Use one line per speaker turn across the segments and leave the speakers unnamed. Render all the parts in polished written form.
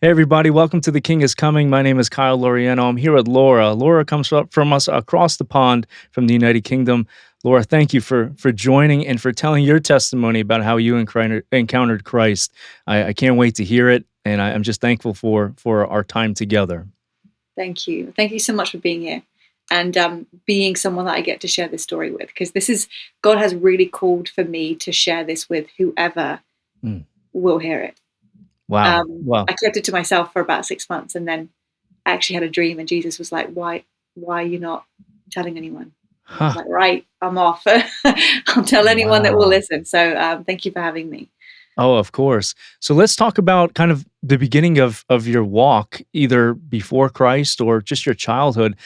Hey, everybody, welcome to The King is Coming. My name is Kyle Loriano. I'm here with Laura. Laura comes up from us across the pond from the United Kingdom. Laura, thank you for joining and for telling your testimony about how you encountered Christ. I can't wait to hear it, and I'm just thankful for our time together.
Thank you. Thank you so much for being here and being someone that I get to share this story with, because God has really called for me to share this with whoever
Mm.
will hear it.
Wow. Wow.
I kept it to myself for about 6 months, and then I actually had a dream, and Jesus was like, why are you not telling anyone? And I was
Huh.
like, right, I'm off. I'll tell anyone that will
Wow.
listen. So thank you for having me.
Oh, of course. So let's talk about kind of the beginning of your walk, either before Christ or just your childhood.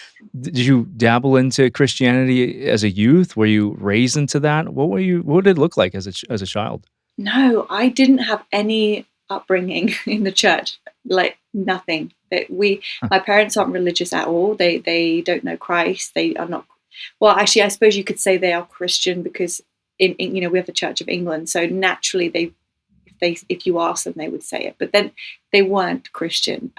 Did you dabble into Christianity as a youth? Were you raised into that? What did it look like as a child?
No, I didn't have any upbringing in the church, like nothing.
Huh.
My parents aren't religious at all. They don't know Christ. They are not. Well, actually, I suppose you could say they are Christian because in we have the Church of England, so naturally if you ask them, they would say it. But then they weren't Christian.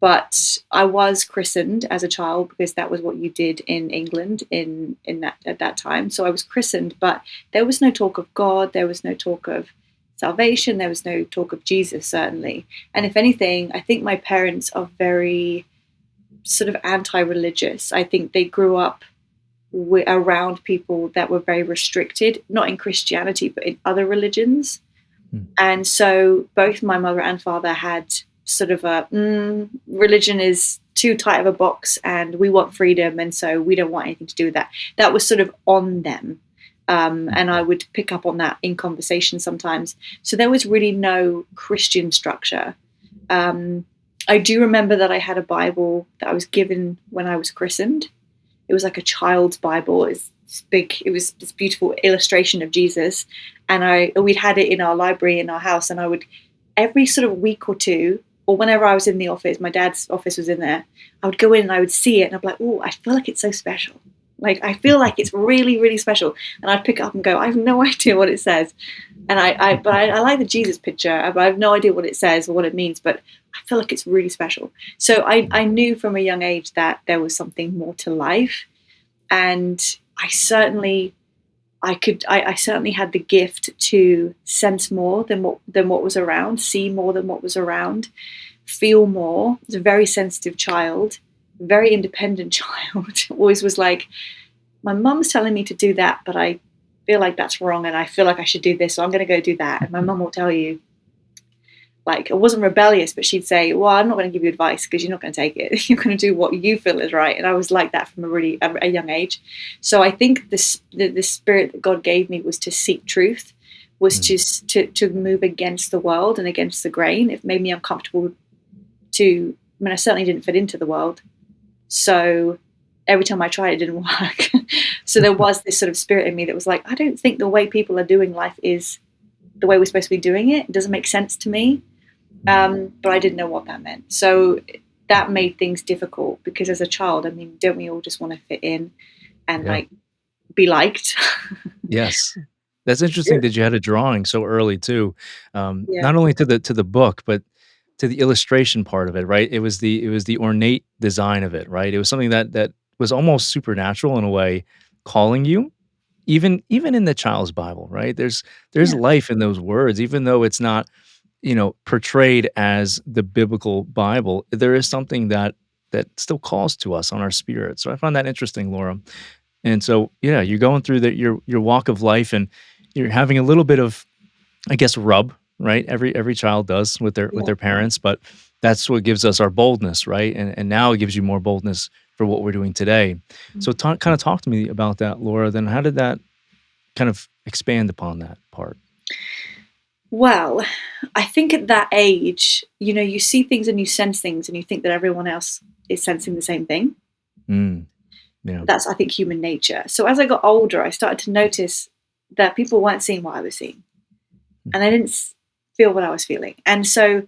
But I was christened as a child because that was what you did in England in that at that time. So I was christened, but there was no talk of God. There was no talk of salvation. There was no talk of Jesus, certainly. And if anything, I think my parents are very sort of anti-religious. I think they grew up around people that were very restricted, not in Christianity, but in other religions.
Mm.
And so both my mother and father had sort of religion is too tight of a box and we want freedom, and so we don't want anything to do with that. That was sort of on them. And I would pick up on that in conversation sometimes. So there was really no Christian structure. I do remember that I had a Bible that I was given when I was christened. It was like a child's Bible. It's big. It was this beautiful illustration of Jesus, and we'd had it in our library in our house. And I would every sort of week or two, or whenever I was in the office, my dad's office was in there. I would go in and I would see it, and I'd be like, "Oh, I feel like it's so special. Like I feel like it's really, really special." And I'd pick it up and go, "I have no idea what it says." And I like the Jesus picture, but I have no idea what it says or what it means. But I feel like it's really special. So I knew from a young age that there was something more to life, and I certainly had the gift to sense more than what was around, see more than what was around, feel more. I was a very sensitive child, very independent child. Always was like, my mum's telling me to do that, but I feel like that's wrong, and I feel like I should do this, so I'm going to go do that. And my mum will tell you, like, I wasn't rebellious, but she'd say, well, I'm not going to give you advice because you're not going to take it. You're going to do what you feel is right. And I was like that from a young age. So I think the spirit that God gave me was to seek truth, was to move against the world and against the grain. It made me uncomfortable I certainly didn't fit into the world. So every time I tried, it didn't work. So there was this sort of spirit in me that was like, I don't think the way people are doing life is the way we're supposed to be doing it. It doesn't make sense to me. But I didn't know what that meant. So that made things difficult because as a child, I mean, don't we all just want to fit in and like be liked?
Yes. That's interesting that you had a drawing so early too.
Yeah.
Not only to the book, but to the illustration part of it, right? It was the ornate design of it, right? It was something that was almost supernatural in a way, calling you, even in the child's Bible, right? There's
Yeah.
life in those words, even though it's not, portrayed as the biblical Bible. There is something that still calls to us on our spirit. So I found that interesting, Laura. And so, yeah, you're going through your walk of life, and you're having a little bit of, I guess, rub, right? Every child does with
Yeah.
their parents, but that's what gives us our boldness, right? And now it gives you more boldness for what we're doing today. So talk to me about that, Laura. Then how did that kind of expand upon that part?
Well, I think at that age, you see things and you sense things and you think that everyone else is sensing the same thing.
Mm, yeah.
That's, I think, human nature. So as I got older, I started to notice that people weren't seeing what I was seeing, and I didn't feel what I was feeling. And so,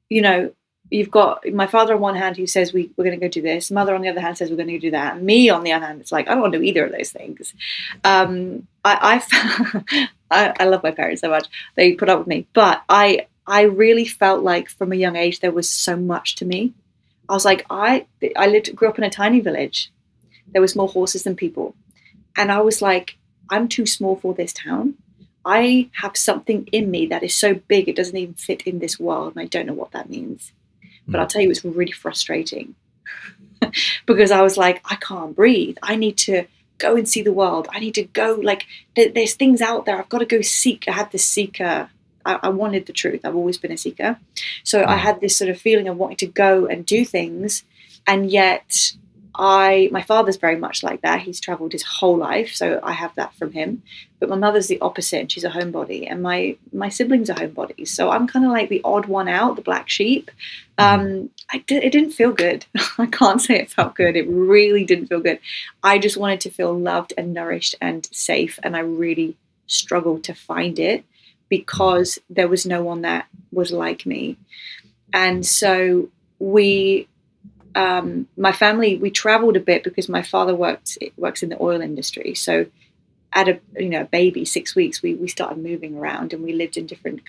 you know, you've got my father on one hand who says we're going to go do this. Mother on the other hand says we're going to go do that. And me on the other hand, it's like I don't want to do either of those things. I love my parents so much; they put up with me. But I I really felt like from a young age there was so much to me. I was like, grew up in a tiny village. There was more horses than people. And I was like, I'm too small for this town. I have something in me that is so big it doesn't even fit in this world, and I don't know what that means. But I'll tell you, it's really frustrating because I was like, I can't breathe. I need to go and see the world. I need to go, like, there's things out there. I've got to go seek. I had this seeker. I wanted the truth. I've always been a seeker. So I had this sort of feeling of wanting to go and do things. And yet my father's very much like that. He's traveled his whole life. So I have that from him. But my mother's the opposite. And she's a homebody. And my siblings are homebodies. So I'm kind of like the odd one out, the black sheep. It didn't feel good. I can't say it felt good. It really didn't feel good. I just wanted to feel loved and nourished and safe. And I really struggled to find it because there was no one that was like me. And so my family, we traveled a bit because my father works in the oil industry. So at a baby, 6 weeks, we started moving around, and we lived in different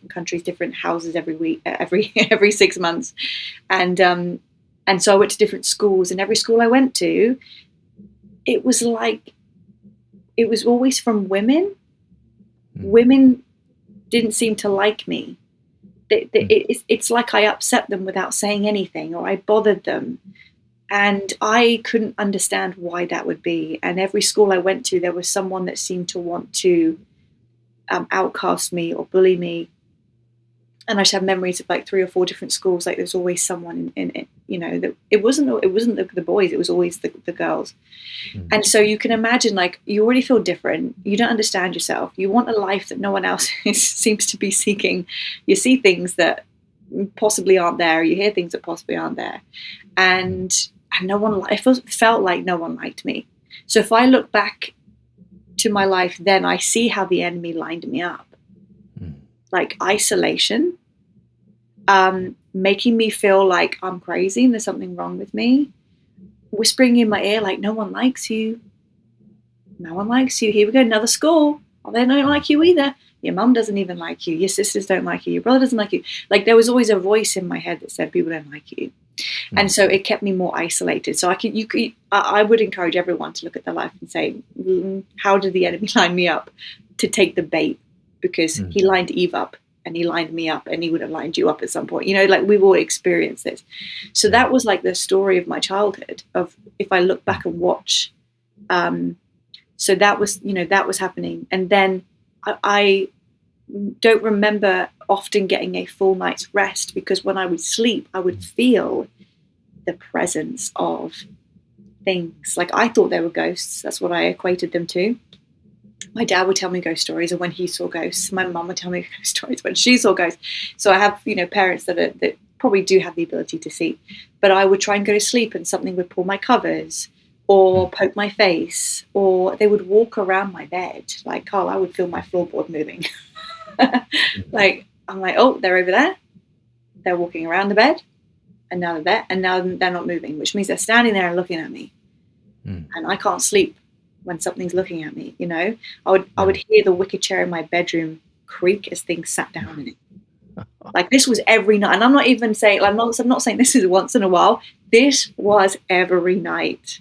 countries, different houses every week, every 6 months. And so I went to different schools, and every school I went to, it was always from women. Women didn't seem to like me. It's like I upset them without saying anything, or I bothered them. And I couldn't understand why that would be. And every school I went to, there was someone that seemed to want to outcast me or bully me. And I just have memories of like 3 or 4 different schools. Like there's always someone in it, that it wasn't the boys, it was always the girls. And so you can imagine, like, you already feel different. You don't understand yourself. You want a life that no one else seems to be seeking. You see things that possibly aren't there. You hear things that possibly aren't there. And it felt like no one liked me. So if I look back to my life then, I see how the enemy lined me up. Like isolation, making me feel like I'm crazy and there's something wrong with me, whispering in my ear like, no one likes you. No one likes you. Here we go, another school. Oh, they don't like you either. Your mum doesn't even like you. Your sisters don't like you. Your brother doesn't like you. Like there was always a voice in my head that said people don't like you. And so it kept me more isolated. So I would encourage everyone to look at their life and say, how did the enemy line me up to take the bait? Because he lined Eve up and he lined me up, and he would have lined you up at some point. Like we've all experienced this. So that was like the story of my childhood, of if I look back and watch. So that was happening. And then I don't remember often getting a full night's rest, because when I would sleep, I would feel the presence of things. Like I thought they were ghosts. That's what I equated them to. My dad would tell me ghost stories of when he saw ghosts. My mum would tell me ghost stories when she saw ghosts. So I have, parents that probably do have the ability to see. But I would try and go to sleep, and something would pull my covers or poke my face, or they would walk around my bed. Like, Carl, I would feel my floorboard moving. Like, I'm like, oh, they're over there. They're walking around the bed, and now they're there, and now they're not moving, which means they're standing there and looking at me. And I can't sleep when something's looking at me. I would hear the wicker chair in my bedroom creak as things sat down in it. Like this was every night. And I'm not even saying, I'm not saying this is once in a while. This was every night.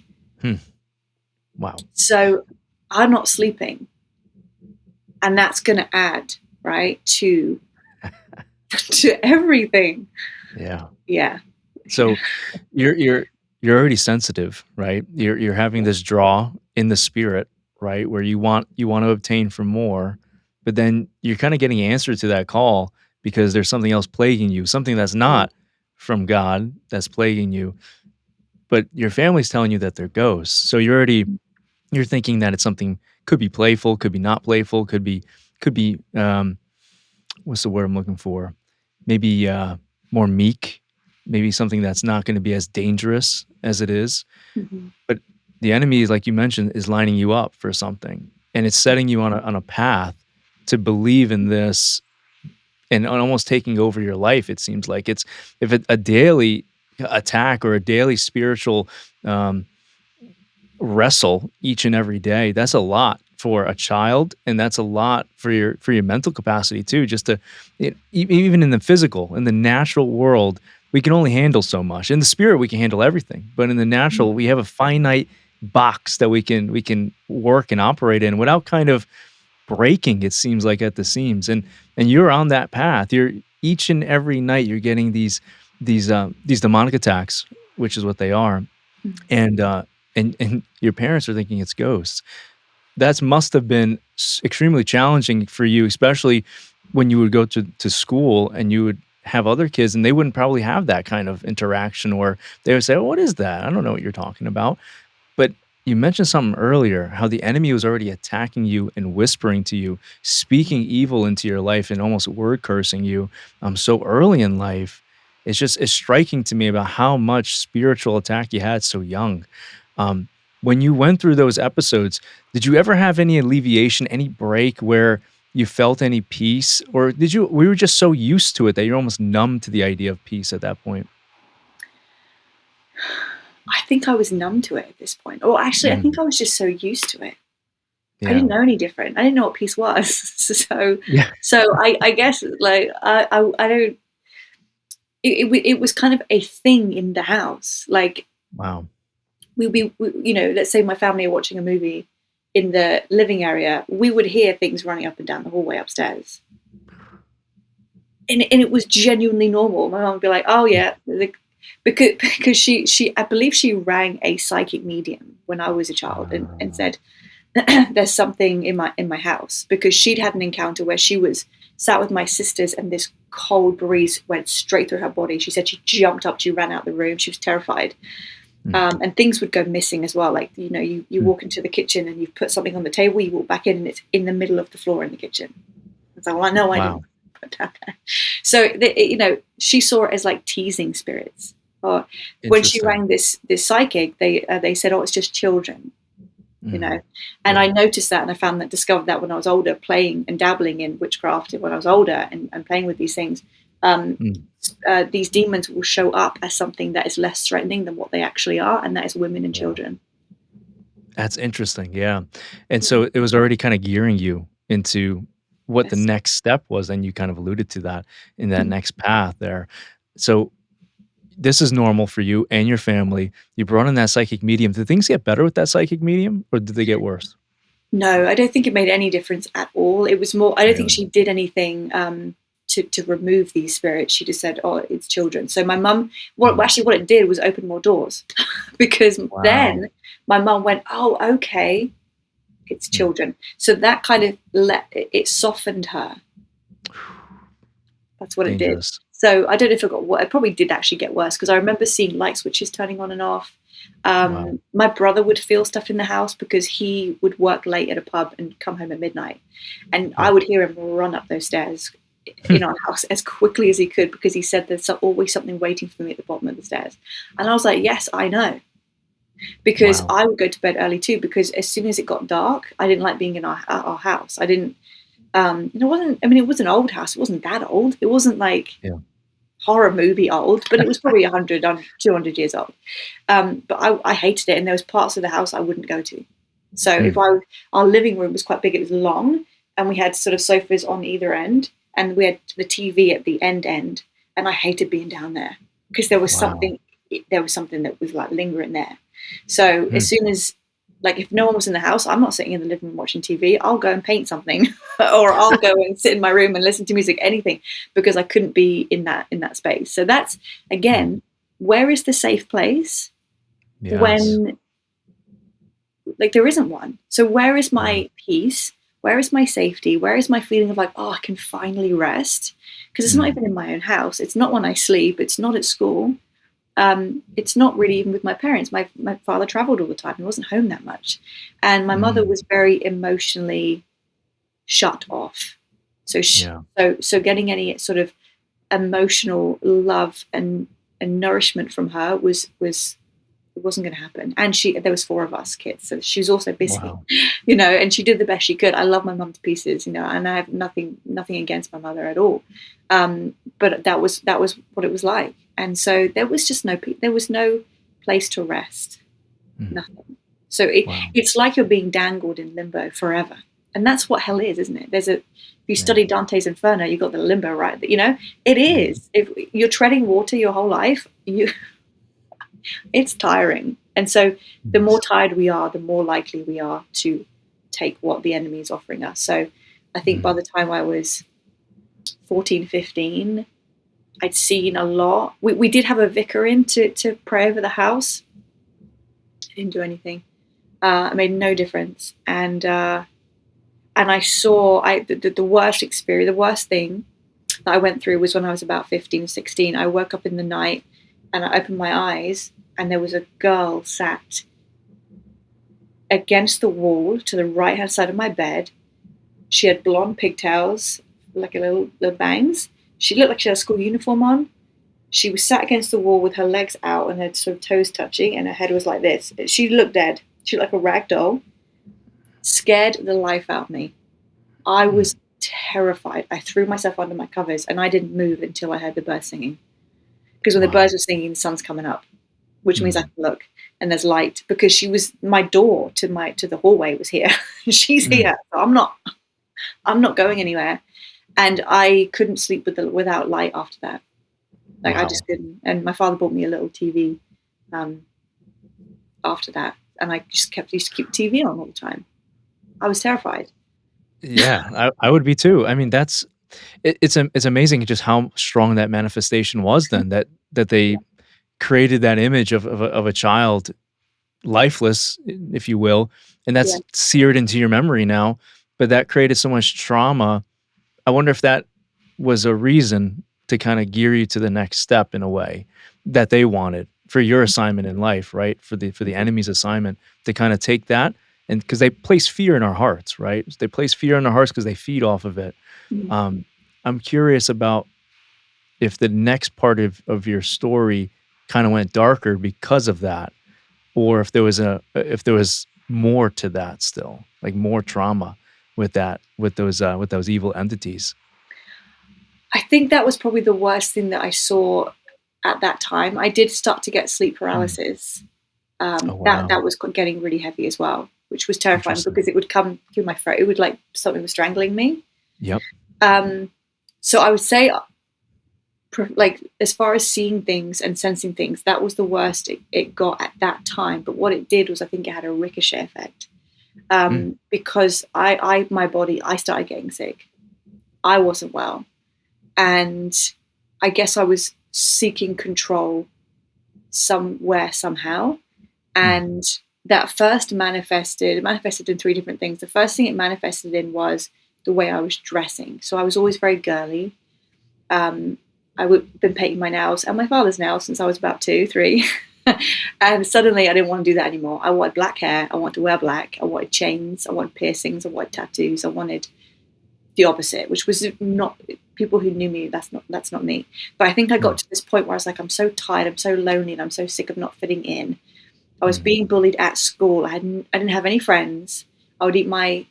Wow.
So I'm not sleeping. And that's going to add, right, to everything.
Yeah.
Yeah.
So you're already sensitive, right? You're having this draw in the spirit, right, where you want to obtain for more, but then you're kind of getting answer to that call because there's something else plaguing you, something that's not from God that's plaguing you, but your family's telling you that they're ghosts. So you're thinking that it's something, could be playful, could be not playful, could be what's the word I'm looking for? Maybe more meek, maybe something that's not going to be as dangerous as it is. But the enemy, like you mentioned, is lining you up for something, and it's setting you on a path to believe in this, and almost taking over your life. It seems like if a daily attack or a daily spiritual wrestle each and every day, that's a lot for a child, and that's a lot for your mental capacity too. Just to even in the physical, in the natural world, we can only handle so much. In the spirit, we can handle everything, but in the natural, we have a finite box that we can work and operate in without kind of breaking, it seems like, at the seams. And you're on that path. You're each and every night you're getting these demonic attacks, which is what they are. And and your parents are thinking it's ghosts. That must have been extremely challenging for you, especially when you would go to school and you would have other kids and they wouldn't probably have that kind of interaction, or they would say, "Oh, what is that? I don't know what you're talking about." But you mentioned something earlier, how the enemy was already attacking you and whispering to you, speaking evil into your life and almost word cursing you so early in life. It's striking to me about how much spiritual attack you had so young. Um, when you went through those episodes, did you ever have any alleviation, any break where you felt any peace, or did you? We were just so used to it that you're almost numb to the idea of peace at that point.
I think I was numb to it at this point. Or actually, I think
Mm,
I was just so used to it. I
yeah,
didn't know any different. I didn't know what peace was. so,
yeah.
I guess like I don't. It was kind of a thing in the house. Like
Wow.
let's say my family are watching a movie in the living area, we would hear things running up and down the hallway upstairs. And it was genuinely normal. My mom would be like, "Oh yeah," because she I believe she rang a psychic medium when I was a child and
Uh,
said, "There's something in my house," because she'd had an encounter where she was sat with my sisters and this cold breeze went straight through her body. She said she jumped up, she ran out the room, she was terrified.
mm,
And things would go missing as well. Like, you
mm.
walk into the kitchen and you've put something on the table, you walk back in and it's in the middle of the floor in the kitchen. It's like, well, I know I didn't
Wow.
put that there. So, she saw it as like teasing spirits. Or when she
Interesting.
rang this psychic, they said, "Oh, it's just children," you
Mm,
know. And
yeah.
I noticed that, and discovered that when I was older, playing and dabbling in witchcraft. When I was older and playing with these things, um,
Mm.
these demons will show up as something that is less threatening than what they actually are, and that is women and
Wow.
children.
That's interesting, yeah. And so it was already kinda gearing you into what the
Yes.
next step was, and you kind of alluded to that in that next path there. So, this is normal for you and your family. You brought in that psychic medium. Did things get better with that psychic medium, or did they get worse?
No, I don't think it made any difference at all. It was more, I don't think
Really?
she did anything to remove these spirits. She just said, "Oh, it's children." So my mum,
Mm.
what it did was open more doors because
Wow.
then my mum went, "Oh, okay, it's
Mm.
children." So that kind of it softened her. That's what it did.
Dangerous.
So I don't know if it got worse. It probably did actually get worse because I remember seeing light switches turning on and off.
Wow.
My brother would feel stuff in the house because he would work late at a pub and come home at midnight, and I
Yeah.
would hear him run up those stairs in our house as quickly as he could because he said there's always something waiting for me at the bottom of the stairs. And I was like, "Yes, I know," because
Wow.
I would go to bed early too. Because as soon as it got dark, I didn't like being in our house. I didn't. It wasn't. I mean, it was an old house. It wasn't that old. It wasn't like
Yeah.
horror movie old, but it was probably 100, 200 years old. But I hated it, and there was parts of the house I wouldn't go to. So
Mm.
our living room was quite big. It was long, and we had sort of sofas on either end, and we had the TV at the end. And I hated being down there because
Wow.
there was something that was like lingering there. So as
Mm.
soon as like if no one was in the house, I'm not sitting in the living room watching TV. I'll go and paint something, or I'll go and sit in my room and listen to music, anything, because I couldn't be in that space. So that's
Mm.
again, where is the safe place
Yes.
when like there isn't one? So where is
Yeah.
my peace? Where is my safety? Where is my feeling of like, oh, I can finally rest? Because it's not
Mm.
even in my own house. It's not when I sleep. It's not at school. It's not really even with my parents. My father traveled all the time. He wasn't home that much, and my mother
Mm.
was very emotionally shut off.
Yeah.
So getting any sort of emotional love and nourishment from her was it wasn't going to happen. And there was four of us kids, so she was also busy,
Wow.
and she did the best she could. I love my mum to pieces, and I have nothing against my mother at all. But that was what it was like, and so there was just there was no place to rest,
Mm.
nothing. So
Wow.
it's like you're being dangled in limbo forever. And that's what hell is, isn't it? If you
Yeah.
study Dante's Inferno, you got the limbo, right? You know, it
Mm.
is. If you're treading water your whole life, it's tiring. And so the more
Yes.
tired we are, the more likely we are to take what the enemy is offering us. So I think by
Mm.
the time I was 14, 15, I'd seen a lot. We did have a vicar in to pray over the house. I didn't do anything. It made no difference. And I saw the worst experience, the worst thing that I went through was when I was about 15, 16. I woke up in the night and I opened my eyes and there was a girl sat against the wall to the right hand side of my bed. She had blonde pigtails, like a little bangs. She looked like she had a school uniform on. She was sat against the wall with her legs out and her sort of toes touching, and her head was like this. She looked dead. She looked like a rag doll. Scared the life out of me. I
Mm.
was terrified. I threw myself under my covers and I didn't move until I heard the birds singing. Because when the
Wow.
birds were singing, the sun's coming up, which means I
Mm.
can look and there's light. Because she was my door to the hallway was here. She's
Mm.
here. So I'm not going anywhere. And I couldn't sleep without light after that. Like I
Wow.
just couldn't. And my father bought me a little TV um, after that, and I just used to keep TV on all the time. I was terrified.
Yeah, I would be too. I mean, it's amazing just how strong that manifestation was then that they created that image of a child lifeless, if you will, and
Yeah.
that's seared into your memory now, but that created so much trauma. I wonder if that was a reason to kinda gear you to the next step in a way that they wanted for your assignment in life, right? For the enemy's assignment to kinda take that and because they place fear in our hearts, right? They place fear in our hearts because they feed off of it.
Mhm.
Um, I'm curious about if the next part of your story kinda went darker because of that, or if there was more to that still, like more trauma with that with those evil entities.
I think that was probably the worst thing that I saw at that time. I did start to get sleep
Mm.
paralysis.
Oh,
That
wow.
was getting really heavy as well, which was terrifying
Interesting.
because it would come through my throat. It would like something was strangling me.
Yep.
Um, so I would say, like as far as seeing things and sensing things, that was the worst it got at that time. But what it did was, I think it had a ricochet effect
Mm.
because my body, I started getting sick. I wasn't well, and I guess I was seeking control somewhere somehow.
Mm.
And that first manifested in three different things. The first thing it manifested in was the way I was dressing. So I was always very girly. um, I would been painting my nails and my father's nails since I was about 2 3. And suddenly I didn't want to do that anymore. I wanted black hair, I wanted to wear black, I wanted chains, I wanted piercings, I wanted tattoos, I wanted the opposite, which was not, people who knew me, that's not me. But I think I got
Mm.
to this point where I was like, I'm so tired, I'm so lonely, and I'm so sick of not fitting in. I was
Mm.
being bullied at school. I didn't have any friends. I would eat my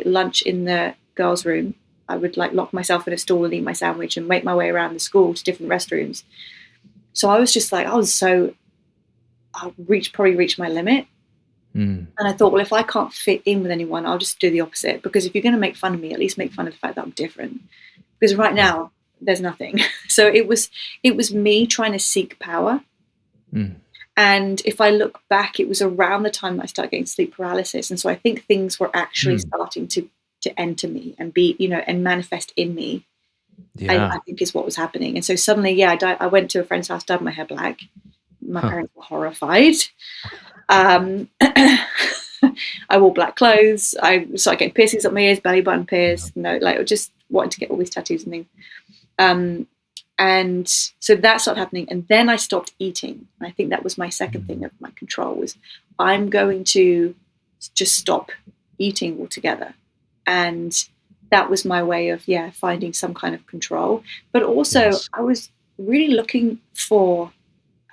lunch in the girls' room. I would like lock myself in a stall and eat my sandwich and make my way around the school to different restrooms. So I was just like, probably reach my limit.
Mm.
And I thought, well, if I can't fit in with anyone, I'll just do the opposite. Because if you're going to make fun of me, at least make fun of the fact that I'm different. Because right
Yeah.
now there's nothing. So it was me trying to seek power.
Mm.
And if I look back, it was around the time that I started getting sleep paralysis. And so I think things were actually
Mm.
starting to enter me and be, and manifest in me. I
Yeah.
think is what was happening. And so suddenly, yeah, I went to a friend's house, dyed my hair black. My
Huh.
parents were horrified. Um, I wore black clothes. I started getting piercings up my ears, belly button
Yeah.
pierced, like I just wanted to get all these tattoos and things. Um, and so that started happening, and then I stopped eating. And I think that was my second thing
Mm.
of my control was I'm going to just stop eating altogether. And that was my way of finding some kind of control. But also
Yes.
I was really looking for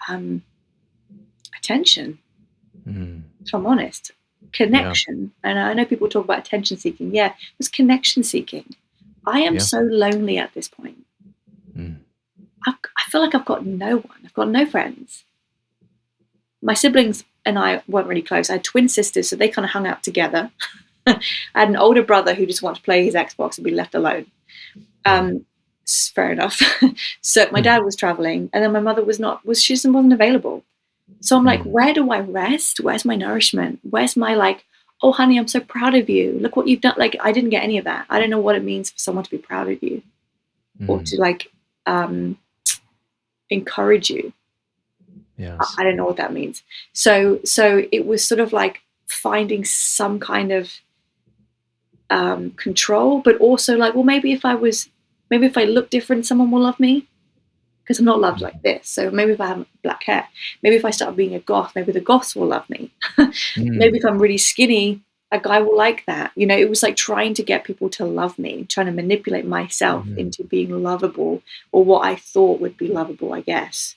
um, attention,
Mm.
if I'm honest,
Yeah.
connection. And I know people talk about attention seeking. Yeah, it was connection seeking. I am
Yeah.
so lonely at this point.
Mm.
I feel like I've got no one. I've got no friends. My siblings and I weren't really close. I had twin sisters, so they kind of hung out together. I had an older brother who just wanted to play his Xbox and be left alone. Fair enough. So my dad was traveling, and then my mother she just wasn't available. So I'm like, where do I rest? Where's my nourishment? Where's my like, oh honey, I'm so proud of you. Look what you've done. Like, I didn't get any of that. I don't know what it means for someone to be proud of you or to like encourage you.
Yes.
I don't know what that means. So it was sort of like finding some kind of control, but also like, well, maybe if I look different, someone will love me, because I'm not loved like this. So maybe if I have black hair, maybe if I start being a goth, maybe the goths will love me. Maybe if I'm really skinny, a guy will like that. You know, it was like trying to get people to love me, trying to manipulate myself into being lovable, or what I thought would be lovable, I guess.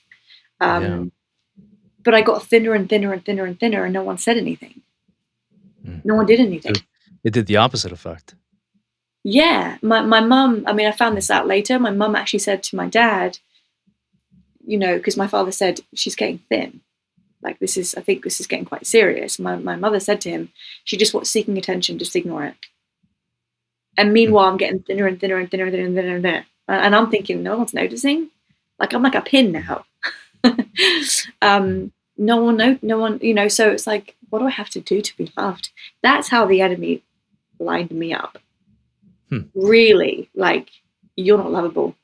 But I got thinner and thinner and thinner and thinner, and no one said anything. No one did anything.
So it did the opposite effect.
Yeah. My mum, I mean, I found this out later. My mum actually said to my dad, you know, because my father said, she's getting thin. Like, I think this is getting quite serious. My mother said to him, she just wants seeking attention, just ignore it. And meanwhile, I'm getting thinner and thinner and thinner and thinner and thinner and thinner. And I'm thinking, no one's noticing. Like, I'm like a pin now. No one, you know, so it's like, what do I have to do to be loved? That's how the enemy lined me up. Really, like, you're not lovable.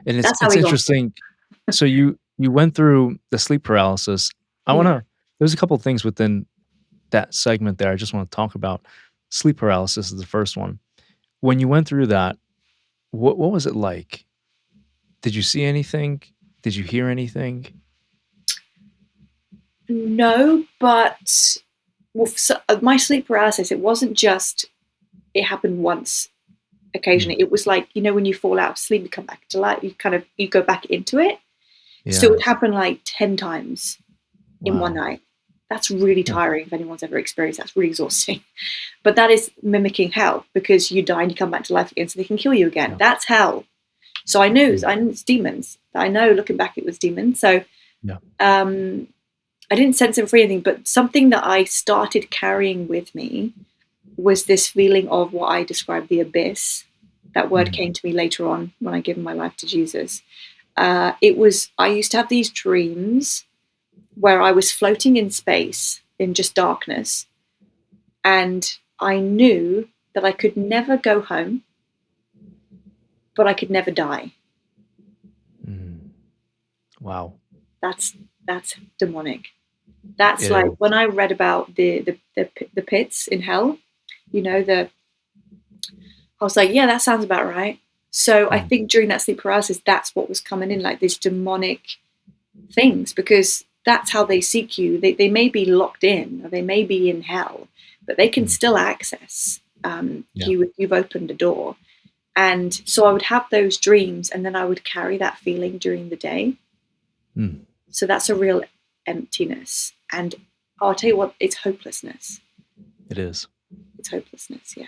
And it's interesting. So you went through the sleep paralysis. There's a couple of things within that segment there I just want to talk about. Sleep paralysis is the first one. When you went through that, what was it like? Did you see anything? Did you hear anything?
No, but my sleep paralysis, it wasn't just, it happened once occasionally. It was like, you know, when you fall out of sleep, you come back to life, you go back into it. So it would happen like 10 times in one night. That's really tiring if anyone's ever experienced. That's really exhausting. But that is mimicking hell, because you die and you come back to life again so they can kill you again. That's hell. So I knew it's demons. I know, looking back, it was demons. So I didn't sense them for anything, but something that I started carrying with me was this feeling of what I described, the abyss. That word came to me later on when I gave my life to Jesus. I used to have these dreams where I was floating in space in just darkness, and I knew that I could never go home, but I could never die.
Wow.
That's demonic. That's like when I read about the pits in hell, you know, I was like, yeah, that sounds about right. So I think during that sleep paralysis, that's what was coming in, like these demonic things, because that's how they seek you. They may be locked in, or they may be in hell, but they can still access you. You've opened a door. And so I would have those dreams, and then I would carry that feeling during the day. So that's a real emptiness. And I'll tell you what, it's hopelessness.
It is.
It's hopelessness, yeah.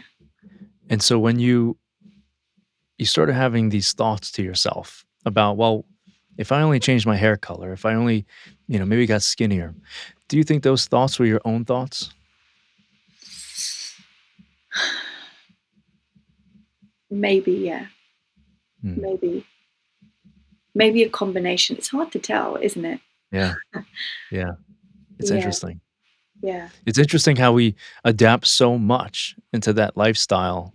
And so when you started having these thoughts to yourself about, well, if I only changed my hair color, if I only, maybe got skinnier, do you think those thoughts were your own thoughts?
Maybe, yeah. Maybe a combination. It's hard to tell, isn't it?
Yeah. Yeah. It's interesting.
Yeah.
It's interesting how we adapt so much into that lifestyle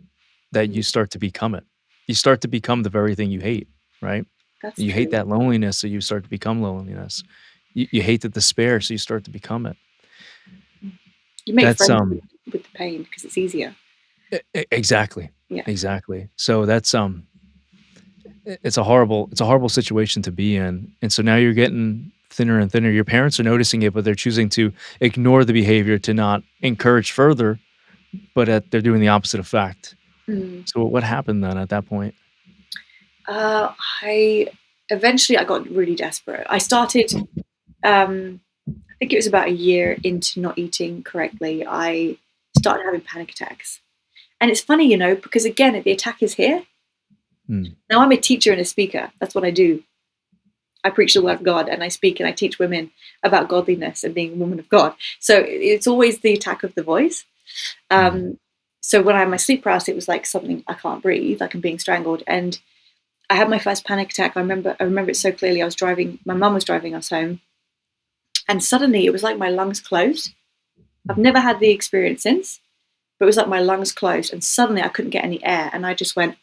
that you start to become it. You start to become the very thing you hate, right?
That's
you
true.
hate that loneliness, so you start to become loneliness. You hate the despair, so you start to become it.
You make friends with the pain because it's easier.
Exactly.
Yeah.
Exactly. So that's it's a horrible situation to be in. And so now you're getting thinner and thinner. Your parents are noticing it, but they're choosing to ignore the behavior, to not encourage further, but they're doing the opposite effect. So what happened then at that point?
Eventually I got really desperate. I started, I think it was about a year into not eating correctly, I started having panic attacks. And it's funny, because again, the attack is here. Now I'm a teacher and a speaker. That's what I do. I preach the word of God, and I speak and I teach women about godliness and being a woman of God. So it's always the attack of the voice. So when I had my sleep paralysis, it was like something, I can't breathe, like I'm being strangled. And I had my first panic attack. I remember it so clearly. I was driving, my mum was driving us home, and suddenly it was like my lungs closed. I've never had the experience since, but it was like my lungs closed, and suddenly I couldn't get any air, and I just went,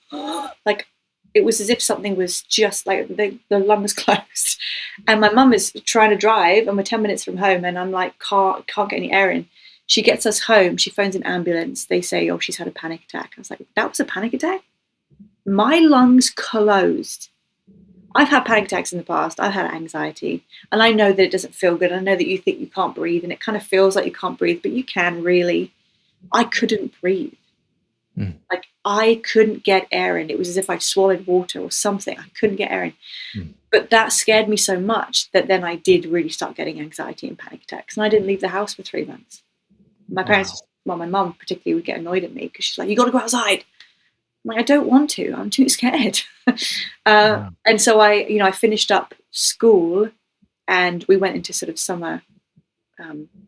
like, it was as if something was just like the lungs closed. And my mum is trying to drive, and we're 10 minutes from home, and I'm like, can't get any air in. She gets us home. She phones an ambulance. They say, oh, she's had a panic attack. I was like, that was a panic attack? My lungs closed. I've had panic attacks in the past. I've had anxiety. And I know that it doesn't feel good. I know that you think you can't breathe, and it kind of feels like you can't breathe, but you can really. I couldn't breathe. Like, I couldn't get air in. It was as if I'd swallowed water or something. I couldn't get air in. But that scared me so much that then I did really start getting anxiety and panic attacks. And I didn't leave the house for 3 months. My parents, well, my mum particularly, would get annoyed at me because she's like, you got to go outside. I'm like, I don't want to. I'm too scared. And so I finished up school, and we went into sort of summer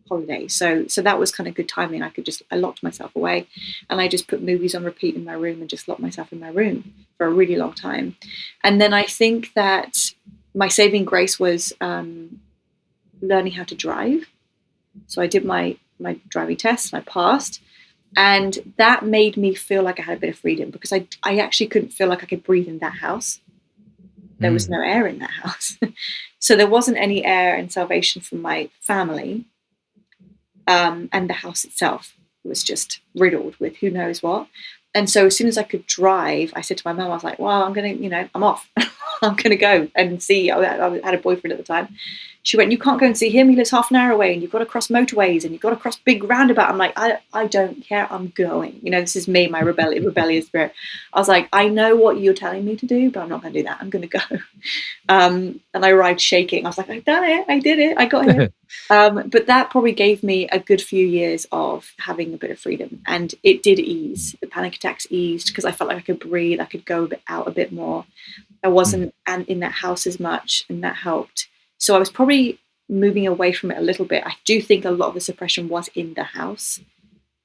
holiday. So that was kind of good timing. I locked myself away, and I just put movies on repeat in my room and just locked myself in my room for a really long time. And then I think that my saving grace was learning how to drive. So I did my driving test, and I passed. And that made me feel like I had a bit of freedom, because I actually couldn't feel like I could breathe in that house. There was no air in that house. So there wasn't any air and salvation from my family. And the house itself was just riddled with who knows what. And so as soon as I could drive, I said to my mum, I was like, well, I'm off. I'm going to go and see. I had a boyfriend at the time. She went, you can't go and see him. He lives half an hour away, and you've got to cross motorways, and you've got to cross big roundabout. I'm like, I don't care. I'm going. This is me, my rebellious spirit. I was like, I know what you're telling me to do, but I'm not going to do that. I'm going to go. And I arrived shaking. I was like, I've done it. I did it. I got here. But that probably gave me a good few years of having a bit of freedom. And it did ease. The panic attacks eased because I felt like I could breathe. I could go out a bit more. I wasn't in that house as much, and that helped. So I was probably moving away from it a little bit. I do think a lot of the suppression was in the house.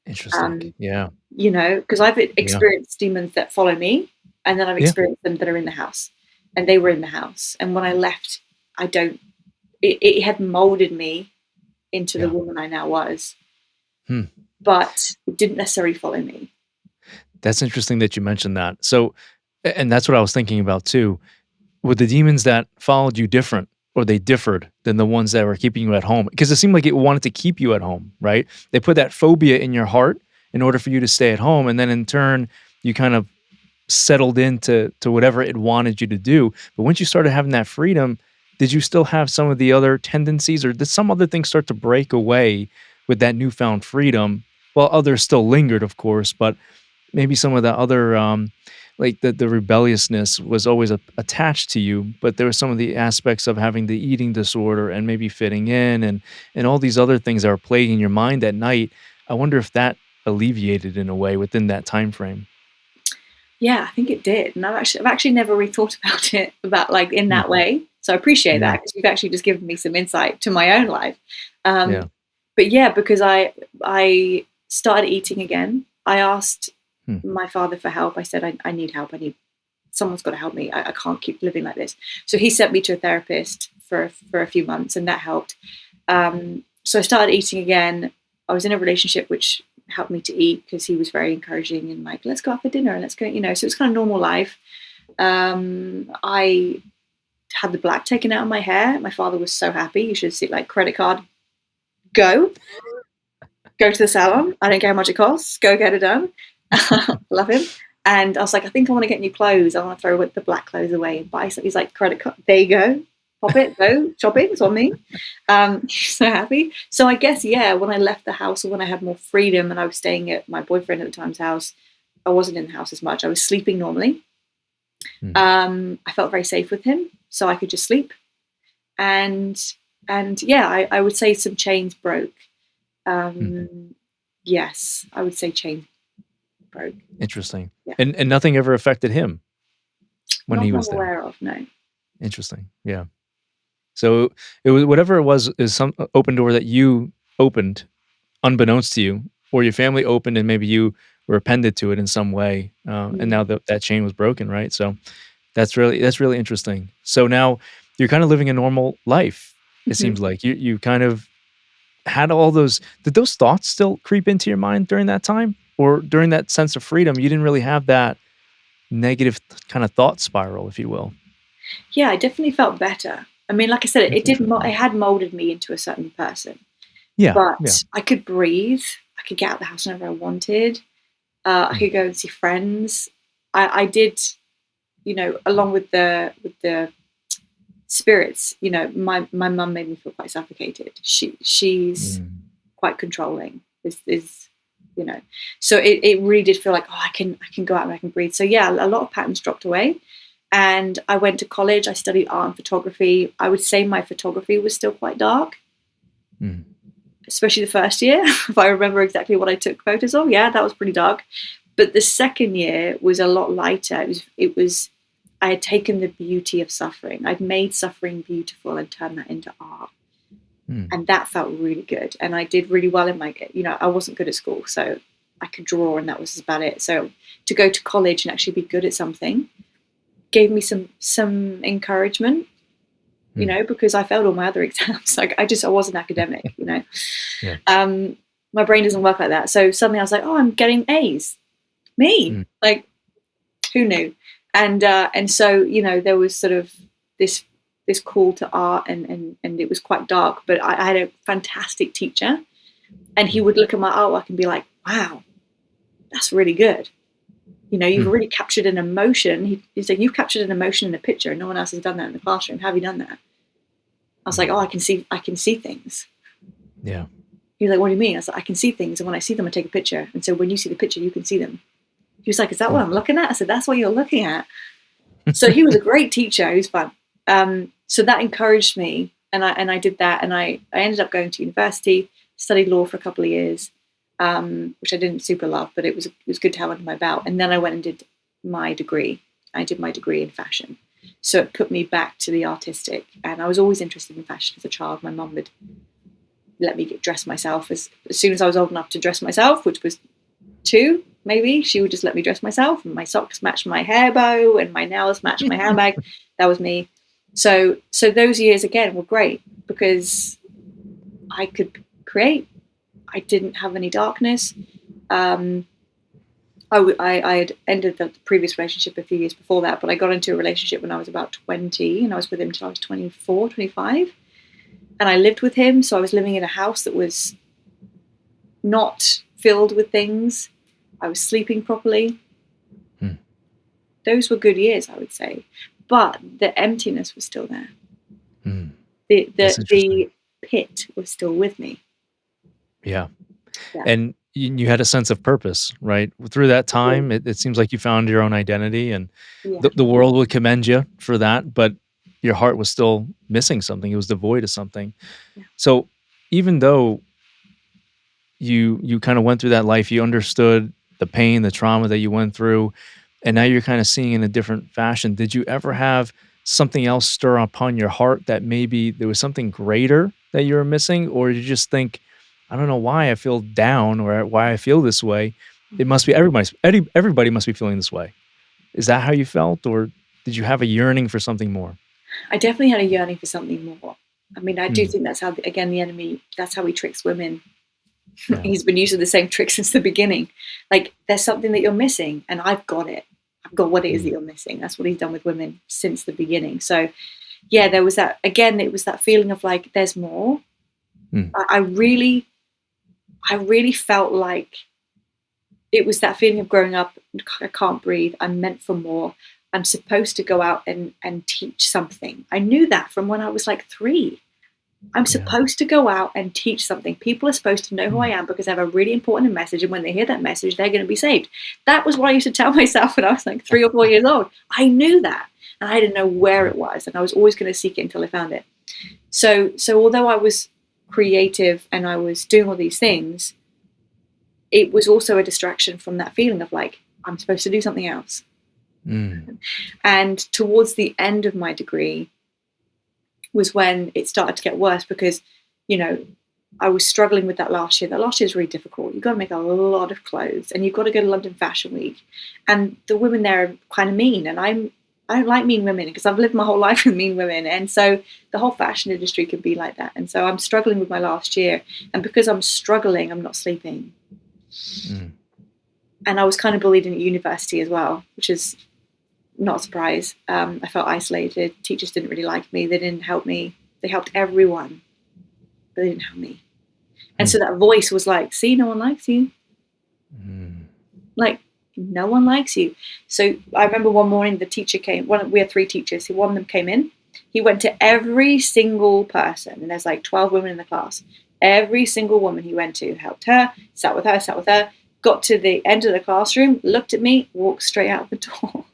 Interesting. Yeah.
Because I've experienced demons that follow me, and then I've experienced them that are in the house, and they were in the house. And when I left, it had molded me into the woman I now was, but it didn't necessarily follow me.
That's interesting that you mentioned that. So, and that's what I was thinking about too. Were the demons that followed you different, or they differed than the ones that were keeping you at home? Because it seemed like it wanted to keep you at home, right? They put that phobia in your heart in order for you to stay at home. And then in turn, you kind of settled into whatever it wanted you to do. But once you started having that freedom, did you still have some of the other tendencies, or did some other things start to break away with that newfound freedom? Well, others still lingered, of course, but maybe some of the other, like the rebelliousness was always attached to you, but there were some of the aspects of having the eating disorder and maybe fitting in and all these other things that are plaguing your mind at night. I wonder if that alleviated in a way within that time frame.
Yeah, I think it did. And I've actually never really thought about it like in that way. So I appreciate that, because you've actually just given me some insight to my own life. But yeah, because I started eating again. I asked my father for help. I said, I need help. Someone's got to help me. I can't keep living like this. So he sent me to a therapist for a few months, and that helped. So I started eating again. I was in a relationship which helped me to eat, because he was very encouraging and like, let's go out for dinner and let's go, so it's kind of normal life. I had the black taken out of my hair. My father was so happy. You should see, like, credit card, go to the salon. I don't care how much it costs. Go get it done. Love him. And I was like, I think I want to get new clothes. I want to throw the black clothes away and buy some. He's like, credit card, there you go. Pop it, go shopping. It's on me. He's so happy. So I guess, when I left the house, or when I had more freedom and I was staying at my boyfriend at the time's house, I wasn't in the house as much. I was sleeping normally. I felt very safe with him, so I could just sleep. And I would say some chains broke. Yes, I would say chains broke.
Interesting. Yeah. And nothing ever affected him when he was there?
Not aware of, no.
Interesting. Yeah. So it was whatever it was is some open door that you opened unbeknownst to you, or your family opened and maybe you were appended to it in some way, and now
Mm.
that chain was broken, right? So that's really interesting. So now you're kind of living a normal life. It
Mhm.
seems like you kind of had all those. Did those thoughts still creep into your mind during that time, or during that sense of freedom? You didn't really have that negative kind of thought spiral, if you will.
Yeah, I definitely felt better. I mean, like I said,
That's
it
interesting.
had molded me into a certain person,
Yeah, yeah.
but I could breathe. I could get out of the house whenever I wanted. I
Mm,
could go and see friends. I did, along with the spirits. My mum made me feel quite suffocated. She's
mm,
quite controlling. Is you know, so it really did feel like, oh, I can go out and I can breathe. So yeah, a lot of patterns dropped away. And I went to college. I studied art and photography. I would say my photography was still quite dark,
mm,
especially the first year. If I remember exactly what I took photos of, yeah, that was pretty dark. But the second year was a lot lighter. It was I had taken the beauty of suffering. I'd made suffering beautiful and turned that into art.
mm,
And that felt really good. And I did really well in I wasn't good at school, so I could draw and that was about it. So to go to college and actually be good at something gave me some encouragement,
mm.
because I failed all my other exams. Like I wasn't academic.
Yeah.
Um, my brain doesn't work like that. So suddenly I was like, oh, I'm getting A's. Me,
Mm,
like who knew? And so there was sort of this this call to art, and it was quite dark. But I had a fantastic teacher, and he
mm,
would look at my artwork and be like, wow, that's really good. You've
mm,
really captured an emotion. He's like, you've captured an emotion in a picture, and no one else has done that in the classroom. Have you done that? I was like, oh,
mm.
I can see things.
Yeah.
He was like, what do you mean? I was like, I can see things, and when I see them, I take a picture. And so when you see the picture, you can see them. He was like, is that what
Mm.
I'm looking at? I said, that's what you're looking at. So he was a great teacher. He was fun. So that encouraged me, and I did that, and I ended up going to university, studied law for a couple of years, which I didn't super love, but it was good to have under my belt. And then I went and did my degree. I did my degree in fashion, so it put me back to the artistic. And I was always interested in fashion as a child. My mum would let me dress myself as soon as I was old enough to dress myself, which was 2 maybe. She would just let me dress myself, and my socks matched my hair bow, and my nails matched my handbag. That was me. So those years again were great because I could create. I didn't have any darkness. um, I had ended the previous relationship a few years before that, but I got into a relationship when I was about 20, and I was with him until I was 24, 25. And I lived with him, so I was living in a house that was not filled with things. I was sleeping properly.
Mm.
Those were good years, I would say. But the emptiness was still there.
Mm.
The
That's
the
interesting.
the pit was still with me.
Yeah.
Yeah.
And you had a sense of purpose, right? Through that time, it seems like you found your own identity, and
Yeah.
the world would commend you for that, but your heart was still missing something. It was devoid of something.
Yeah.
So even though you kind of went through that life, you understood the pain, the trauma that you went through, and now you're kind of seeing in a different fashion. Did you ever have something else stir upon your heart that maybe there was something greater that you were missing, or did you just think, I don't know why I feel down or why I feel this way? It must be everybody must be feeling this way. Is that how you felt, or did you have a yearning for something more?
I definitely had a yearning for something more. I mean, I do
Mm,
think that's how, again, the enemy, that's how he tricks women.
yeah.
He's been using the same trick since the beginning. Like, there's something that you're missing, and I've got it. I've got what it is that
Mm,
you're missing. That's what he's done with women since the beginning. So, yeah, there was that, again, it was that feeling of like, there's more.
mm,
I really felt like it was that feeling of growing up. I can't breathe. I'm meant for more. I'm supposed to go out and teach something. I knew that from when I was like 3. I'm
yeah.
supposed to go out and teach something. People are supposed to know who I
Mm,
am because I have a really important message. And when they hear that message, they're going to be saved. That was what I used to tell myself when I was like 3 or 4 years old. I knew that. And I didn't know where
mm,
it was. And I was always going to seek it until I found it. So although I was creative and I was doing all these things, it was also a distraction from that feeling of like, I'm supposed to do something else.
mm,
And towards the end of my degree, was when it started to get worse because, you know, I was struggling with that last year. That last year is really difficult. You've got to make a lot of clothes, and you've got to go to London Fashion Week, and the women there are kind of mean, and I don't like mean women because I've lived my whole life with mean women, and so the whole fashion industry can be like that. And so I'm struggling with my last year, and because I'm struggling, I'm not sleeping. And I was kind of bullied in university as well, which is not a surprise. I felt isolated. Teachers didn't really like me. They didn't help me. They helped everyone, but they didn't help me. And so that voice was like, see, no one likes you. Like, no one likes you. So I remember one morning the teacher came. We had 3 teachers. One of them came in. He went to every single person, and there's like 12 women in the class. Every single woman he went to, helped her, sat with her, got to the end of the classroom, looked at me, walked straight out the door.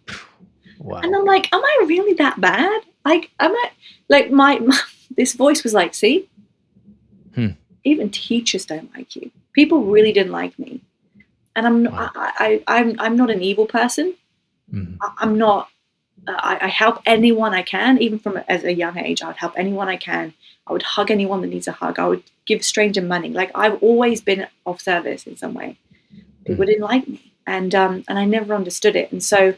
Wow. And I'm like, am I really that bad? Like, am I, like my this voice was like, see, even teachers don't like you. People really didn't like me. And I'm not, I'm not an evil person. I'm not, I help anyone I can, even from as a young age. I would help anyone I can. I would hug anyone that needs a hug. I would give stranger money. Like, I've always been of service in some way. People didn't like me, and I never understood it. And so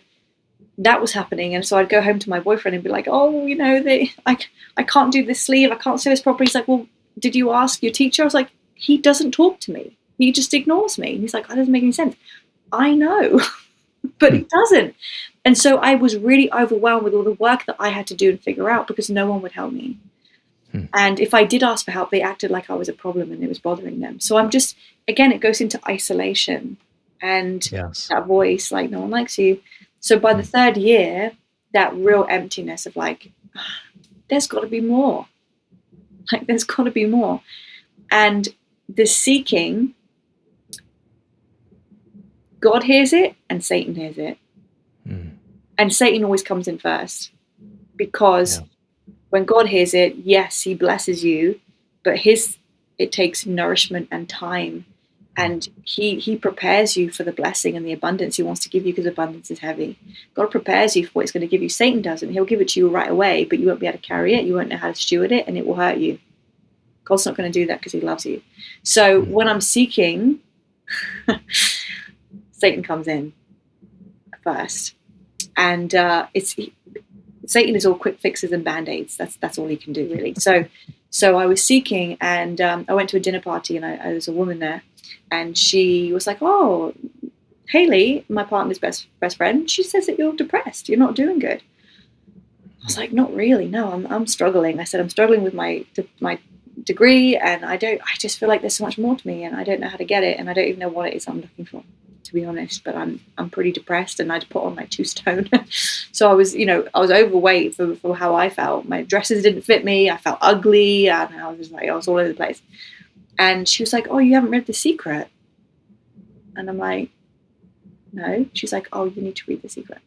that was happening. And so I'd go home to my boyfriend and be like, oh, you know, I can't do this sleeve. I can't sew this properly. He's like, well, did you ask your teacher? I was like, he doesn't talk to me. He just ignores me. And he's like, that doesn't make any sense. I know, but it doesn't. And so I was really overwhelmed with all the work that I had to do and figure out because no one would help me. And if I did ask for help, they acted like I was a problem and it was bothering them. So I'm just, again, it goes into isolation and that voice, like, no one likes you. So by the 3rd year, that real emptiness of like, there's got to be more. Like, there's got to be more. And the seeking, God hears it and Satan hears it. And Satan always comes in first because when God hears it, yes, he blesses you, but it takes nourishment and time. And he prepares you for the blessing and the abundance he wants to give you because abundance is heavy. God prepares you for what he's going to give you. Satan doesn't. He'll give it to you right away, but you won't be able to carry it. You won't know how to steward it, and it will hurt you. God's not going to do that because he loves you. So when I'm seeking, Satan comes in first. And Satan is all quick fixes and band-aids. That's all he can do, really. So I was seeking, and I went to a dinner party, and there was a woman there, and she was like, "Oh, Haley, my partner's best friend, she says that you're depressed. You're not doing good." I was like, "Not really. No, I'm struggling." I said, "I'm struggling with my degree, and I just feel like there's so much more to me, and I don't know how to get it, and I don't even know what it is I'm looking for, to be honest, but I'm pretty depressed, and I'd put on like 2 stone." So I was overweight for how I felt. My dresses didn't fit me. I felt ugly, and I was all over the place. And she was like, "Oh, you haven't read The Secret?" And I'm like, "No." She's like, "Oh, you need to read The Secret."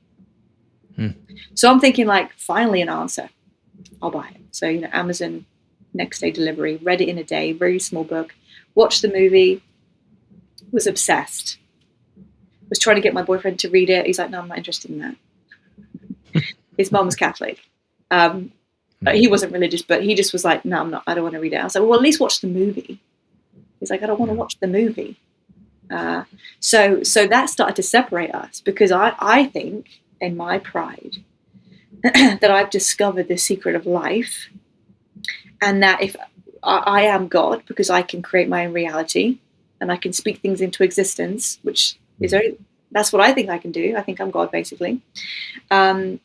So I'm thinking, like, finally an answer. I'll buy it. So, Amazon next day delivery, read it in a day, very small book, watched the movie, was obsessed. Was trying to get my boyfriend to read it. He's like, "No, I'm not interested in that." His mom was Catholic. He wasn't religious, but he just was like, "No, I'm not. I don't want to read it." I was like, "Well, at least watch the movie." He's like, "I don't want to watch the movie." So that started to separate us because I think, in my pride, that I've discovered the secret of life, and that if I am God, because I can create my own reality and I can speak things into existence, which is that's what I think I can do. I think I'm God, basically. And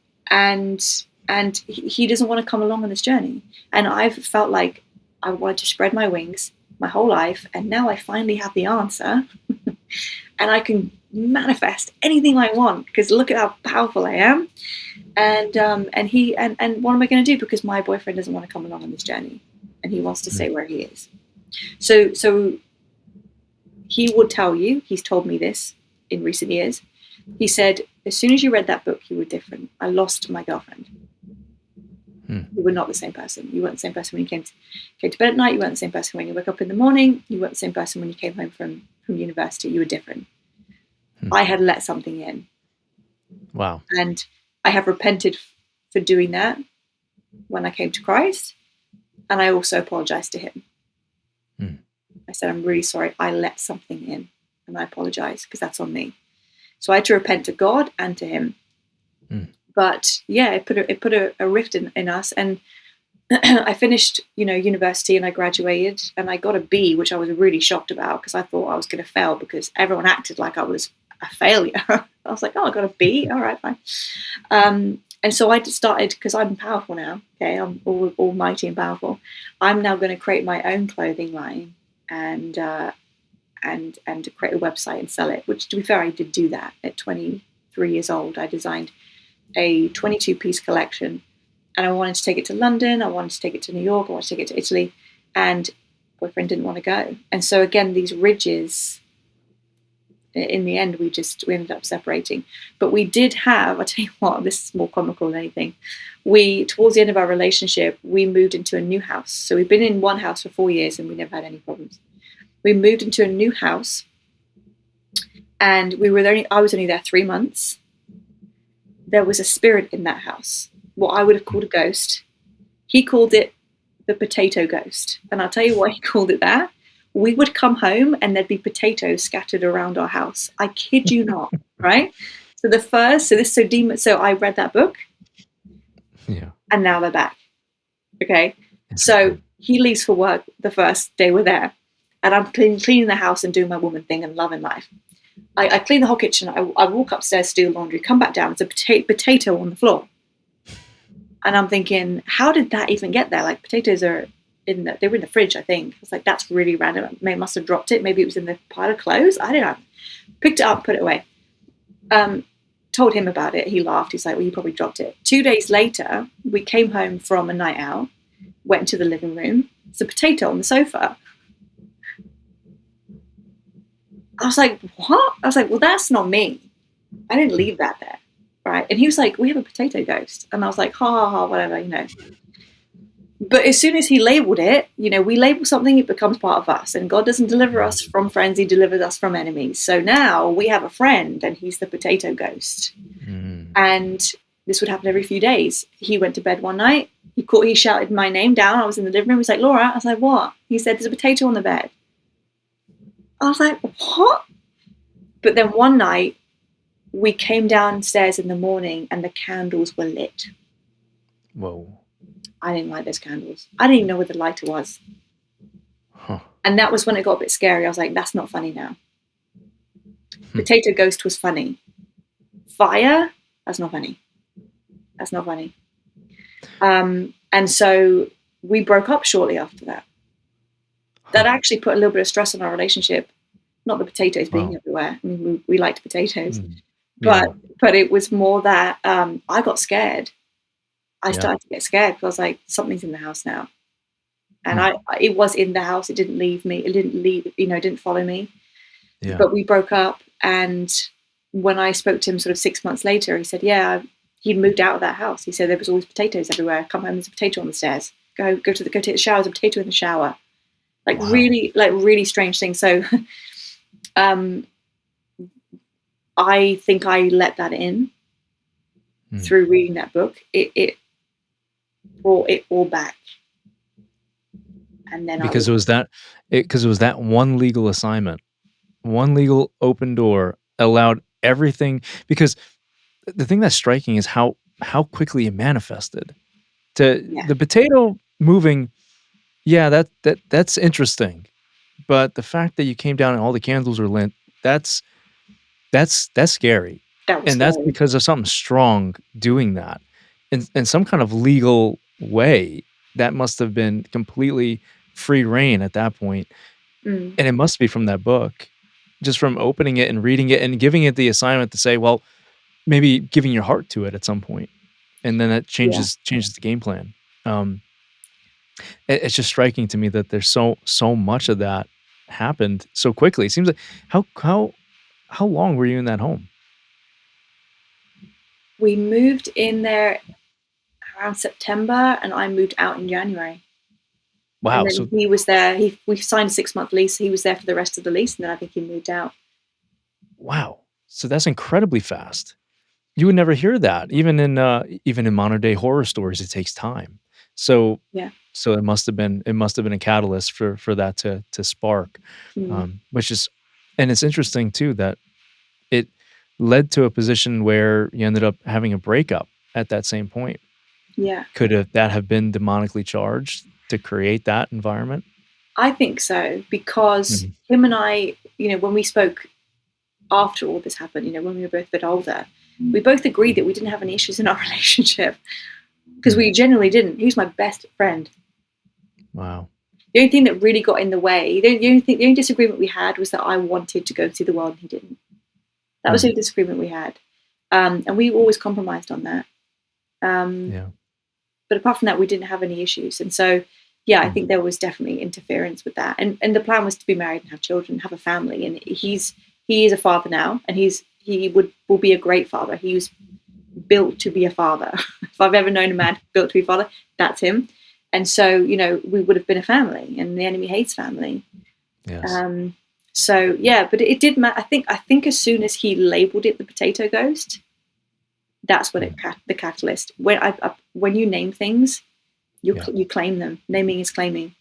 he doesn't want to come along on this journey. And I've felt like I wanted to spread my wings my whole life, and now I finally have the answer, and I can manifest anything I want because look at how powerful I am. And what am I going to do? Because my boyfriend doesn't want to come along on this journey, and he wants to stay where he is. So he would tell you, he's told me this in recent years. He said, as soon as you read that book, you were different. I lost my girlfriend. You were not the same person. You weren't the same person when you came to bed at night. You weren't the same person when you woke up in the morning. You weren't the same person when you came home from university. You were different. I had let something in.
Wow.
And I have repented for doing that when I came to Christ. And I also apologized to him.
Mm.
I said, I'm really sorry. I let something in, and I apologize because that's on me. So I had to repent to God and to him.
Mm.
But yeah, it put a rift in us. And I finished, university, and I graduated, and I got a B, which I was really shocked about because I thought I was going to fail because everyone acted like I was a failure. I was like, oh, I got a B. All right, fine. And so I just started, because I'm powerful now. Okay, I'm almighty and powerful. I'm now going to create my own clothing line and create a website and sell it. Which, to be fair, I did do that at 23 years old. I designed a 22-piece collection, and I wanted to take it to London. I wanted to take it to New York. I wanted to take it to Italy, and boyfriend didn't want to go. And so again, these ridges. In the end, we ended up separating. But we did have, I tell you what, this is more comical than anything. Towards the end of our relationship, we moved into a new house. So we've been in one house for 4 years and we never had any problems. We moved into a new house, and I was only there 3 months. There was a spirit in that house, what I would have called a ghost. He called it the potato ghost. And I'll tell you why he called it that. We would come home and there'd be potatoes scattered around our house. I kid you not, right? So I read that book,
Yeah.
and now they're back. Okay. So he leaves for work the first day we're there, and I'm cleaning the house and doing my woman thing and loving life. I clean the whole kitchen. I walk upstairs to do laundry, come back down. It's a potato on the floor. And I'm thinking, how did that even get there? Like, potatoes are they were in the fridge, I think. I was like, that's really random. I must have dropped it. Maybe it was in the pile of clothes. I don't know. Picked it up, put it away. Told him about it. He laughed. He's like, well, you probably dropped it. 2 days later, we came home from a night out, went into the living room. There's a potato on the sofa. I was like, what? I was like, well, that's not me. I didn't leave that there. Right. And he was like, we have a potato ghost. And I was like, ha ha ha, whatever. But as soon as he labeled it, we label something, it becomes part of us. And God doesn't deliver us from friends, he delivers us from enemies. So now we have a friend, and he's the potato ghost. Mm. And this would happen every few days. He went to bed one night. He shouted my name down. I was in the living room. He was like, Laura. I was like, what? He said, there's a potato on the bed. I was like, what? But then one night, we came downstairs in the morning and the candles were lit.
Whoa.
I didn't like those candles. I didn't even know where the lighter was.
Huh.
And that was when it got a bit scary. I was like, that's not funny now. Potato ghost was funny. Fire, that's not funny. That's not funny. And so we broke up shortly after that. That actually put a little bit of stress on our relationship. Not the potatoes being everywhere. I mean, we liked potatoes.
Yeah.
But it was more that I got scared. I started to get scared because I was like, something's in the house now. And it was in the house. It didn't leave me. It didn't leave, it didn't follow me. Yeah. But we broke up. And when I spoke to him sort of 6 months later, he said, he'd moved out of that house. He said there was always potatoes everywhere. Come home, there's a potato on the stairs. Go take the shower, there's a potato in the shower. Really strange things. So I think I let that in through reading that book. It brought it all back. And then
because it was that one legal assignment, one legal open door allowed everything. Because the thing that's striking is how quickly it manifested. The potato moving, that's interesting. But the fact that you came down and all the candles are lit, that's scary. That's because of something strong doing that in some kind of legal way. That must have been completely free reign at that point. And it must be from that book, just from opening it and reading it and giving it the assignment to say, well, maybe giving your heart to it at some point. And then that changes the game plan. It's just striking to me that there's so much of that happened so quickly. It seems like how long were you in that home?
We moved in there around September, and I moved out in January.
Wow!
And then he was there. We signed a 6-month lease. He was there for the rest of the lease, and then I think he moved out.
Wow! So that's incredibly fast. You would never hear that, even in modern day horror stories. It takes time. So
Yeah.
so it must have been a catalyst for that to spark,
Mm.
which is and it's interesting too that it led to a position where you ended up having a breakup at that same point.
Yeah.
Could have that have been demonically charged to create that environment?
I think so, because
Mhm.
him and I, when we spoke after all this happened, when we were both a bit older, we both agreed that we didn't have any issues in our relationship because
Mm.
we generally didn't. He was my best friend.
Wow.
The only thing that really got in the way, the only disagreement we had was that I wanted to go see the world and he didn't. That was the
Mm.
only disagreement we had, and we always compromised on that. Um,
Yeah.
but apart from that, we didn't have any issues, and so yeah, I
Mm.
think there was definitely interference with that. And the plan was to be married and have children, have a family. And he is a father now, and he will be a great father. He was built to be a father. If I've ever known a man built to be a father, that's him. And so, we would have been a family, and the enemy hates family.
Yes.
So yeah, but it did matter. I think as soon as he labeled it the potato ghost, that's when
Mm.
the catalyst. When you name things,
Yeah.
you claim them. Naming is claiming,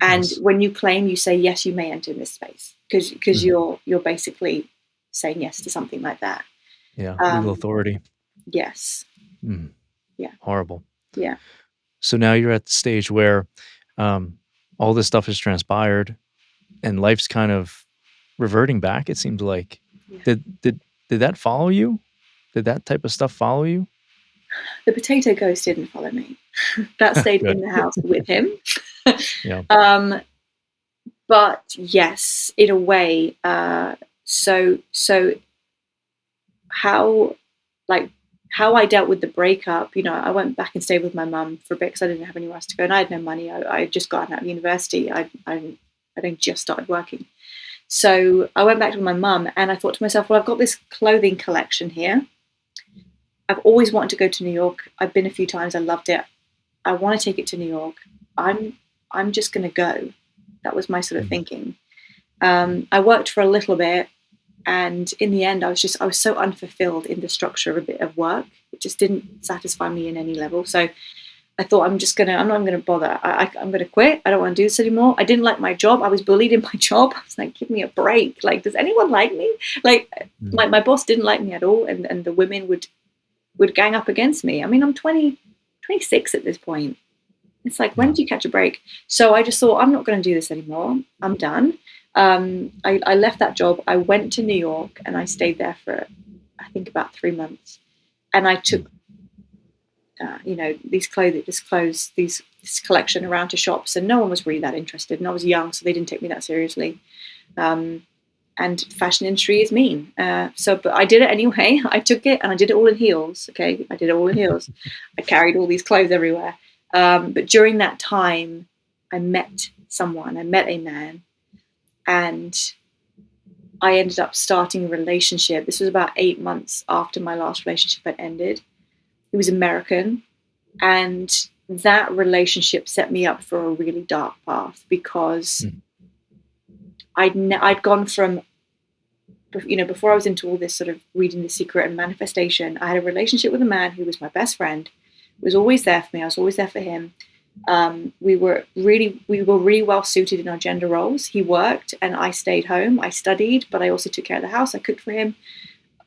and
Yes.
when you claim, you say yes, you may enter this space because
Mhm.
you're basically saying yes to something like that.
Yeah. Legal
Um,
authority.
yes,
Mm.
yeah,
Horrible.
yeah,
So now you're at the stage where, all this stuff has transpired and life's kind of reverting back, it seems like.
yeah.
Did that follow you? Did that type of stuff follow you?
The potato ghost didn't follow me. That stayed
Good.
in the house with him.
Yeah.
um, but yes, in a way. So how like how I dealt with the breakup, I went back and stayed with my mum for a bit because I didn't have anywhere else to go and I had no money. I just got out of university. I'd only just started working. So I went back to my mum and I thought to myself, well, I've got this clothing collection here. I've always wanted to go to New York. I've been a few times. I loved it. I want to take it to New York. I'm just going to go. That was my sort of
Mhm.
thinking. I worked for a little bit, and in the end, I was so unfulfilled in the structure of a bit of work. It just didn't satisfy me in any level. So I thought I'm not gonna bother. I'm gonna quit. I don't want to do this anymore. I didn't like my job. I was bullied in my job. I was like, give me a break. Like, does anyone like me? Like,
Mm.
my boss didn't like me at all, and the women would gang up against me. I mean, I'm 26 at this point. It's like, when
Yeah.
did you catch a break? So I just thought, I'm not going to do this anymore. I'm done. I left that job. I went to New York and I stayed there for, I think, about 3 months. And I took,
Mm.
this collection around to shops, and no one was really that interested. And I was young, so they didn't take me that seriously. Um, and fashion industry is mean. But I did it anyway. I took it and I did it all in heels. Okay, I did it all in heels. I carried all these clothes everywhere. But during that time, I met someone. I met a man, and I ended up starting a relationship. This was about 8 months after my last relationship had ended. He was American, and that relationship set me up for a really dark path because
Mm.
I'd gone from, before I was into all this sort of reading The Secret and manifestation, I had a relationship with a man who was my best friend, was always there for me. I was always there for him. We were really well suited in our gender roles. He worked and I stayed home. I studied, but I also took care of the house. I cooked for him.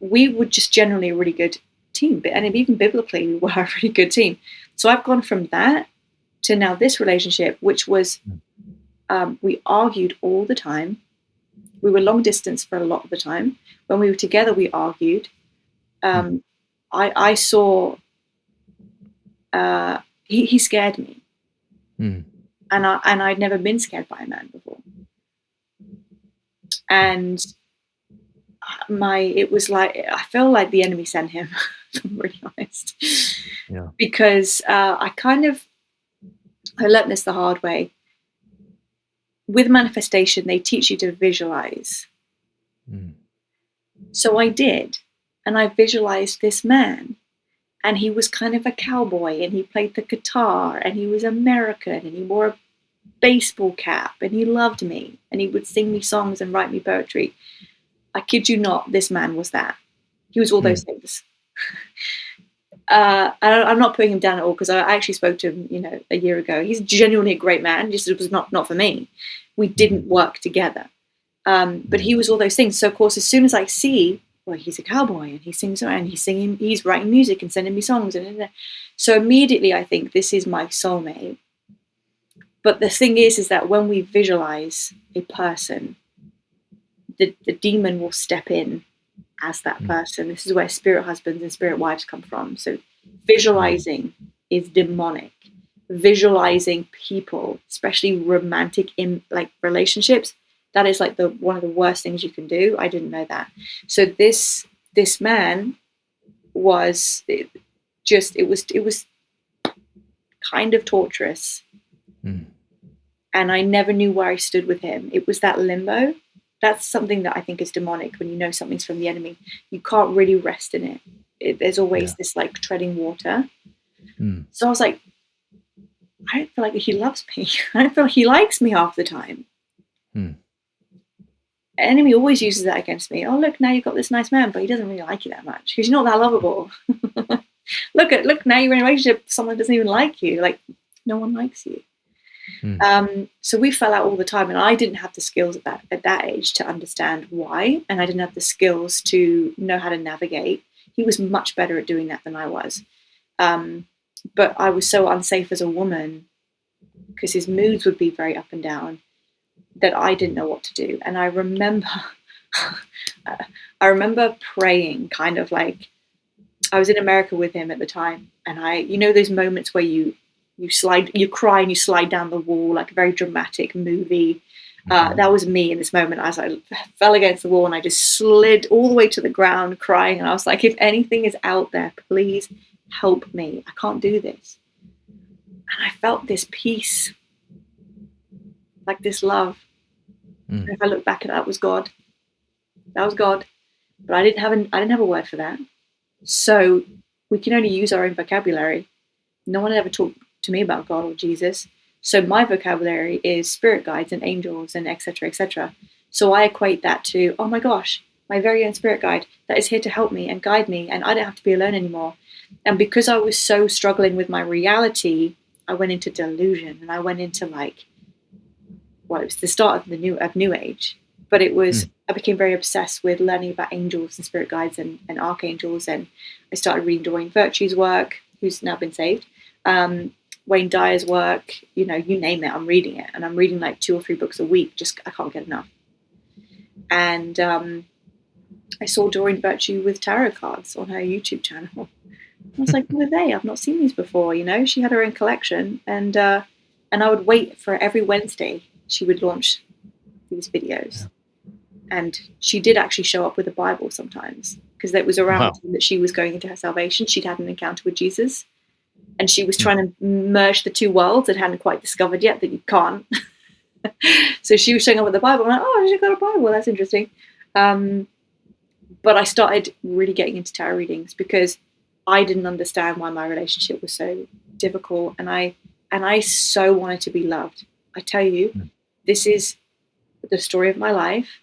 We were just generally a really good team, and even biblically, we were a really good team. So I've gone from that to now this relationship, which was,
Mm.
we argued all the time. We were long distance for a lot of the time. When we were together, we argued.
Mm.
Um, I saw, he scared me,
Mm.
and I'd never been scared by a man before. And it was like, I felt like the enemy sent him. If I'm really honest,
Yeah.
because I learned this the hard way. With manifestation, they teach you to visualize.
Mm.
So I did, and I visualized this man, and he was kind of a cowboy, and he played the guitar, and he was American, and he wore a baseball cap, and he loved me, and he would sing me songs and write me poetry. I kid you not, this man was that. He was all
Mm.
those things. I'm not putting him down at all, because I actually spoke to him, a year ago. He's genuinely a great man. Just it was not for me. We didn't work together. But he was all those things. So of course, as soon as I see, well, he's a cowboy and he sings and he's writing music and sending me songs, and so immediately I think this is my soulmate. But the thing is that when we visualize a person, the demon will step in as that person. This is where spirit husbands and spirit wives come from. So visualizing is demonic. Visualizing people, especially romantic relationships, that is like one of the worst things you can do. I didn't know that. So this man was it was kind of torturous. And I never knew where I stood with him. It was that limbo. That's something that I think is demonic. When you know something's from the enemy, you can't really rest in it. There's always this like treading water. So I was like, I don't feel like he loves me. I don't feel like he likes me half the time. The enemy always uses that against me. Oh, look, now you've got this nice man, but he doesn't really like you that much because you're not that lovable. Look, now you're in a relationship, someone doesn't even like you. Like, no one likes you. So we fell out all the time, and I didn't have the skills at that age to understand why, and I didn't have the skills to know how to navigate. He was much better at doing that than I was, but I was so unsafe as a woman because his moods would be very up and down that I didn't know what to do. And I remember praying, kind of like I was in America with him at the time, and those moments where you cry and you slide down the wall, like a very dramatic movie. That was me in this moment. As I fell against the wall and I just slid all the way to the ground crying. And I was like, if anything is out there, please help me. I can't do this. And I felt this peace, like this love. And if I look back at that was God. That was God. But I didn't have a word for that. So we can only use our own vocabulary. No one ever talked to me about God or Jesus. So my vocabulary is spirit guides and angels and etc., etc. So I equate that to, oh my gosh, my very own spirit guide that is here to help me and guide me, and I don't have to be alone anymore. And because I was so struggling with my reality, I went into delusion, and I went into it was the start of New Age. But it was I became very obsessed with learning about angels and spirit guides and archangels, and I started reading Doreen Virtue's work, who's now been saved. Wayne Dyer's work, you name it, I'm reading it. And I'm reading like 2 or 3 books a week. I can't get enough. And I saw Doreen Virtue with tarot cards on her YouTube channel. I was like, who are they? I've not seen these before. She had her own collection. And I would wait for every Wednesday she would launch these videos. Yeah. And she did actually show up with a Bible sometimes, because it was around the time that she was going into her salvation. She'd had an encounter with Jesus. And she was trying to merge the two worlds and hadn't quite discovered yet that you can't. So she was showing up with the Bible. I'm like, oh, she got a Bible. That's interesting. But I started really getting into tarot readings because I didn't understand why my relationship was so difficult. And I so wanted to be loved. I tell you, this is the story of my life.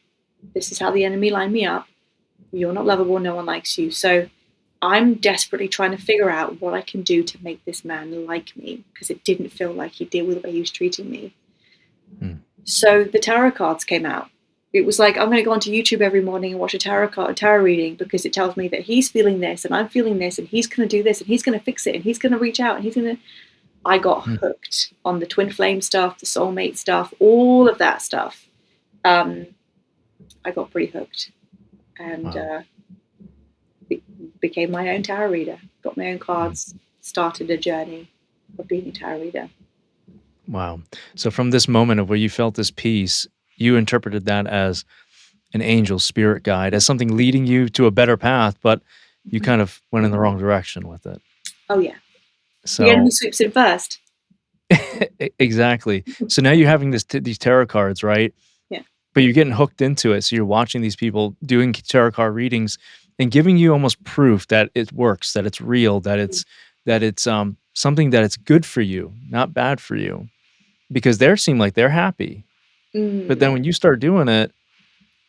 This is how the enemy lined me up. You're not lovable. No one likes you. So I'm desperately trying to figure out what I can do to make this man like me, because it didn't feel like he did with the way he was treating me. So the tarot cards came out. It was like, I'm going to go onto YouTube every morning and watch a tarot reading, because it tells me that he's feeling this and I'm feeling this, and he's going to do this and he's going to fix it and he's going to reach out and he's going to... I got hooked on the twin flame stuff, the soulmate stuff, all of that stuff. I got pretty hooked, and became my own tarot reader, got my own cards, started a journey of being a tarot reader.
Wow. So from this moment of where you felt this peace, you interpreted that as an angel spirit guide, as something leading you to a better path, but you kind of went in the wrong direction with it.
Oh, yeah.
So
the enemy swoops in first.
Exactly. So now you're having these tarot cards, right?
Yeah.
But you're getting hooked into it. So you're watching these people doing tarot card readings and giving you almost proof that it works, that it's real, that it's something that it's good for you, not bad for you, because they seem like they're happy. But then when you start doing it,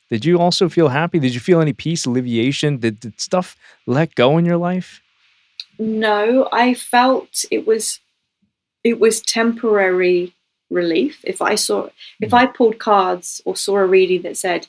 did you also feel happy? Did you feel any peace, alleviation? Did stuff let go in your life?
No, I felt it was temporary relief. If
Mm.
I pulled cards or saw a reading that said,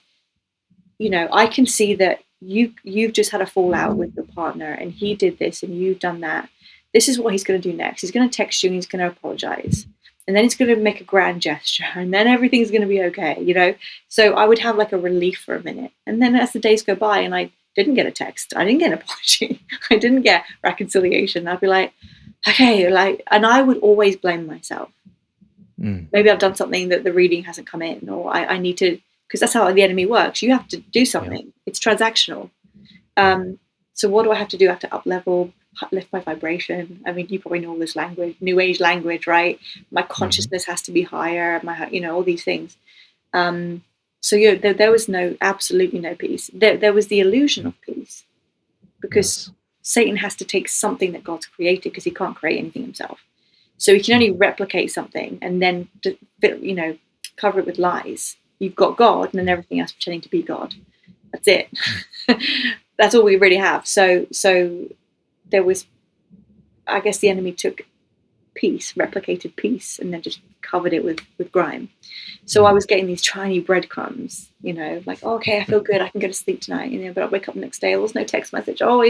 you know, I can see that you've just had a fallout with your partner and he did this and you've done that. This is what he's going to do next. He's going to text you and he's going to apologize. And then he's going to make a grand gesture and then everything's going to be okay, you know? So I would have like a relief for a minute. And then as the days go by and I didn't get a text, I didn't get an apology, I didn't get reconciliation, I'd be like, okay, like, and I would always blame myself.
Mm.
Maybe I've done something that the reading hasn't come in, or I need to, because that's how the enemy works. You have to do
Yeah.
something. It's transactional.
Yeah.
So what do I have to do? I have to up level, lift my vibration. I mean, you probably know all this language, new age language, right? My
Hmm.
consciousness has to be higher. You know, all these things. So yeah, there was absolutely no peace. There was the illusion of peace because
Yes.
Satan has to take something that God's created because he can't create anything himself. So he can only replicate something and then, you know, cover it with lies. You've got God and then everything else pretending to be God. That's it.
Mm.
That's all we really have. So there was, I guess the enemy took peace, replicated peace, and then just covered it with grime. So I
Mm.
was getting these tiny breadcrumbs, you know, like, oh, okay, I feel good, I can go to sleep tonight, you know, but I wake up the next day, there was no text message. Oh,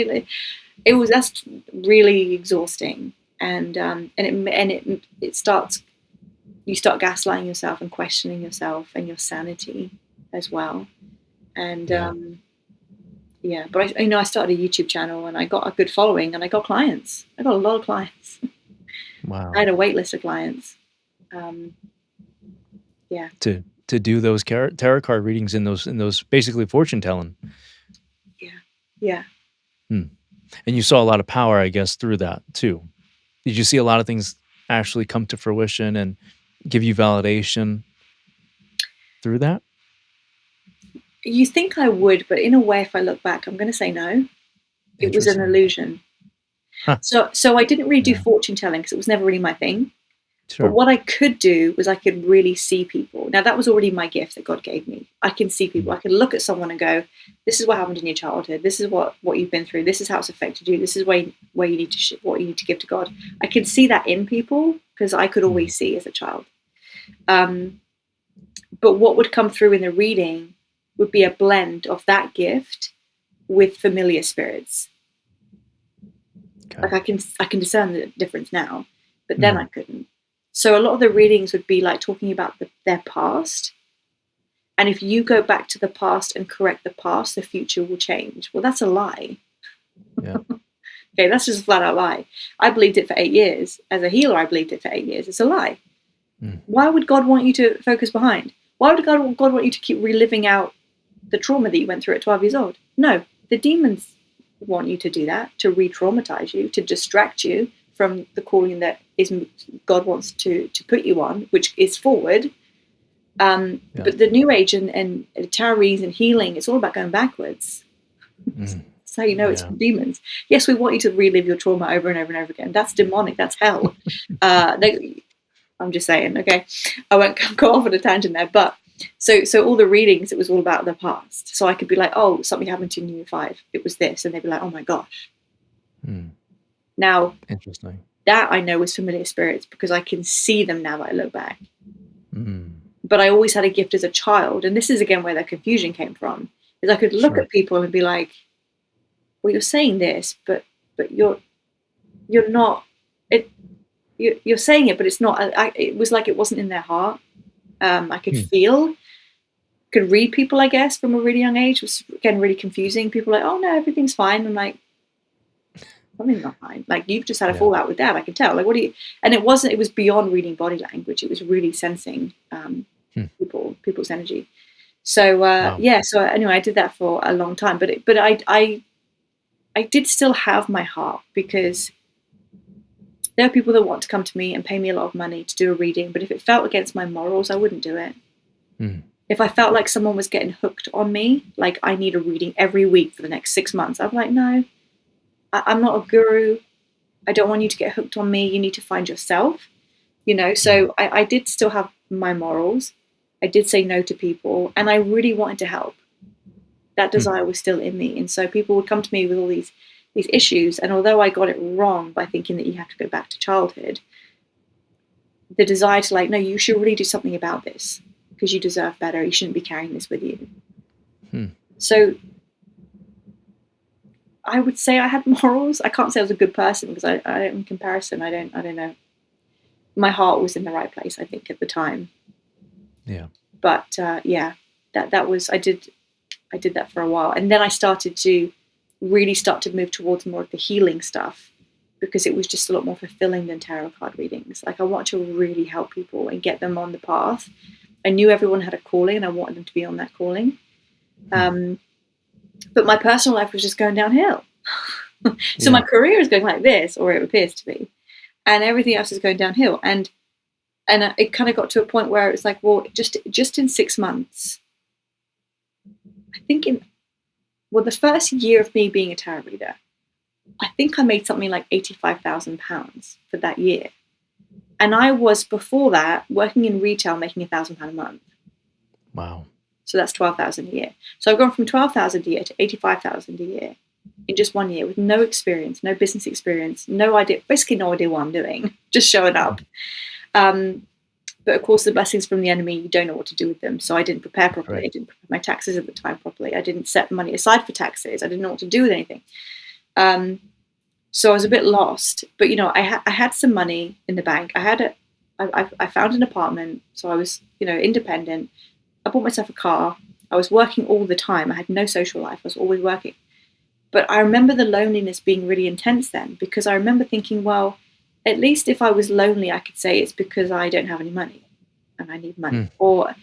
that's really exhausting, it starts. You start gaslighting yourself and questioning yourself and your sanity as well, and
Yeah.
yeah. But I started a YouTube channel and I got a good following and I got clients. I got a lot of clients. I
Wow.
had a wait list of clients. Um, yeah,
To do those tarot card readings in those basically fortune telling.
yeah, yeah.
Hmm. And you saw a lot of power, I guess, through that too. Did you see a lot of things actually come to fruition and give you validation through that?
You think I would, but in a way, if I look back, I'm going to say no. It was an
Interesting.
illusion.
Huh.
So I didn't really do
Yeah.
fortune telling because it was never really my thing. But
Sure.
what I could do was I could really see people. Now that was already my gift that God gave me. I can see people.
Mm.
I can look at someone and go, "This is what happened in your childhood. This is what you've been through. This is how it's affected you. This is where you need to what you need to give to God." I could see that in people because I could
Mhm.
always see as a child. Um, but what would come through in the reading would be a blend of that gift with familiar spirits.
Okay.
Like I can discern the difference now, but then I
Mhm.
couldn't. So a lot of the readings would be like talking about their past. And if you go back to the past and correct the past, the future will change. Well, that's a lie.
Yeah.
Okay, that's just a flat out lie. I believed it for 8 years. As a healer, I believed it for 8 years. It's a lie.
Mm.
Why would God want you to focus behind? Why would God want you to keep reliving out the trauma that you went through at 12 years old? No, the demons want you to do that, to re-traumatize you, to distract you from the calling that is God wants to put you on, which is forward.
Yes.
But the New Age and tarot readings and healing, it's all about going backwards.
Mm.
That's how you know it's
Yeah.
from demons. Yes, we want you to relive your trauma over and over and over again. That's demonic. That's hell. I'm just saying. Okay, I won't go off on a tangent there. But so all the readings, it was all about the past. So I could be like, oh, something happened to you in year 5. It was this, and they'd be like, oh my gosh.
Mm.
Now
Interesting.
that I know was familiar spirits because I can see them now that I look back.
Mm.
But I always had a gift as a child, and this is again where the confusion came from. Is I could look
Sure.
at people and be like, well, you're saying this, but you're not it. You're saying it, but it's not. It was like it wasn't in their heart. I could
Mm.
feel, could read people, I guess, from a really young age. It was again really confusing. People were like, oh no, everything's fine. I'm like, something's not fine. Like you've just had a
Yeah.
fallout with dad. I can tell. Like, what do you? And it wasn't. It was beyond reading body language. It was really sensing
Hmm.
people's energy. So
Wow.
yeah. So anyway, I did that for a long time. But I did still have my heart because there are people that want to come to me and pay me a lot of money to do a reading. But if it felt against my morals, I wouldn't do it.
Mm.
If I felt like someone was getting hooked on me, like I need a reading every week for the next 6 months, I'm like, no, I'm not a guru. I don't want you to get hooked on me. You need to find yourself, you know.
Mm.
So I did still have my morals. I did say no to people, and I really wanted to help. That
Hmm.
desire was still in me, and so people would come to me with all these these issues. And although I got it wrong by thinking that you have to go back to childhood, the desire to like, no, you should really do something about this because you deserve better. You shouldn't be carrying this with you. So I would say I had morals. I can't say I was a good person because I in comparison, I don't know. My heart was in the right place, I think, at the time.
Yeah.
But that was, I did that for a while. And then I started to really start to move towards more of the healing stuff because it was just a lot more fulfilling than tarot card readings. Like I wanted to really help people and get them on the path. I knew everyone had a calling and I wanted them to be on that calling. But my personal life was just going downhill. So my career is going like this, or it appears to be, and everything else is going downhill. And it kind of got to a point where it was like, well, just in 6 months, I think the first year of me being a tarot reader, I think I made something like £85,000 for that year. And I was, before that, working in retail, making £1,000 a month.
Wow.
So that's 12,000 a year. So I've gone from 12,000 a year to 85,000 a year in just 1 year with no experience, no business experience, no idea, basically no idea what I'm doing, just showing up. But of course, the blessings from the enemy, you don't know what to do with them. So I didn't prepare properly. I didn't prepare my taxes at the time properly. I didn't set money aside for taxes. I didn't know what to do with anything. So I was a bit lost. But, I had some money in the bank. I found an apartment. So I was, independent. I bought myself a car. I was working all the time. I had no social life. I was always working. But I remember the loneliness being really intense then, because I remember thinking, well, at least if I was lonely, I could say it's because I don't have any money and I need money. Or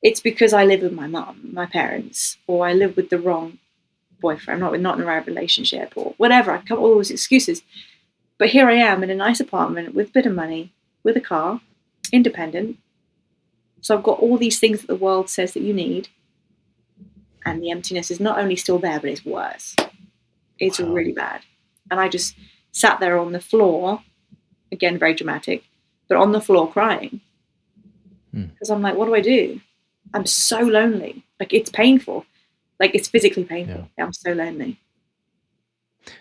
it's because I live with my mum, my parents, or I live with the wrong boyfriend, not in the right relationship, or whatever. I come up with all those excuses. But here I am in a nice apartment with a bit of money, with a car, independent. So I've got all these things that the world says that you need. And the emptiness is not only still there, but it's worse. It's really bad. And I just sat there on the floor, again, very dramatic, but on the floor crying. Because I'm like, what do I do? I'm so lonely. Like, it's painful. Like, it's physically painful. Yeah. I'm so lonely.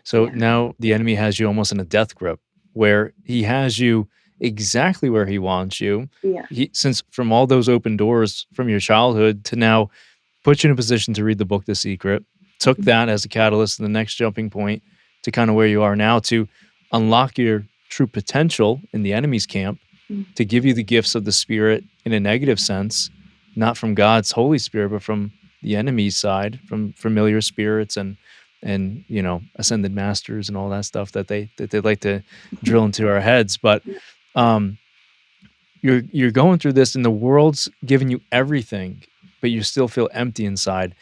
So now the enemy has you almost in a death grip where he has you exactly where he wants you.
Yeah.
Since from all those open doors from your childhood to now put you in a position to read the book, The Secret, took that as a catalyst and the next jumping point to kind of where you are now to unlock your true potential in the enemy's camp, to give you the gifts of the Spirit in a negative sense, not from God's Holy Spirit, but from the enemy's side, from familiar spirits and ascended masters and all that stuff that they like to drill into our heads. But you're going through this and the world's giving you everything, but you still feel empty inside.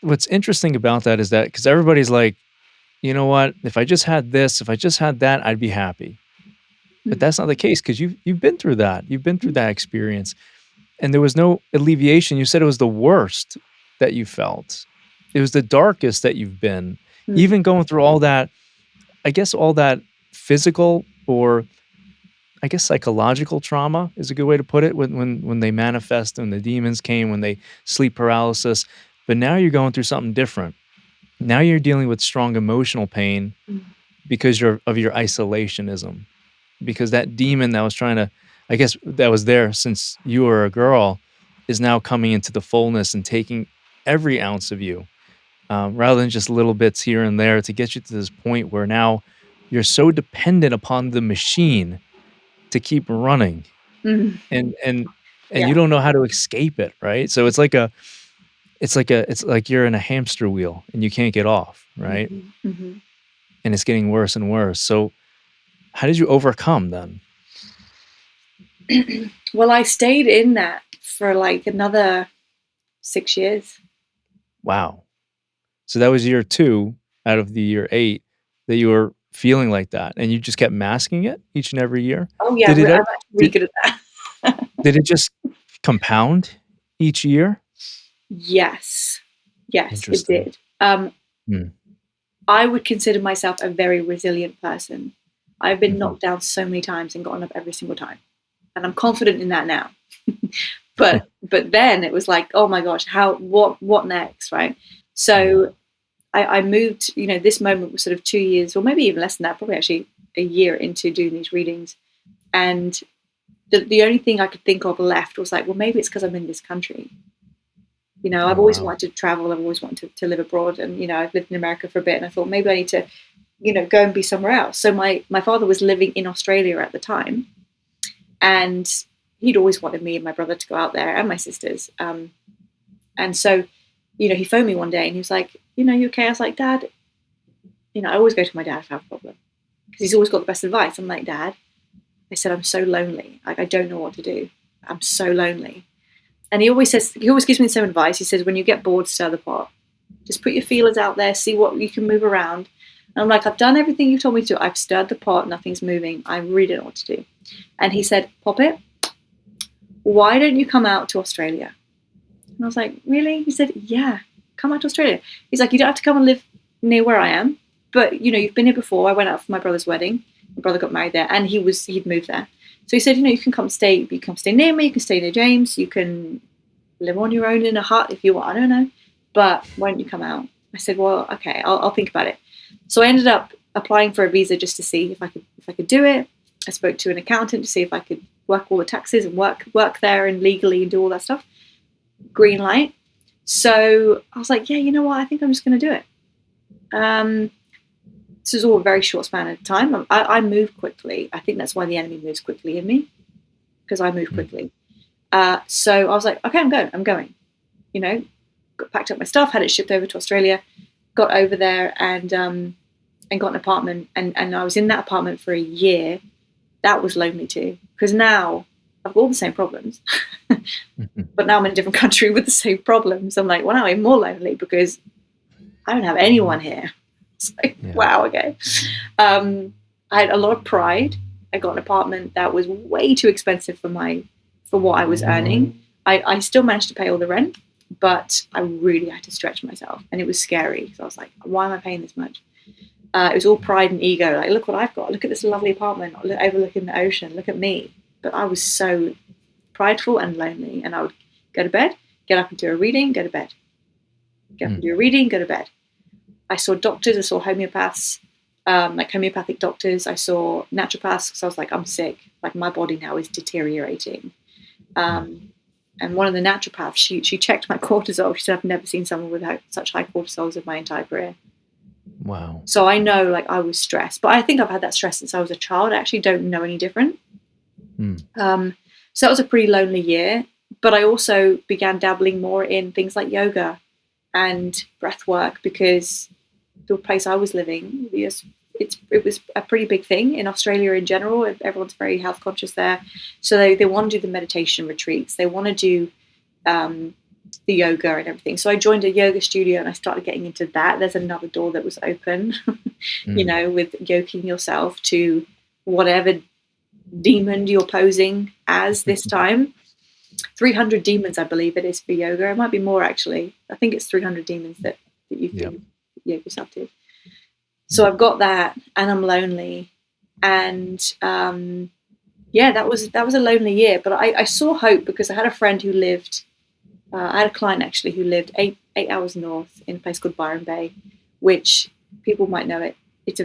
What's interesting about that is that because everybody's like, you know what, if I just had this, if I just had that, I'd be happy. But that's not the case because you've been through that. You've been through that experience. And there was no alleviation. You said it was the worst that you felt. It was the darkest that you've been. Even going through all that, I guess all that physical or I guess psychological trauma is a good way to put it when they manifest, when the demons came, when they sleep paralysis. But now you're going through something different. Now you're dealing with strong emotional pain because of your isolationism. Because that demon that was trying to, I guess that was there since you were a girl, is now coming into the fullness and taking every ounce of you, rather than just little bits here and there to get you to this point where now you're so dependent upon the machine to keep running, and you don't know how to escape it, right? So it's like you're in a hamster wheel and you can't get off, right? And it's getting worse and worse. So how did you overcome then?
Well, I stayed in that for like another 6 years.
Wow. So that was year 2 out of the year 8 that you were feeling like that, and you just kept masking it each and every year?
Oh yeah, I'm actually really good at that.
Did it just compound each year?
Yes, it did. I would consider myself a very resilient person. I've been knocked down so many times and gotten up every single time. And I'm confident in that now. but then it was like, oh my gosh, what next, right? So I moved, this moment was sort of 2 years, or maybe even less than that, probably actually a year into doing these readings. And the only thing I could think of left was like, well, maybe it's because I'm in this country. I've always wanted to travel. I've always wanted to live abroad. And, I've lived in America for a bit, and I thought maybe I need to, go and be somewhere else. So my father was living in Australia at the time, and he'd always wanted me and my brother to go out there, and my sisters. And so, he phoned me one day and he was like, you okay? I was like, Dad, I always go to my dad if I have a problem, because he's always got the best advice. I'm like, Dad, I said, I'm so lonely. Like, I don't know what to do. I'm so lonely. And he always gives me the same advice. He says, when you get bored, stir the pot. Just put your feelers out there, see what you can move around. And I'm like, I've done everything you told me to. I've stirred the pot. Nothing's moving. I really don't know what to do. And he said, Poppet, why don't you come out to Australia? And I was like, really? He said, yeah, come out to Australia. He's like, you don't have to come and live near where I am, but you've been here before. I went out for my brother's wedding. My brother got married there, and he'd moved there. So he said, you can come stay. You can come stay near me. You can stay near James. You can live on your own in a hut if you want. I don't know, but why don't you come out? I said, well, okay, I'll think about it. So I ended up applying for a visa just to see if I could do it. I spoke to an accountant to see if I could work all the taxes and work there and legally and do all that stuff. Green light. So I was like, yeah, you know what? I think I'm just going to do it. This was all a very short span of time. I move quickly. I think that's why the enemy moves quickly in me, because I move quickly. So I was like, okay, I'm going. Packed up my stuff, had it shipped over to Australia, got over there and got an apartment. And I was in that apartment for a year. That was lonely too, because now I've got all the same problems, but now I'm in a different country with the same problems. I'm like, well, now I'm more lonely because I don't have anyone here. It's like, wow, okay. I had a lot of pride. I got an apartment that was way too expensive for what I was earning. I still managed to pay all the rent, but I really had to stretch myself, and it was scary. So I was like, why am I paying this much? It was all pride and ego. Like, look what I've got. Look at this lovely apartment overlooking the ocean. Look at me. But I was so prideful and lonely. And I would go to bed, get up and do a reading, go to bed. Get up and do a reading, go to bed. I saw doctors. I saw homeopaths, like homeopathic doctors. I saw naturopaths, because I was like, I'm sick. Like, my body now is deteriorating. And one of the naturopaths, she checked my cortisol. She said, I've never seen someone with such high cortisols in my entire career.
Wow.
So I know, like, I was stressed, but I think I've had that stress since I was a child. I actually don't know any different. So that was a pretty lonely year, but I also began dabbling more in things like yoga and breath work, because the place I was living, it was a pretty big thing in Australia in general. Everyone's very health conscious there. So they want to do the meditation retreats. They want to do the yoga and everything. So I joined a yoga studio and I started getting into that. There's another door that was open, with yoking yourself to whatever demon you're posing as this time. 300 demons, I believe it is, for yoga. It might be more, actually. I think it's 300 demons that you can yoke yourself to. So I've got that, and I'm lonely, and that was a lonely year. But I saw hope, because I had a friend who lived. I had a client actually who lived eight hours north in a place called Byron Bay, which people might know it. It's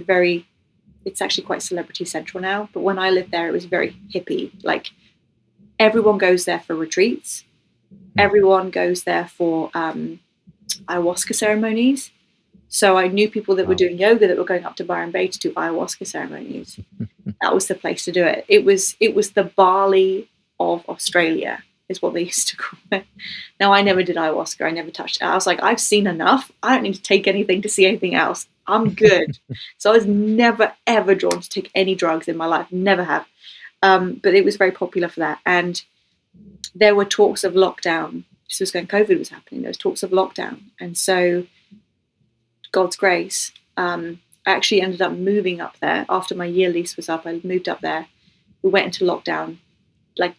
actually quite celebrity central now. But when I lived there, it was very hippie. Like, everyone goes there for retreats. Everyone goes there for ayahuasca ceremonies. So I knew people that were doing yoga that were going up to Byron Bay to do ayahuasca ceremonies. That was the place to do it. It was the Bali of Australia, is what they used to call it. Now, I never did ayahuasca. I never touched it. I was like, I've seen enough. I don't need to take anything to see anything else. I'm good. So I was never, ever drawn to take any drugs in my life. Never have. But it was very popular for that. And there were talks of lockdown. This was when COVID was happening. There was talks of lockdown. And so, God's grace, I actually ended up moving up there. After my year lease was up, I moved up there. We went into lockdown like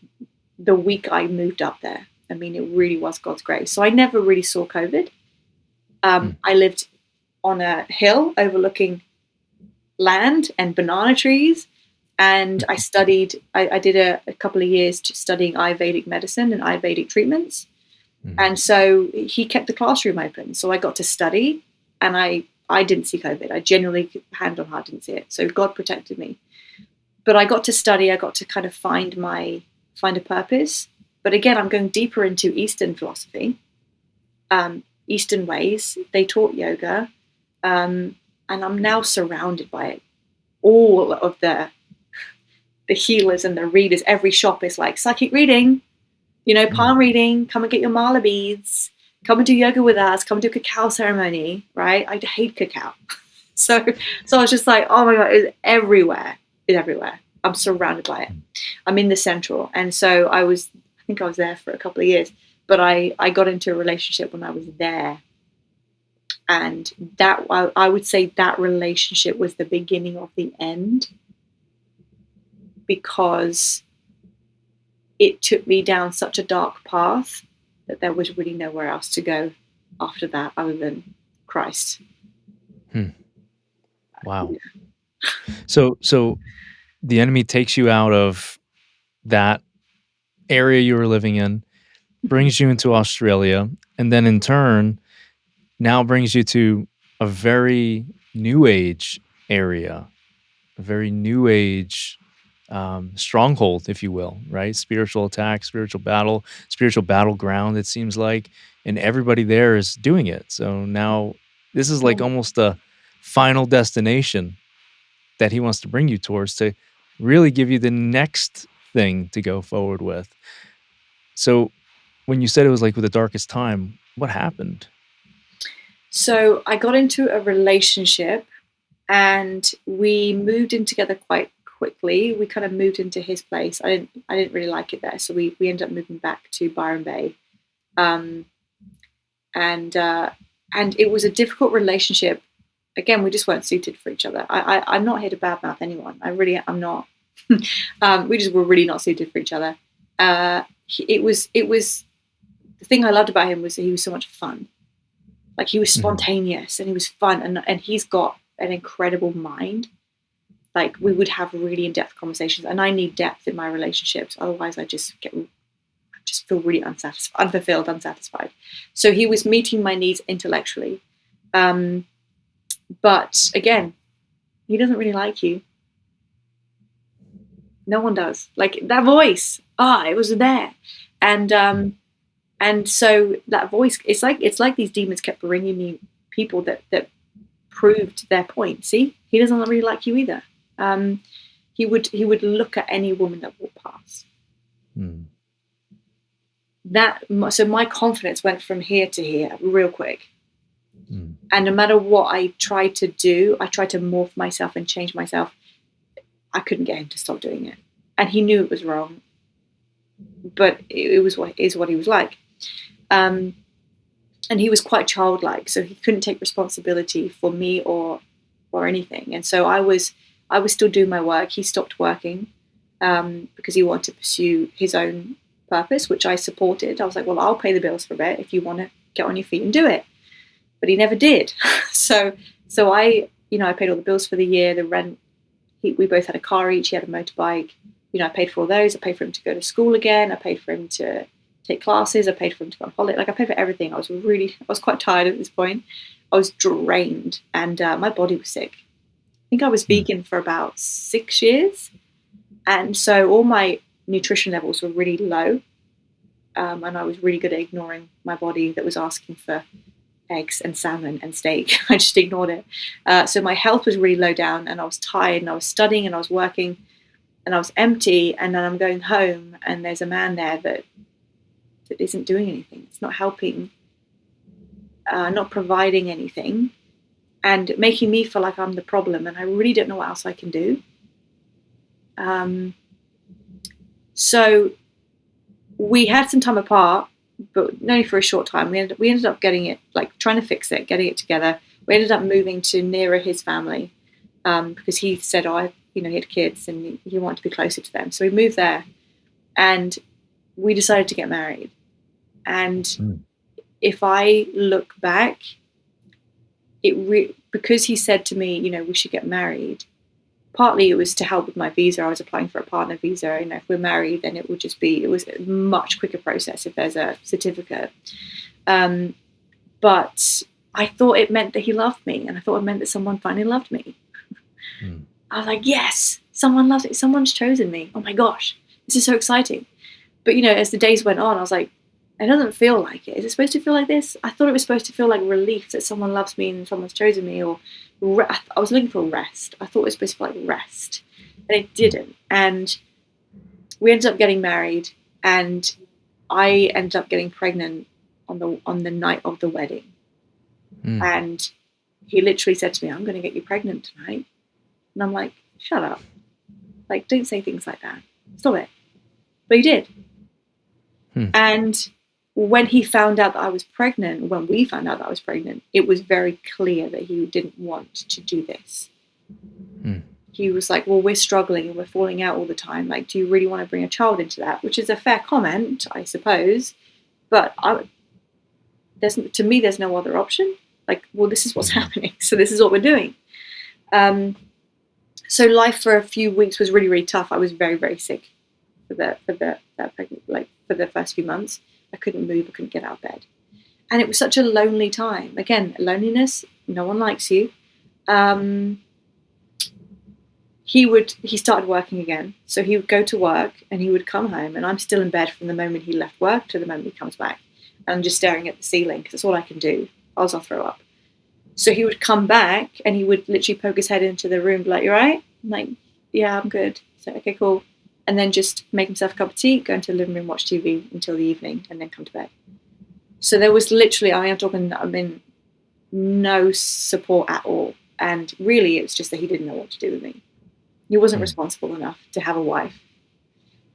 the week I moved up there. I mean, it really was God's grace. So I never really saw COVID. I lived on a hill overlooking land and banana trees. And I studied, I did a couple of years studying Ayurvedic medicine and Ayurvedic treatments. And so he kept the classroom open. So I got to study. and I didn't see COVID. I genuinely, hand on heart, didn't see it. So God protected me. But I got to study. I got to kind of find a purpose. But again, I'm going deeper into Eastern philosophy, Eastern ways. They taught yoga, and I'm now surrounded by it. All of the healers and the readers, every shop is like psychic reading, palm reading. Come and get your mala beads. Come and do yoga with us. Come and do a cacao ceremony. Right? I hate cacao, so I was just like, oh my God, it's everywhere. It's everywhere. I'm surrounded by it. I'm in the central, and so I think I was there for a couple of years, but I got into a relationship when I was there. And that, I would say that relationship was the beginning of the end, because it took me down such a dark path that there was really nowhere else to go after that other than Christ.
Wow. So the enemy takes you out of that area you were living in, brings you into Australia, and then in turn now brings you to a very new age area, a very new age stronghold, if you will, right? Spiritual attack, spiritual battleground, it seems like, and everybody there is doing it. So now this is like almost a final destination that he wants to bring you towards, to really give you the next thing to go forward with. So when you said it was like with the darkest time, what happened?
So I got into a relationship, and we moved in together quite quickly. We kind of moved into his place. I didn't really like it there, so we ended up moving back to Byron Bay, and it was a difficult relationship. Again, we just weren't suited for each other. I'm not here to badmouth anyone. I'm not. We just were really not suited for each other. It was the thing I loved about him was that he was so much fun. Like, he was spontaneous and he was fun, and he's got an incredible mind. Like, we would have really in-depth conversations, and I need depth in my relationships. Otherwise, I just feel really unfulfilled, unsatisfied. So he was meeting my needs intellectually. But again, he doesn't really like you. No one does. Like, that voice, it was there. And so that voice, it's like these demons kept bringing me people that proved their point. See, he doesn't really like you either. He would look at any woman that walked past. So my confidence went from here to here real quick. And no matter what I tried to do, I tried to morph myself and change myself. I couldn't get him to stop doing it, and he knew it was wrong. But it was what he was like. And he was quite childlike, so he couldn't take responsibility for me or anything. And so I was still doing my work. He stopped working because he wanted to pursue his own purpose, which I supported. I was like, well, I'll pay the bills for a bit if you want to get on your feet and do it. But he never did. so I paid all the bills for the year, the rent. We both had a car each. He had a motorbike. I paid for all those. I paid for him to go to school again. I paid for him to take classes. I paid for him to go on holiday. Like, I paid for everything. I was quite tired at this point. I was drained, and my body was sick. I think I was vegan for about 6 years. And so all my nutrition levels were really low. And I was really good at ignoring my body that was asking for eggs and salmon and steak. I just ignored it. So my health was really low down, and I was tired, and I was studying, and I was working, and I was empty. And then I'm going home, and there's a man there that isn't doing anything. It's not helping, not providing anything, and making me feel like I'm the problem. And I really don't know what else I can do. So we had some time apart, but only for a short time. We ended up getting it, like, trying to fix it, getting it together. We ended up moving to nearer his family because he said, he had kids and he wanted to be closer to them. So we moved there, and we decided to get married. And if I look back, because he said to me, we should get married. Partly it was to help with my visa. I was applying for a partner visa. If we're married, then it was a much quicker process if there's a certificate. But I thought it meant that he loved me, and I thought it meant that someone finally loved me.
Mm.
I was like, yes, someone loves me. Someone's chosen me. Oh my gosh, this is so exciting. But, as the days went on, I was like, it doesn't feel like it. Is it supposed to feel like this? I thought it was supposed to feel like relief that someone loves me and someone's chosen me, or I was looking for rest. I thought it was supposed to feel like rest, and it didn't. And we ended up getting married, and I ended up getting pregnant on the night of the wedding.
Mm.
And he literally said to me, I'm going to get you pregnant tonight. And I'm like, shut up. Like, don't say things like that. Stop it. But he did. And when he found out that I was pregnant, when we found out that I was pregnant, it was very clear that he didn't want to do this. He was like, well, we're struggling and we're falling out all the time. Like, do you really want to bring a child into that? Which is a fair comment, I suppose. But to me, there's no other option. Like, well, this is what's happening. So this is what we're doing. So life for a few weeks was really, really tough. I was very, very sick for the first few months. I couldn't move. I couldn't get out of bed. And it was such a lonely time. Again, loneliness. No one likes you. He started working again. So he would go to work and he would come home, and I'm still in bed from the moment he left work to the moment he comes back. And I'm just staring at the ceiling because that's all I can do. I'll throw up. So he would come back and he would literally poke his head into the room and be like, you all right? I'm like, yeah, I'm good. So, okay, cool. And then just make himself a cup of tea, go into the living room, watch TV until the evening, and then come to bed. So there was literally, no support at all. And really, it's just that he didn't know what to do with me. He wasn't responsible enough to have a wife.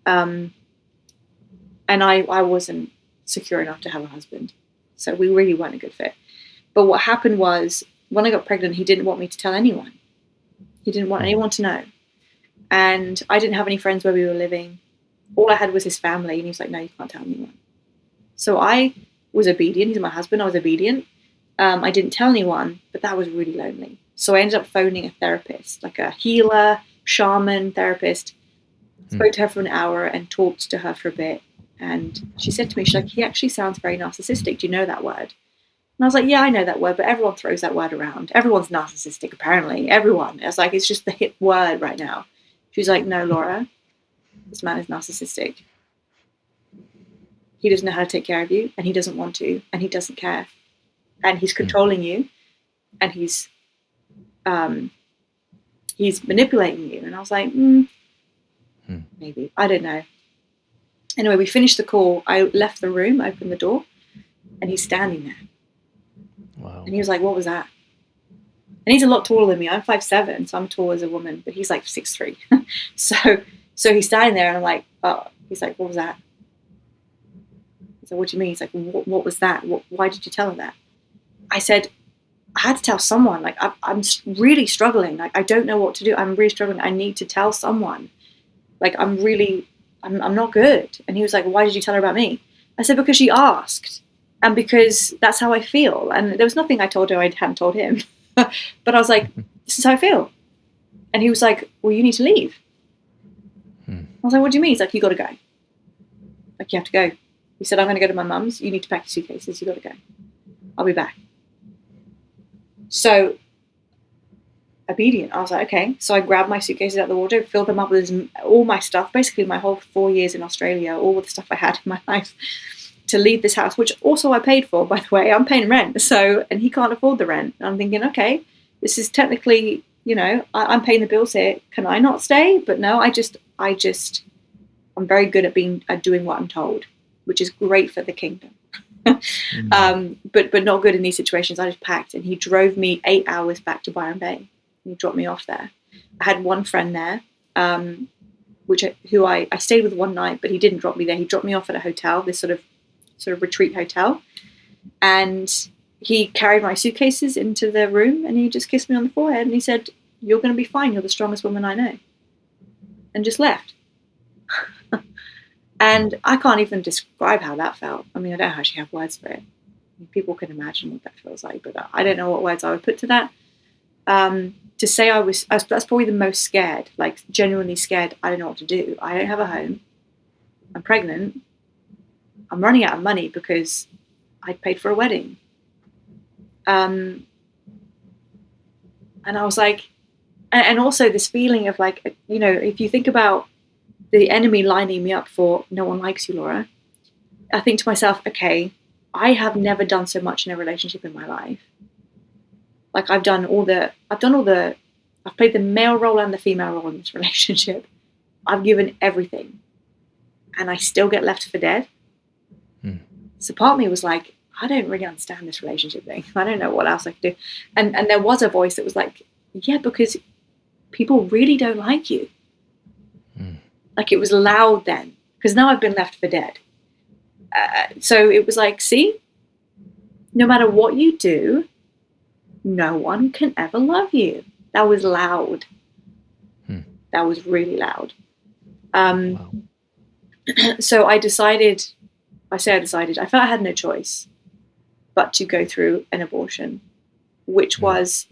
And I wasn't secure enough to have a husband. So we really weren't a good fit. But what happened was, when I got pregnant, he didn't want me to tell anyone. He didn't want anyone to know. And I didn't have any friends where we were living. All I had was his family. And he was like, no, you can't tell anyone. So I was obedient. He's my husband. I was obedient. I didn't tell anyone, but that was really lonely. So I ended up phoning a therapist, like a healer, shaman therapist. Spoke to her for an hour and talked to her for a bit. And she said to me, she's like, he actually sounds very narcissistic. Do you know that word? And I was like, yeah, I know that word, but everyone throws that word around. Everyone's narcissistic, apparently. Everyone. I was like, it's just the hip word right now. She's like, no, Laura, this man is narcissistic. He doesn't know how to take care of you, and he doesn't want to, and he doesn't care. And he's controlling you, and he's manipulating you. And I was like, maybe. I don't know. Anyway, we finished the call. I left the room, opened the door, and he's standing there.
Wow.
And he was like, what was that? And he's a lot taller than me. I'm 5'7", so I'm tall as a woman, but he's like 6'3". So he's standing there, and I'm like, oh. He's like, what was that? So what do you mean? He's like, what was that? Why did you tell her that? I said, I had to tell someone. Like, I'm really struggling. Like, I don't know what to do. I'm really struggling. I need to tell someone. Like, I'm not good. And he was like, why did you tell her about me? I said, because she asked. And because that's how I feel. And there was nothing I told her I hadn't told him. But I was like, this is how I feel. And he was like, well, you need to leave. I was like, what do you mean? He's like, you got to go. Like, you have to go. He said, I'm going to go to my mum's. You need to pack your suitcases. You got to go. I'll be back. So, obedient. I was like, okay. So I grabbed my suitcases out of the wardrobe, filled them up with all my stuff, basically my whole 4 years in Australia, all the stuff I had in my life, to leave this house, which also I paid for, by the way. I'm paying rent. So, and he can't afford the rent. And I'm thinking, okay, this is technically, I'm paying the bills here. Can I not stay? But no, I'm very good at doing what I'm told, which is great for the kingdom. But not good in these situations. I just packed, and he drove me 8 hours back to Byron Bay. He dropped me off there. I had one friend there, who I stayed with one night, but he didn't drop me there. He dropped me off at a hotel, this sort of retreat hotel, and he carried my suitcases into the room, and he just kissed me on the forehead, and he said, "You're going to be fine. You're the strongest woman I know," and just left. And I can't even describe how that felt. I mean, I don't actually have words for it. People can imagine what that feels like, but I don't know what words I would put to that. To say that's probably the most scared, like genuinely scared. I don't know what to do. I don't have a home. I'm pregnant. I'm running out of money because I paid for a wedding. And I was like, and also this feeling of like, if you think about the enemy lining me up for no one likes you, Laura, I think to myself, okay, I have never done so much in a relationship in my life. Like I've played the male role and the female role in this relationship. I've given everything and I still get left for dead. So part of me was like, I don't really understand this relationship thing. I don't know what else I could do. And there was a voice that was like, yeah, because people really don't like you. Like it was loud then, because now I've been left for dead. So it was like, see, no matter what you do, no one can ever love you. That was loud. That was really loud.
Wow.
So I felt I had no choice but to go through an abortion, which was,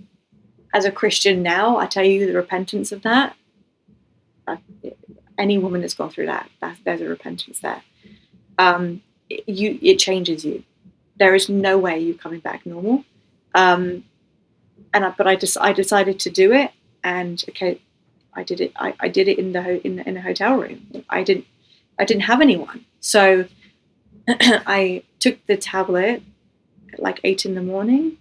as a Christian now, I tell you the repentance of that. Any woman that's gone through that, there's a repentance there. It changes you. There is no way you're coming back normal. But I decided to do it, and okay, I did it. I did it in a hotel room. I didn't have anyone, so I took the tablet at like 8 a.m,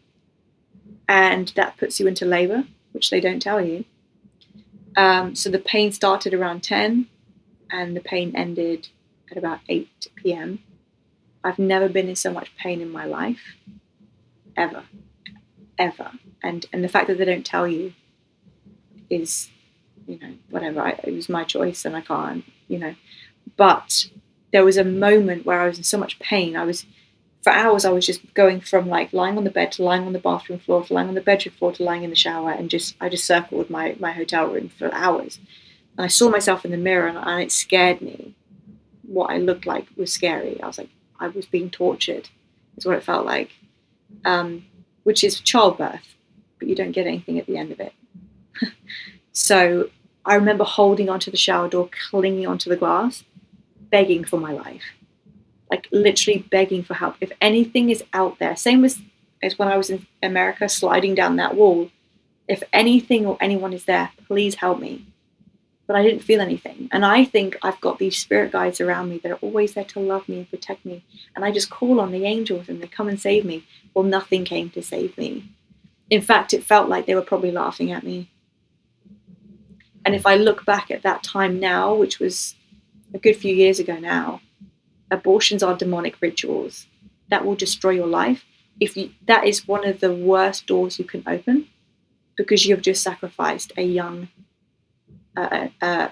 and that puts you into labor, which they don't tell you. So the pain started around 10, and the pain ended at about 8 p.m. I've never been in so much pain in my life, ever. And the fact that they don't tell you is, whatever. It was my choice, and I can't, But there was a moment where I was in so much pain. For hours, I was just going from like lying on the bed to lying on the bathroom floor to lying on the bedroom floor to lying in the shower, and I just circled my hotel room for hours. And I saw myself in the mirror, and it scared me. What I looked like was scary. I was like, I was being tortured. Is what it felt like, which is childbirth, but you don't get anything at the end of it. So I remember holding onto the shower door, clinging onto the glass, begging for my life. Like literally begging for help. If anything is out there, same as when I was in America, sliding down that wall, if anything or anyone is there, please help me. But I didn't feel anything. And I think I've got these spirit guides around me that are always there to love me and protect me. And I just call on the angels and they come and save me. Well, nothing came to save me. In fact, it felt like they were probably laughing at me. And if I look back at that time now, which was a good few years ago now, abortions are demonic rituals that will destroy your life. That is one of the worst doors you can open, because you've just sacrificed a young, a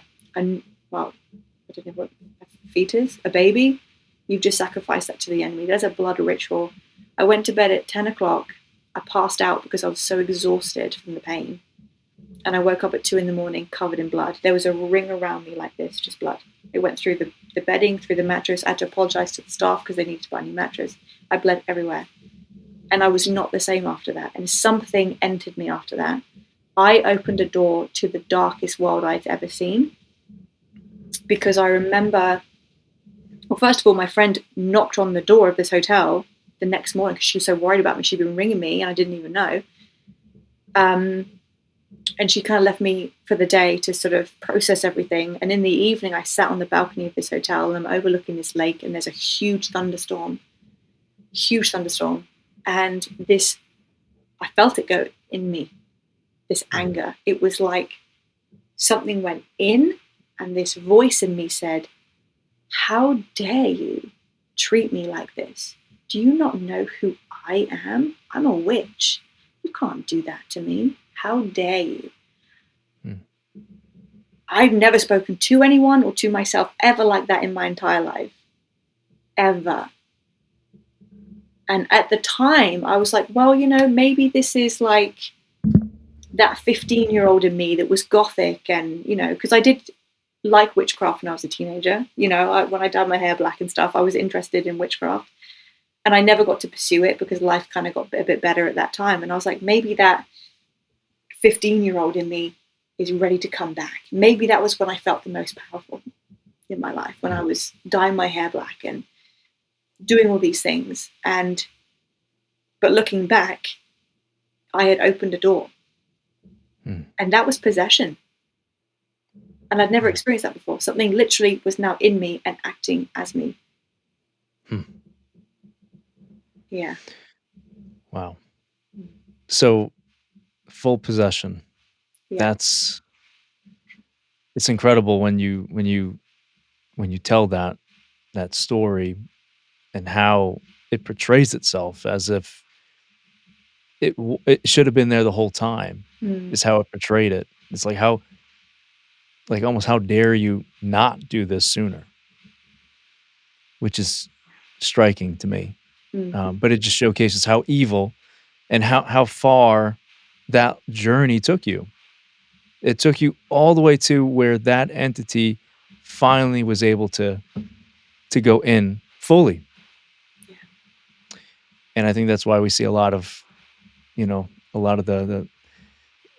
fetus, a baby. You've just sacrificed that to the enemy. There's a blood ritual. I went to bed at 10 o'clock. I passed out because I was so exhausted from the pain. And I woke up at 2 a.m. covered in blood. There was a ring around me like this, just blood. It went through the bedding, through the mattress. I had to apologize to the staff because they needed to buy a new mattress. I bled everywhere. And I was not the same after that. And something entered me after that. I opened a door to the darkest world I'd ever seen. Because I remember, well, first of all, my friend knocked on the door of this hotel the next morning because she was so worried about me. She'd been ringing me and I didn't even know. And she kind of left me for the day to sort of process everything. And in the evening, I sat on the balcony of this hotel and I'm overlooking this lake, and there's a huge thunderstorm. And I felt it go in me, this anger. It was like something went in, and this voice in me said, how dare you treat me like this? Do you not know who I am? I'm a witch. You can't do that to me. How dare you? I've never spoken to anyone or to myself ever like that in my entire life. Ever. And at the time, I was like, well, maybe this is like that 15-year-old in me that was gothic, and, because I did like witchcraft when I was a teenager. When I dyed my hair black and stuff, I was interested in witchcraft. And I never got to pursue it because life kind of got a bit better at that time. And I was like, maybe that 15-year-old in me is ready to come back. Maybe that was when I felt the most powerful in my life, when I was dyeing my hair black and doing all these things. But looking back, I had opened a door. And that was possession. And I'd never experienced that before. Something literally was now in me and acting as me. Yeah.
Wow. So full possession.
Yeah.
It's incredible when you tell that story and how it portrays itself as if it should have been there the whole time, is how it portrayed it. It's like almost how dare you not do this sooner, which is striking to me. But it just showcases how evil and how far that journey took you. It took you all the way to where that entity finally was able to go in fully. And I think that's why we see a lot of the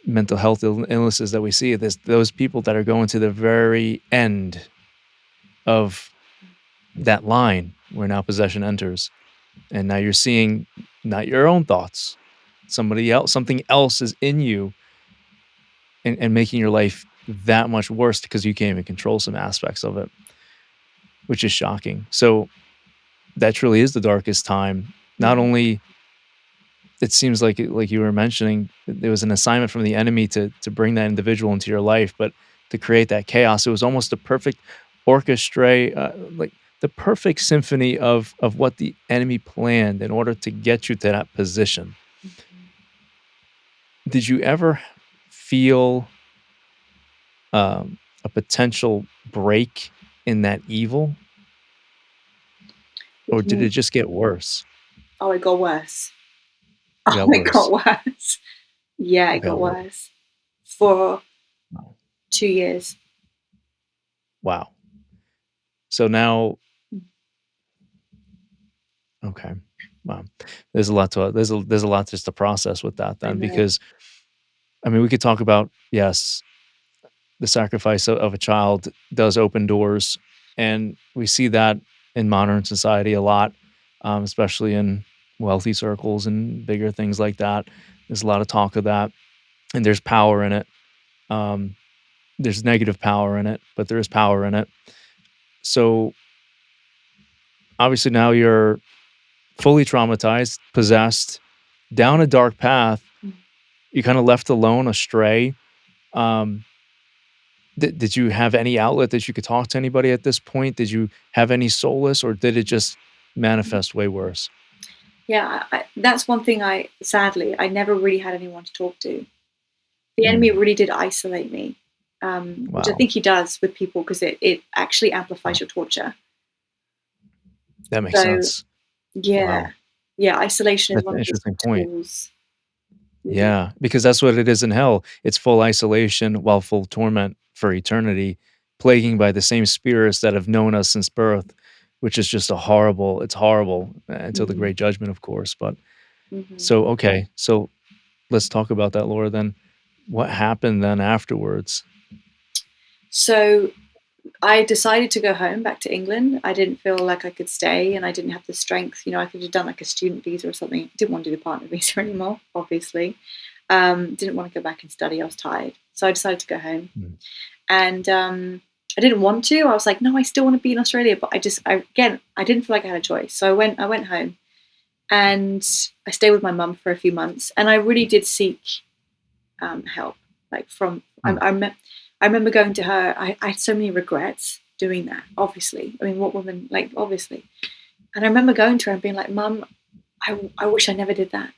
mental health illnesses that we see. There's those people that are going to the very end of that line where now possession enters. And now you're seeing not your own thoughts, something else is in you and making your life that much worse because you can't even control some aspects of it, which is shocking. So that truly is the darkest time. Not only it seems like you were mentioning, there was an assignment from the enemy to bring that individual into your life, but to create that chaos, it was almost the perfect like the perfect symphony of what the enemy planned in order to get you to that position. Did you ever feel a potential break in that evil, or did it just get worse?
Oh, it got worse.
It got
It got
worse.
worse. Yeah, it got worse for 2 years.
Wow. So now, okay, wow. There's a lot just to process with that then, because I mean, we could talk about, yes, the sacrifice of a child does open doors, and we see that in modern society a lot, especially in wealthy circles and bigger things like that. There's a lot of talk of that, and there's power in it. Um, there's negative power in it, but there is power in it. So obviously now you're fully traumatized, possessed, down a dark path. You're kind of left alone, astray. Um, did you have any outlet that you could talk to anybody at this point? Did you have any solace, or did it just manifest way worse?
Yeah, that's one thing sadly, I never really had anyone to talk to. The enemy really did isolate me, which I
Wow.
think he does with people because it actually amplifies your torture.
That makes sense.
Yeah.
Wow.
Yeah, isolation is
That's
one
an
of his
interesting point.
tools.
Yeah, because that's what it is in hell. It's full isolation while full torment for eternity, plaguing by the same spirits that have known us since birth, which is just it's horrible until the great judgment, of course. But so, okay, so let's talk about that, Laura, then. What happened then afterwards?
So I decided to go home back to England. I didn't feel like I could stay and I didn't have the strength. I could have done like a student visa or something. Didn't want to do the partner visa anymore, obviously. Didn't want to go back and study. I was tired. So I decided to go home. And I didn't want to. I was like, no, I still want to be in Australia. But I didn't feel like I had a choice. So I went home and I stayed with my mum for a few months. And I really did seek help. Like I remember going to her. I had so many regrets doing that, obviously. I mean, what woman, like, obviously. And I remember going to her and being like, Mum, I wish I never did that.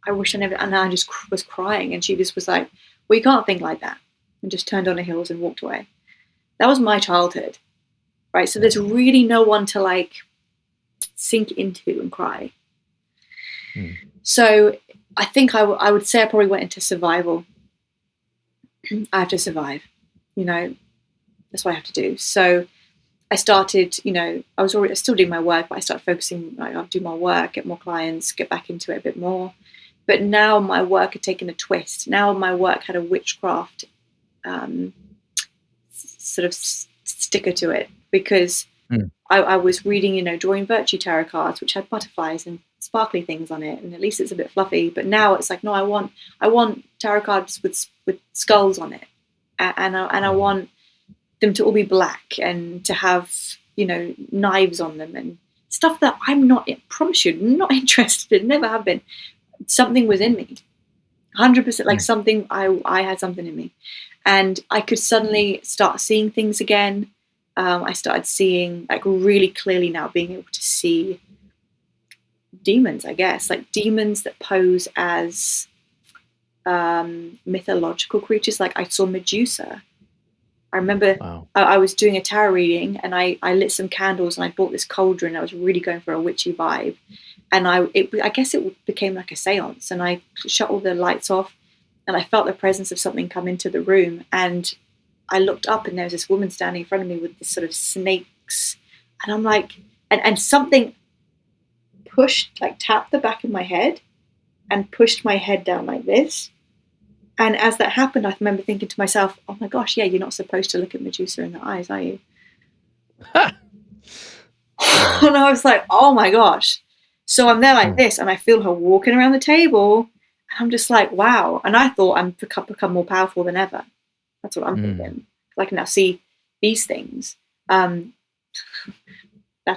I wish I never, and I just was crying. And she just was like, well, you can't think like that. And just turned on her heels and walked away. That was my childhood, right? So there's really no one to like sink into and cry. So I think I would say I probably went into survival. I have to survive, that's what I have to do. So I started, I was still doing my work, but I started focusing, like, I'll do my work, get more clients, get back into it a bit more. But now my work had taken a twist. Now my work had a witchcraft sort of sticker to it, because I was reading, drawing virtue tarot cards, which had butterflies and sparkly things on it, and at least it's a bit fluffy. But now it's like, no, I want tarot cards with skulls on it, and I want them to all be black and to have knives on them and stuff that I'm not. I promise you, not interested in. Never have been. Something was in me, 100%. Like something, I had something in me, and I could suddenly start seeing things again. I started seeing, like, really clearly now, being able to see demons, I guess, like demons that pose as mythological creatures. Like I saw Medusa. I remember I was doing a tarot reading, and I lit some candles, and I bought this cauldron. I was really going for a witchy vibe, and I guess it became like a seance, and I shut all the lights off, and I felt the presence of something come into the room, and I looked up, and there was this woman standing in front of me with this sort of snakes, and I'm like, and something pushed, like tapped the back of my head and pushed my head down like this. And as that happened, I remember thinking to myself, oh my gosh, yeah, you're not supposed to look at Medusa in the eyes, are you? And I was like, oh my gosh. So I'm there like this, and I feel her walking around the table, and I'm just like, wow. And I thought I'm become more powerful than ever. That's what I'm thinking. I can now see these things. That's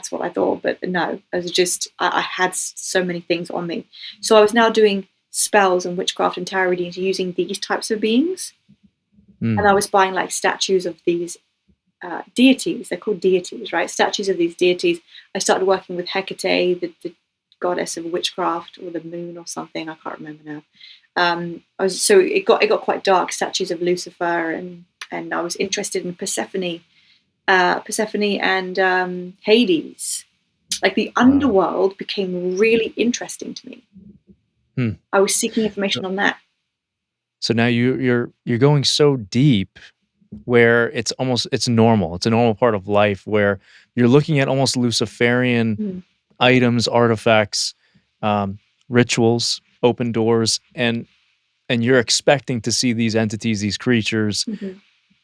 what I thought, but no, it was just, I had so many things on me. So I was now doing spells and witchcraft and tarot readings using these types of beings. And I was buying like statues of these deities. They're called deities, right? Statues of these deities. I started working with Hecate, the goddess of witchcraft, or the moon or something. I can't remember now. So it got quite dark. Statues of Lucifer, and I was interested in Persephone and Hades. Like the underworld became really interesting to me. I was seeking information on that.
So now you're going so deep where it's normal. It's a normal part of life where you're looking at almost Luciferian items, artifacts, rituals, open doors, and you're expecting to see these entities, these creatures,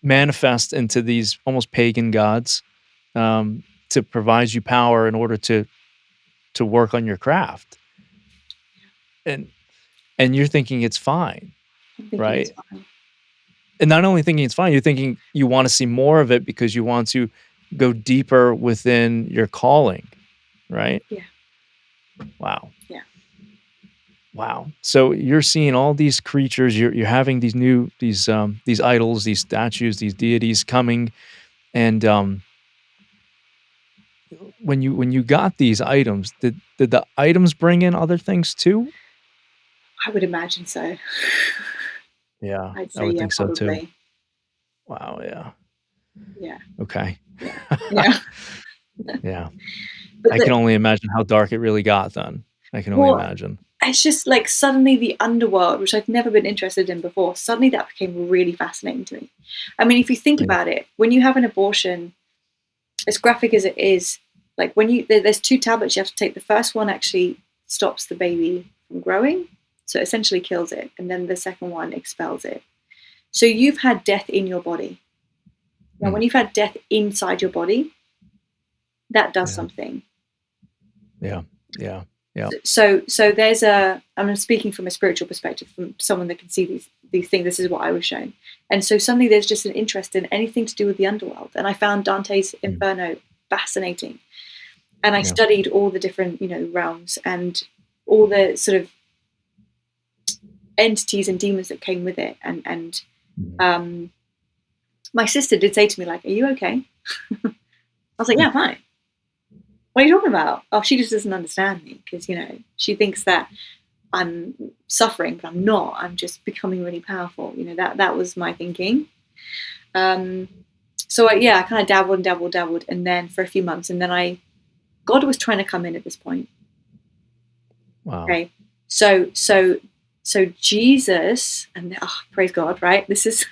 manifest into these almost pagan gods, to provide you power in order to work on your craft. And you're thinking it's fine, right?
It's fine.
And not only thinking it's fine, you're thinking you want to see more of it because you want to go deeper within your calling, right?
Yeah.
Wow.
Yeah.
Wow. So you're seeing all these creatures, you're having these idols, these statues, these deities coming, and when you got these items, did the items bring in other things too?
I would imagine so.
Yeah,
I'd say
I would
yeah,
think so too.
probably.
Wow, yeah.
Yeah.
Okay.
Yeah.
Yeah.
But
I can only imagine how dark it really got then. I can only imagine.
It's just like suddenly the underworld, which I'd never been interested in before, suddenly that became really fascinating to me. I mean, if you think about it, when you have an abortion, as graphic as it is, like when there's 2 tablets you have to take. The first one actually stops the baby from growing, so it essentially kills it, and then the second one expels it. So you've had death in your body. Now, when you've had death inside your body, that does something.
Yeah.
So there's I'm speaking from a spiritual perspective, from someone that can see these things. This is what I was shown. And so suddenly there's just an interest in anything to do with the underworld. And I found Dante's Inferno fascinating. And I studied all the different, realms and all the sort of entities and demons that came with it. And my sister did say to me, like, are you okay? I was like, yeah, fine. What are you talking about? Oh, she just doesn't understand me because, she thinks that I'm suffering, but I'm not. I'm just becoming really powerful. That was my thinking. So I kind of dabbled. And then for a few months, and then God was trying to come in at this point.
Wow.
Okay. So Jesus, and praise God, right? This is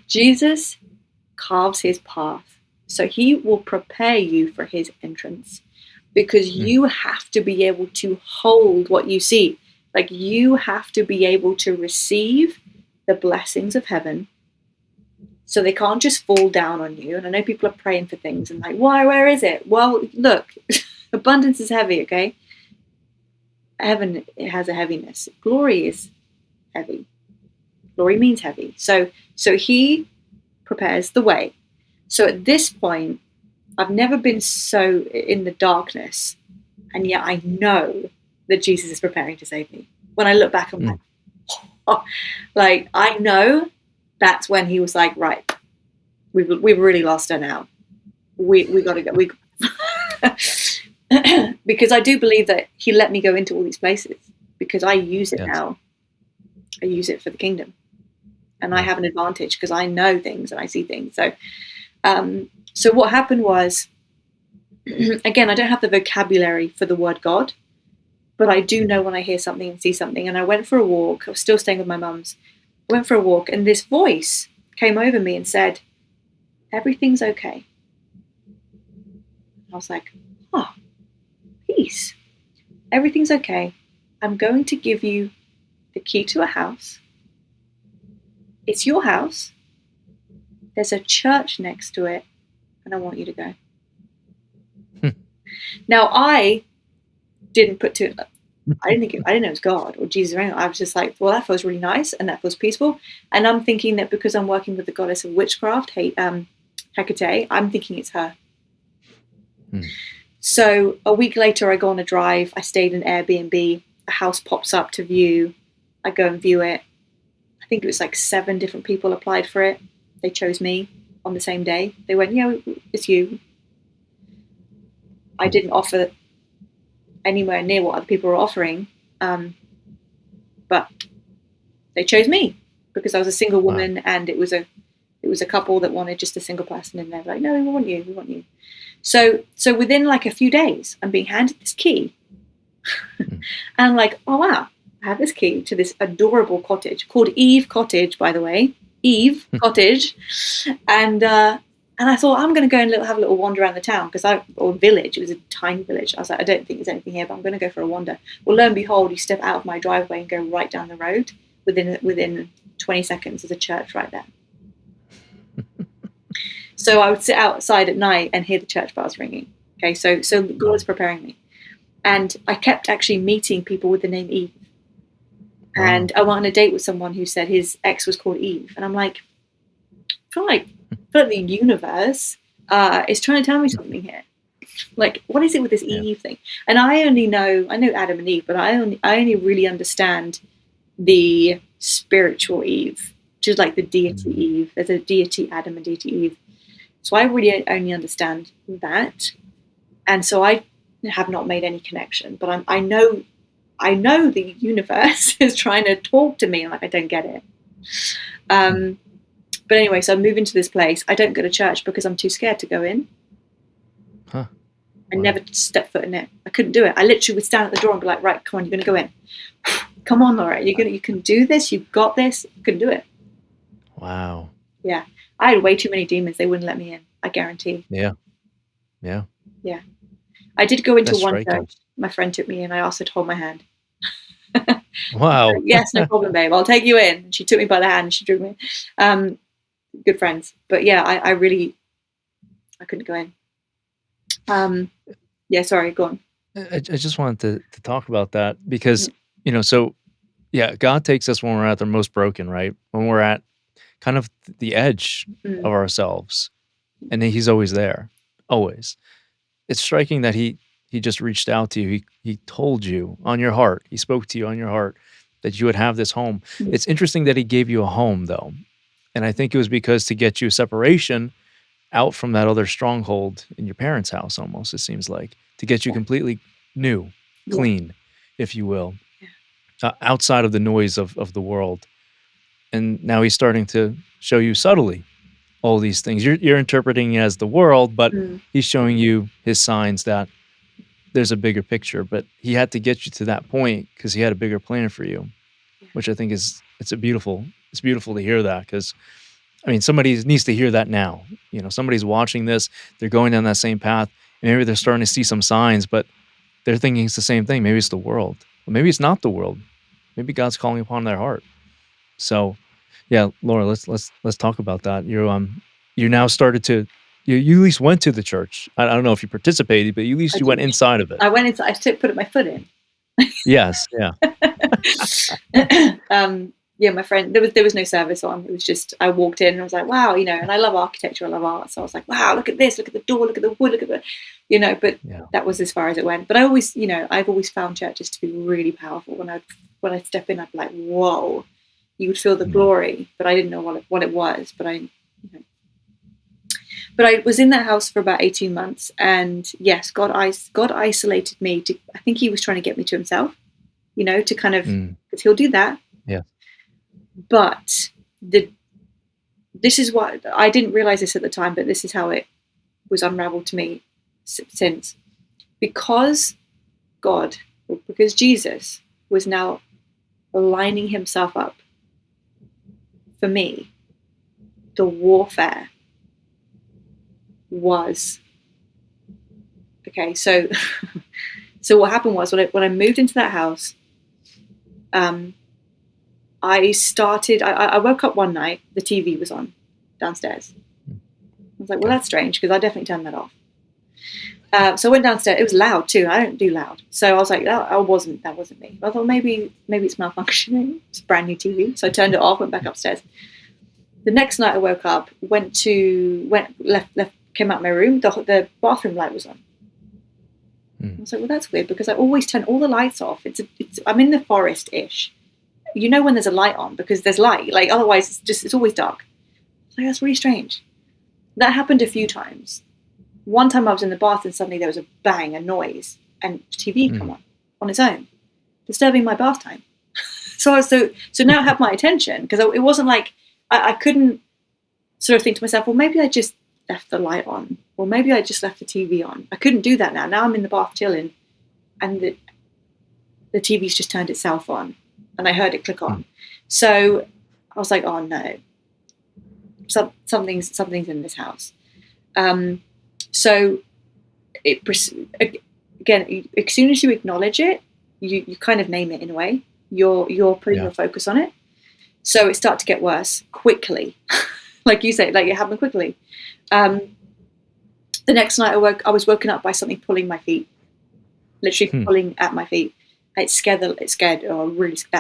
Jesus carves his path. So he will prepare you for his entrance, because you have to be able to hold what you see. Like, you have to be able to receive the blessings of heaven So they can't just fall down on you. And I know people are praying for things and like, why, where is it? Well, look, abundance is heavy, okay? Heaven, it has a heaviness. Glory is heavy. Glory means heavy. So he prepares the way. So at this point, I've never been so in the darkness, and yet I know that Jesus is preparing to save me. When I look back, I'm like, oh, like I know that's when he was like, right, we've really lost her now. We got to go. Because I do believe that he let me go into all these places because I use it now. I use it for the kingdom, and I have an advantage because I know things and I see things. So what happened was, again, I don't have the vocabulary for the word God, but I do know when I hear something and see something. And I went for a walk. I was still staying with my mum's. I went for a walk, and this voice came over me and said, "Everything's okay." I was like, "Oh, peace. Everything's okay. I'm going to give you the key to a house. It's your house. There's a church next to it, and I want you to go." Now, I didn't put to I didn't know it was God or Jesus or anything. I was just like, well, that feels really nice and that feels peaceful. And I'm thinking that because I'm working with the goddess of witchcraft, Hecate, I'm thinking it's her. So a week later, I go on a drive. I stayed in Airbnb. A house pops up to view. I go and view it. I think it was like 7 different people applied for it. They chose me on the same day. They went, yeah, it's you. I didn't offer anywhere near what other people were offering, but they chose me because I was a single woman, and it was a couple that wanted just a single person, and they're like, no, we want you. So within like a few days, I'm being handed this key, and I'm like, oh wow, I have this key to this adorable cottage called Eve Cottage, by the way, Eve Cottage, and I thought, I'm going to go and have a little wander around the town or village. It was a tiny village. I was like, I don't think there's anything here, but I'm going to go for a wander. Well, lo and behold, you step out of my driveway and go right down the road. Within 20 seconds, there's a church right there. So I would sit outside at night and hear the church bells ringing. Okay, so God was preparing me. And I kept actually meeting people with the name Eve. And I went on a date with someone who said his ex was called Eve. And I'm like, I feel like the universe is trying to tell me something here. Like, what is it with this Eve thing? And I know Adam and Eve, but I only really understand the spiritual Eve, which is like the deity Eve. There's a deity Adam and deity Eve. So I really only understand that. And so I have not made any connection, but I know the universe is trying to talk to me. I'm like, I don't get it. But anyway, so I move into this place. I don't go to church because I'm too scared to go in. I never stepped foot in it. I couldn't do it. I literally would stand at the door and be like, right, come on, you're going to go in. Come on, Laura, you can do this. You've got this. I couldn't do it.
Wow.
Yeah. I had way too many demons. They wouldn't let me in. I guarantee.
Yeah.
I did go into
That's
one
striking.
church. My friend took me in. I asked her to hold my hand.
Wow.
Yes, no problem, babe. I'll take you in. She took me by the hand and she drew me. Good friends. But yeah, I couldn't go in. Yeah, sorry, go on.
I just wanted to talk about that because, God takes us when we're at the most broken, right? When we're at kind of the edge of ourselves, and he's always there, always. It's striking that he just reached out to you. He told you on your heart. He spoke to you on your heart that you would have this home. It's interesting that he gave you a home, though. And I think it was because to get you separation out from that other stronghold in your parents' house, almost, it seems like, to get you completely new, clean, if you will, outside of the noise of the world. And now he's starting to show you subtly all these things. You're interpreting it as the world, but he's showing you his signs that there's a bigger picture. But he had to get you to that point because he had a bigger plan for you, which I think it's beautiful to hear that, because I mean, somebody needs to hear that now. Somebody's watching this, they're going down that same path, and maybe they're starting to see some signs, but they're thinking it's the same thing. Maybe it's the world. Or maybe it's not the world. Maybe God's calling upon their heart. So Yeah, Laura, let's talk about that. You now started to you at least went to the church. I don't know if you participated, but at
I
least you went
did.
inside of it.
I went inside. Put my foot in.
Yes, yeah.
Yeah, my friend, there was no service on. It was just, I walked in and I was like, wow, and I love architecture, I love art. So I was like, wow, look at this, look at the door, look at the wood, look at but
Yeah.
that was as far as it went. But I always, I've always found churches to be really powerful. When I step in, I'd be like, whoa, you would feel the
Yeah.
glory, but I didn't know what it was. But I was in that house for about 18 months. And yes, God isolated me I think he was trying to get me to himself, to kind of, because he'll do that.
Yeah.
But this is what I didn't realize this at the time, but this is how it was unraveled to me since, because Jesus was now lining himself up for me. The warfare was okay. So what happened was when I moved into that house, I woke up one night, the TV was on downstairs. I was like, well, that's strange, because I definitely turned that off. So I went downstairs. It was loud too. I don't do loud. So I was like, that wasn't me. I thought maybe it's malfunctioning. It's a brand new TV. So I turned it off, went back upstairs. The next night I woke up, came out of my room, the bathroom light was on. I was like, well, that's weird, because I always turn all the lights off. I'm in the forest-ish. When there's a light on, because there's light. Like, otherwise it's always dark. Like, that's really strange. That happened a few times. One time I was in the bath and suddenly there was a bang, a noise, and TV come on its own, disturbing my bath time. So now it had my attention, because it wasn't like I couldn't sort of think to myself, well, maybe I just left the light on, or maybe I just left the TV on. I couldn't do that now. Now I'm in the bath chilling, and the TV's just turned itself on, and I heard it click on. So I was like, oh no, something's in this house. So again, as soon as you acknowledge it, you kind of name it in a way. You're putting your focus on it. So it started to get worse quickly. Like you say, like it happened quickly. The next night I was woken up by something pulling my feet, literally pulling at my feet. That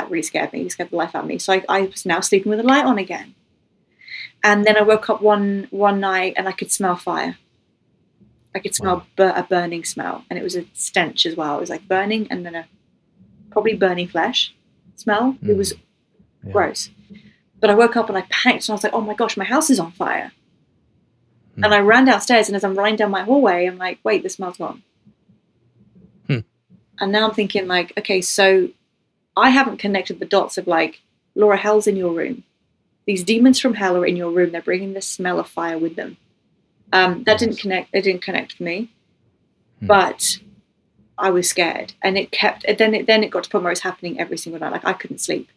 really scared me. It scared the life out of me. So I was now sleeping with the light on again. And then I woke up one night and I could smell fire. I could smell a burning smell, and it was a stench as well. It was like burning, and then probably burning flesh smell. It was gross. But I woke up and I panicked, and I was like, oh my gosh, my house is on fire. And I ran downstairs, and as I'm running down my hallway, I'm like, wait, the smell's gone. And now I'm thinking, like, okay, so I haven't connected the dots of, like, Laura, hell's in your room. These demons from hell are in your room. They're bringing the smell of fire with them. That didn't connect. It didn't connect for me, but I was scared, and it kept. Then it got to the point where it was happening every single night. Like, I couldn't sleep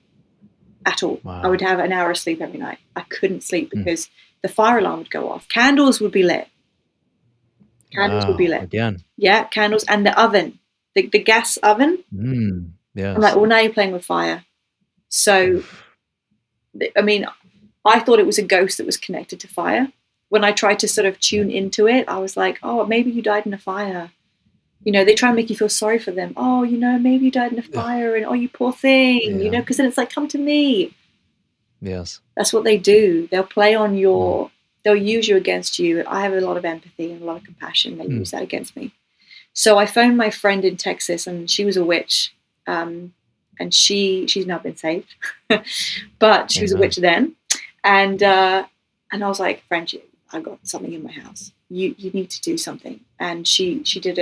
at all.
Wow.
I would have an hour of sleep every night. I couldn't sleep because the fire alarm would go off. Candles would be lit.
Again.
Yeah, candles, and the oven, the gas oven.
Yes.
I'm like, well, now you're playing with fire. So, I mean, I thought it was a ghost that was connected to fire. When I tried to sort of tune into it, I was like, oh, maybe you died in a fire. They try and make you feel sorry for them. Oh, maybe you died in a fire, and oh, you poor thing, because then it's like, come to me.
Yes.
That's what they do. They'll play on they'll use you against you. I have a lot of empathy and a lot of compassion. They use that against me. So I phoned my friend in Texas, and she was a witch. And she's now been saved, but she was a witch then. And I was like, friend, I got something in my house. You need to do something. And she did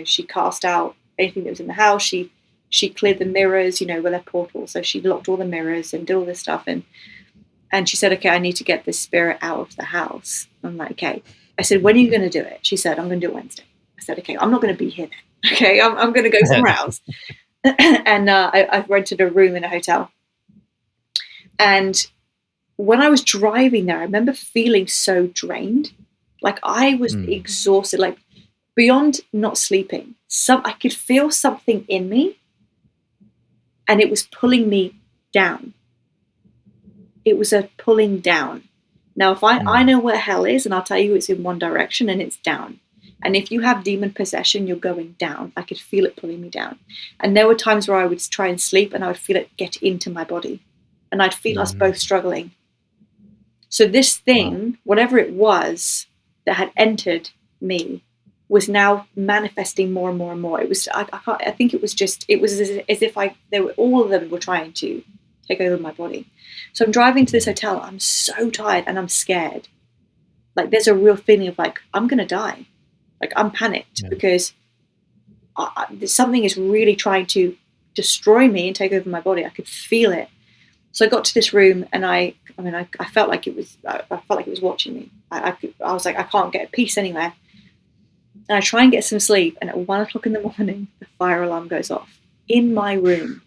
she cast out anything that was in the house. She cleared the mirrors, with her portal. So she locked all the mirrors and did all this stuff. And she said, okay, I need to get this spirit out of the house. I'm like, okay. I said, when are you going to do it? She said, I'm going to do it Wednesday. I said, okay, I'm not going to be here then. Okay, I'm going to go somewhere else. And I've rented a room in a hotel. And when I was driving there, I remember feeling so drained. Like, I was exhausted, like beyond not sleeping. I could feel something in me, and it was pulling me down. It was a pulling down. Now, if I know where hell is, and I'll tell you it's in one direction and it's down. And if you have demon possession, you're going down. I could feel it pulling me down. And there were times where I would try and sleep and I would feel it get into my body. And I'd feel us both struggling. So this thing, whatever it was that had entered me, was now manifesting more and more and more. It was, I think it was as if all of them were trying to take over my body. So I'm driving to this hotel. I'm so tired and I'm scared. Like there's a real feeling of like, I'm going to die. Like I'm panicked because something is really trying to destroy me and take over my body. I could feel it. So I got to this room and I felt like it was watching me. I was like, I can't get a peace anywhere. And I try and get some sleep. And at 1 o'clock in the morning, the fire alarm goes off in my room.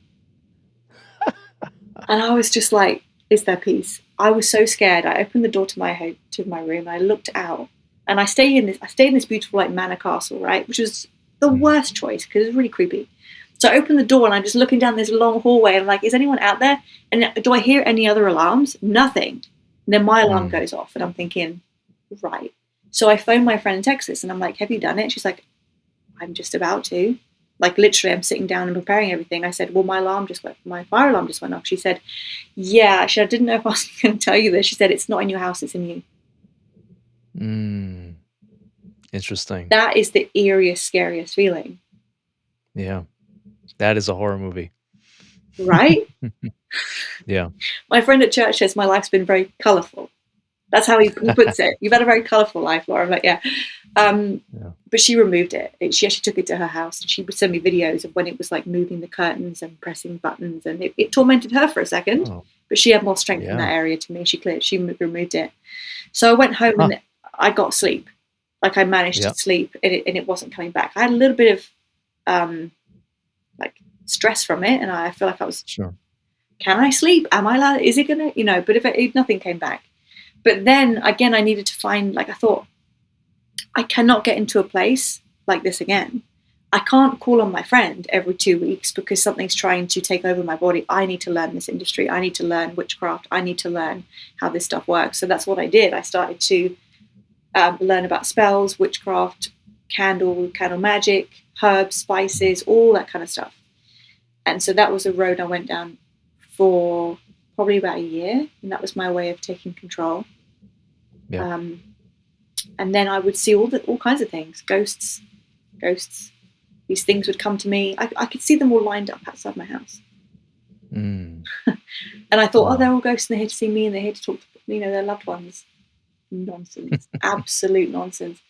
And I was just like, is there peace? I was so scared. I opened the door to my room. And I looked out, and I stayed in this beautiful like manor castle, right, which was the worst choice because it was really creepy. So I opened the door and I'm just looking down this long hallway. And I'm like, is anyone out there? And do I hear any other alarms? Nothing. And then my alarm goes off, and I'm thinking, right. So I phoned my friend in Texas, and I'm like, have you done it? She's like, I'm just about to. Like literally, I'm sitting down and preparing everything. I said, well, my fire alarm just went off. She said, yeah. I didn't know if I was going to tell you this. She said, it's not in your house, it's in you.
Interesting.
That is the eeriest, scariest feeling.
Yeah. That is a horror movie.
Right?
Yeah.
My friend at church says my life's been very colourful. That's how he puts it. You've had a very colourful life, Laura. I'm like, yeah. But she removed it. She actually took it to her house, and she would send me videos of when it was like moving the curtains and pressing buttons, and it tormented her for a second, but she had more strength in that area to me. She removed it. So I went home and I got sleep. Like I managed to sleep, and it wasn't coming back. I had a little bit of like stress from it, and I feel like I was, can I sleep? Am I allowed? Is it gonna, but if nothing came back. But then again, I needed to find, like I thought, I cannot get into a place like this again. I can't call on my friend every 2 weeks because something's trying to take over my body. I need to learn this industry. I need to learn witchcraft. I need to learn how this stuff works. So that's what I did. I started to learn about spells, witchcraft, candle magic, herbs, spices, all that kind of stuff. And so that was a road I went down for probably about a year, and that was my way of taking control. And then I would see all kinds of things, ghosts. These things would come to me. I could see them all lined up outside my house. And I thought, they're all ghosts, and they're here to see me, and they're here to talk to their loved ones. Nonsense. Absolute nonsense.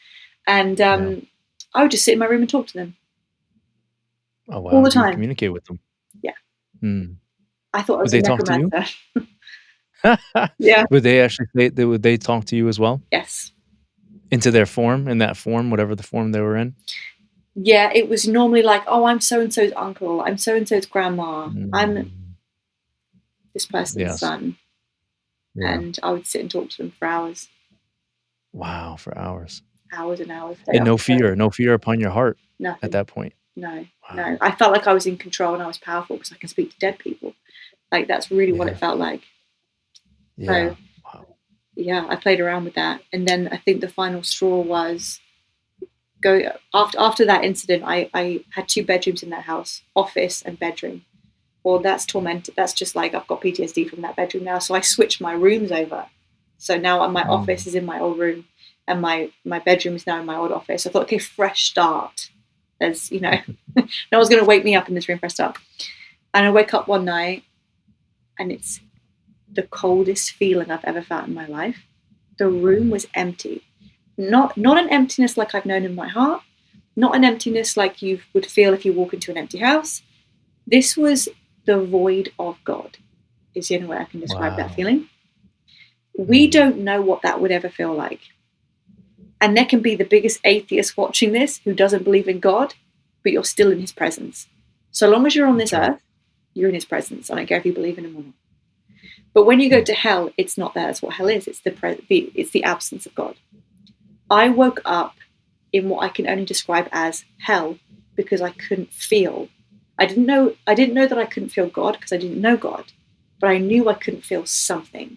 And I would just sit in my room and talk to them.
Oh wow!
All the time.
Communicate with them.
Yeah. I thought I was
Would
a
they talk to you?
Yeah.
Would they actually would they talk to you as well?
Yes.
In that form, whatever the form they were in?
Yeah, it was normally like, oh, I'm so-and-so's uncle. I'm so-and-so's grandma. I'm this person's son. Yeah. And I would sit and talk to them for hours.
Wow, for hours.
Hours and hours.
And no fear upon your heart.
Nothing.
At that point.
No. I felt like I was in control and I was powerful because I can speak to dead people. Like that's really what it felt like.
Yeah.
So, yeah, I played around with that, and then I think the final straw was after that incident. I had 2 bedrooms in that house, office and bedroom. Well, that's tormented. That's just like I've got PTSD from that bedroom now. So I switched my rooms over. So now my office is in my old room, and my bedroom is now in my old office. I thought, okay, fresh start. There's no one's going to wake me up in this room, fresh start. And I wake up one night, and it's the coldest feeling I've ever felt in my life. The room was empty. Not an emptiness like I've known in my heart, not an emptiness like you would feel if you walk into an empty house. This was the void of God, is the only way I can describe that feeling. We don't know what that would ever feel like. And there can be the biggest atheist watching this who doesn't believe in God, but you're still in his presence. So long as you're on this earth, you're in his presence. I don't care if you believe in him or not. But when you go to hell, it's not that. That's what hell is. It's the absence of God. I woke up in what I can only describe as hell because I couldn't feel. I didn't know that I couldn't feel God because I didn't know God, but I knew I couldn't feel something.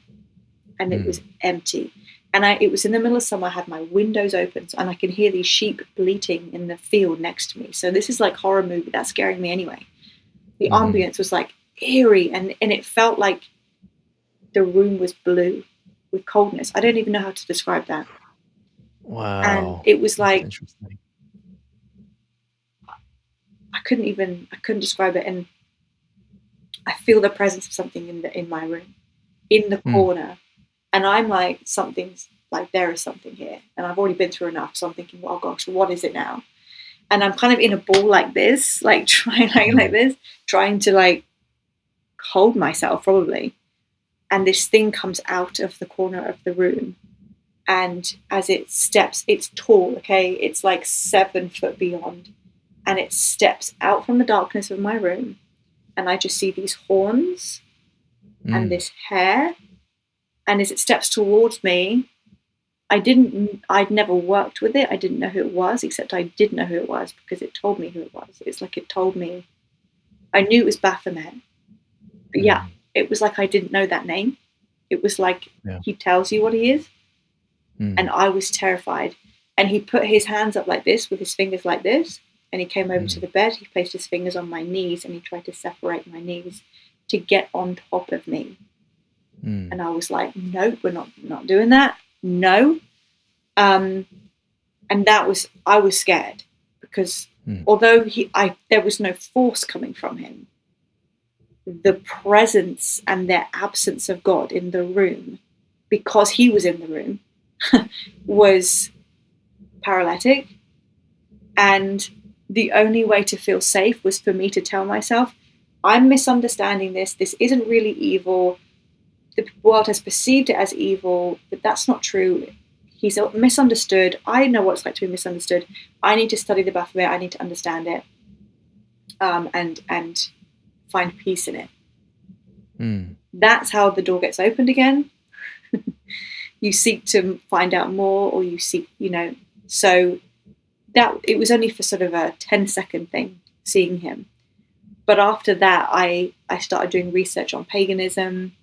and it was empty. And it was in the middle of summer. I had my windows open, and I could hear these sheep bleating in the field next to me. So this is like horror movie. That's scaring me anyway. The ambience was like eerie, and it felt like the room was blue with coldness. I don't even know how to describe that.
Wow.
And it was like,
interesting.
I couldn't describe it. And I feel the presence of something in my room, in the corner. And I'm like, something's like, there is something here. And I've already been through enough. So I'm thinking, oh gosh, what is it now? And I'm kind of in a ball like this, like trying to like hold myself probably. And this thing comes out of the corner of the room. And as it steps, it's tall, okay? It's like 7 foot beyond. And it steps out from the darkness of my room. And I just see these horns and this hair. And as it steps towards me, I'd never worked with it. I didn't know who it was, except I did know who it was because it told me who it was. It's like it told me, I knew it was Baphomet. But yeah, it was like I didn't know that name. It was like he tells you what he is. And I was terrified. And he put his hands up like this with his fingers like this. And he came over to the bed. He placed his fingers on my knees and he tried to separate my knees to get on top of me. And I was like, no, we're not doing that. No. And I was scared because although there was no force coming from him, the presence and the absence of God in the room, because he was in the room, was paralytic. And the only way to feel safe was for me to tell myself, I'm misunderstanding this. This isn't really evil. The world has perceived it as evil, but that's not true. He's misunderstood. I know what it's like to be misunderstood. I need to study the Baphomet. I need to understand it, and find peace in it. That's how the door gets opened again. You seek to find out more, or you seek, so that it was only for sort of a 10-second thing, seeing him. But after that, I started doing research on paganism.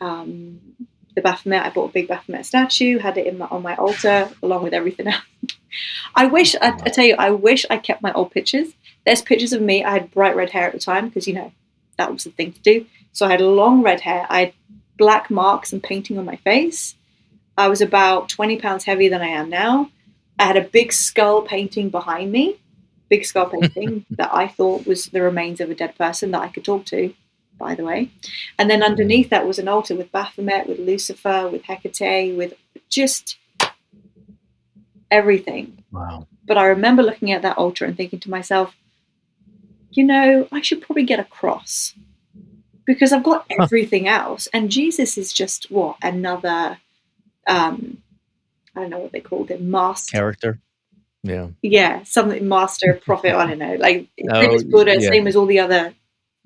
The Baphomet, I bought a big Baphomet statue, had it on my altar along with everything else. I tell you, I wish I kept my old pictures. There's pictures of me. I had bright red hair at the time because, that was the thing to do. So I had long red hair. I had black marks and painting on my face. I was about 20 pounds heavier than I am now. I had a big skull painting behind me, that I thought was the remains of a dead person that I could talk to, by the way. And then underneath that was an altar with Baphomet, with Lucifer, with Hecate, with just everything.
Wow.
But I remember looking at that altar and thinking to myself, I should probably get a cross because I've got everything else. And Jesus is just another, I don't know what they called him, master.
Character. Yeah.
Yeah, something master, prophet, I don't know. Like, Buddha, same as all the other.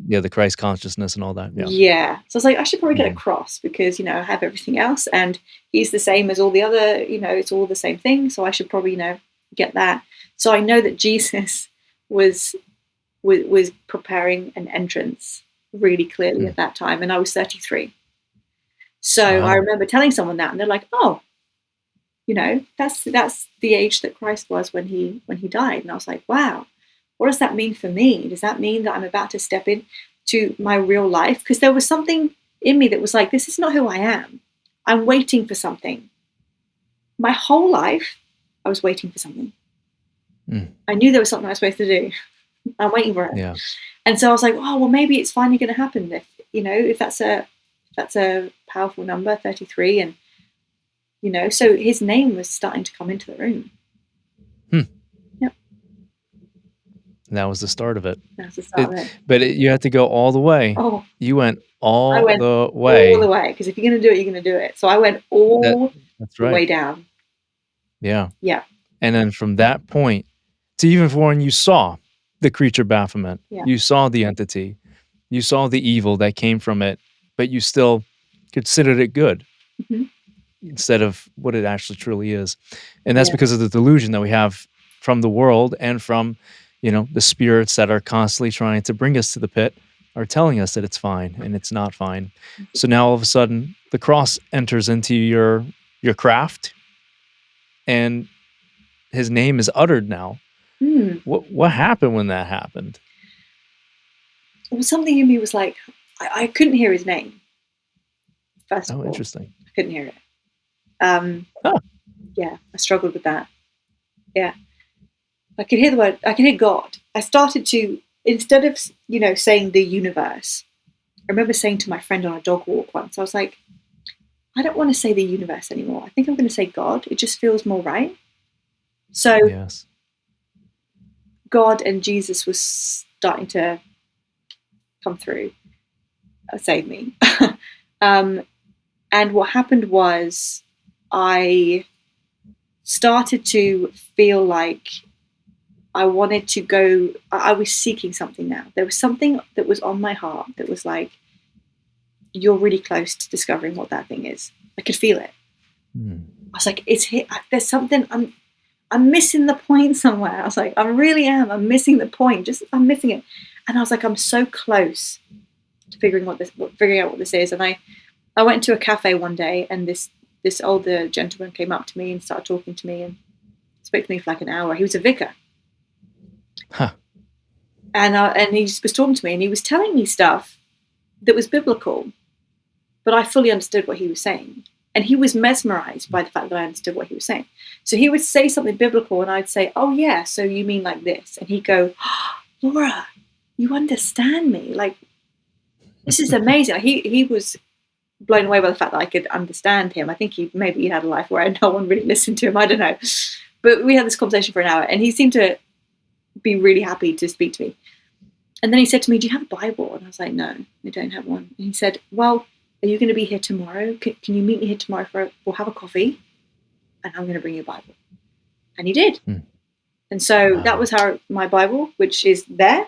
Yeah, the Christ consciousness and all that. Yeah.
Yeah. So I was like, I should probably get a cross because, I have everything else. And he's the same as all the other, it's all the same thing. So I should probably, get that. So I know that Jesus was preparing an entrance really clearly at that time. And I was 33. So I remember telling someone that, and they're like, oh, that's the age that Christ was when he died. And I was like, wow, what does that mean for me? Does that mean that I'm about to step into my real life? Because there was something in me that was like, this is not who I am. I'm waiting for something. My whole life, I was waiting for something. I knew there was something I was supposed to do. I'm waiting for it.
Yeah.
And so I was like, oh, well, maybe it's finally going to happen. If that's a powerful number, 33, and so his name was starting to come into the room. Yep.
That was the start of it.
That's the start of it.
But you had to go all the way.
Oh,
you went all the way.
All the way, because if you're going to do it, you're going to do it. So I went that's right. The way down.
Yeah.
Yeah.
And then from that point to even for when you saw the creature Baphomet, you saw the entity, you saw the evil that came from it, but you still considered it good instead of what it actually truly is. And that's because of the delusion that we have from the world and from, the spirits that are constantly trying to bring us to the pit are telling us that it's fine, and it's not fine. So now all of a sudden, the cross enters into your craft, and his name is uttered now.
Hmm.
What happened when that happened?
Well, something in me was like, I couldn't hear his name. First of
Oh,
all,
interesting.
I couldn't hear it.
Huh.
Yeah, I struggled with that. Yeah, I could hear the word. I can hear God. I started to, instead of saying the universe. I remember saying to my friend on a dog walk once, I was like, I don't want to say the universe anymore. I think I'm going to say God. It just feels more right. So
Yes.
God and Jesus was starting to come through, save me. And what happened was I started to feel like I wanted to go, I was seeking something now. There was something that was on my heart that was like, you're really close to discovering what that thing is. I could feel it. I was like, it's here. There's something, I'm missing the point somewhere. I was like, I really am. I'm missing the point. I'm missing it. And I was like, I'm so close to figuring out what this is. And I went to a cafe one day, and this older gentleman came up to me and started talking to me and spoke to me for like an hour. He was a vicar.
Huh.
And he was talking to me, and he was telling me stuff that was biblical, but I fully understood what he was saying. And he was mesmerized by the fact that I understood what he was saying. So he would say something biblical, and I'd say, oh yeah, so you mean like this? And he'd go, oh, Laura, you understand me. Like, this is amazing. He was blown away by the fact that I could understand him. I think he had a life where no one really listened to him. I don't know. But we had this conversation for an hour, and he seemed to be really happy to speak to me. And then he said to me, do you have a Bible? And I was like, no, I don't have one. And he said, well, are you going to be here tomorrow? Can you meet me here tomorrow we'll have a coffee, and I'm going to bring you a Bible. And he did. And so that was how my Bible, which is there,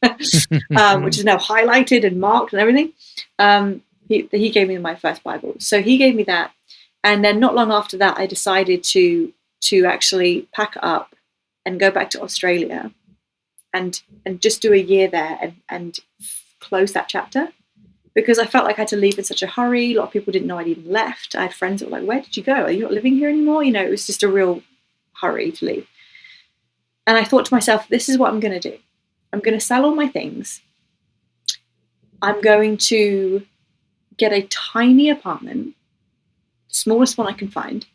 which is now highlighted and marked and everything, he gave me my first Bible. So he gave me that. And then not long after that, I decided to actually pack up and go back to Australia and just do a year there and close that chapter, because I felt like I had to leave in such a hurry. A lot of people didn't know I'd even left. I had friends that were like, where did you go? Are you not living here anymore? It was just a real hurry to leave. And I thought to myself, this is what I'm going to do. I'm going to sell all my things. I'm going to get a tiny apartment, the smallest one I can find,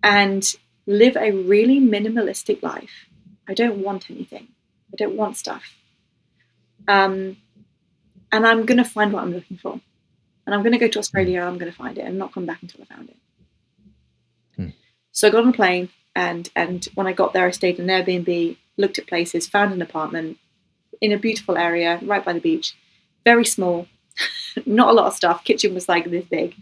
and live a really minimalistic life. I don't want anything. I don't want stuff. And I'm going to find what I'm looking for. And I'm going to go to Australia, and I'm going to find it, and not come back until I found it. So I got on a plane, and when I got there, I stayed in an Airbnb, looked at places, found an apartment in a beautiful area right by the beach. Very small, not a lot of stuff. Kitchen was like this big.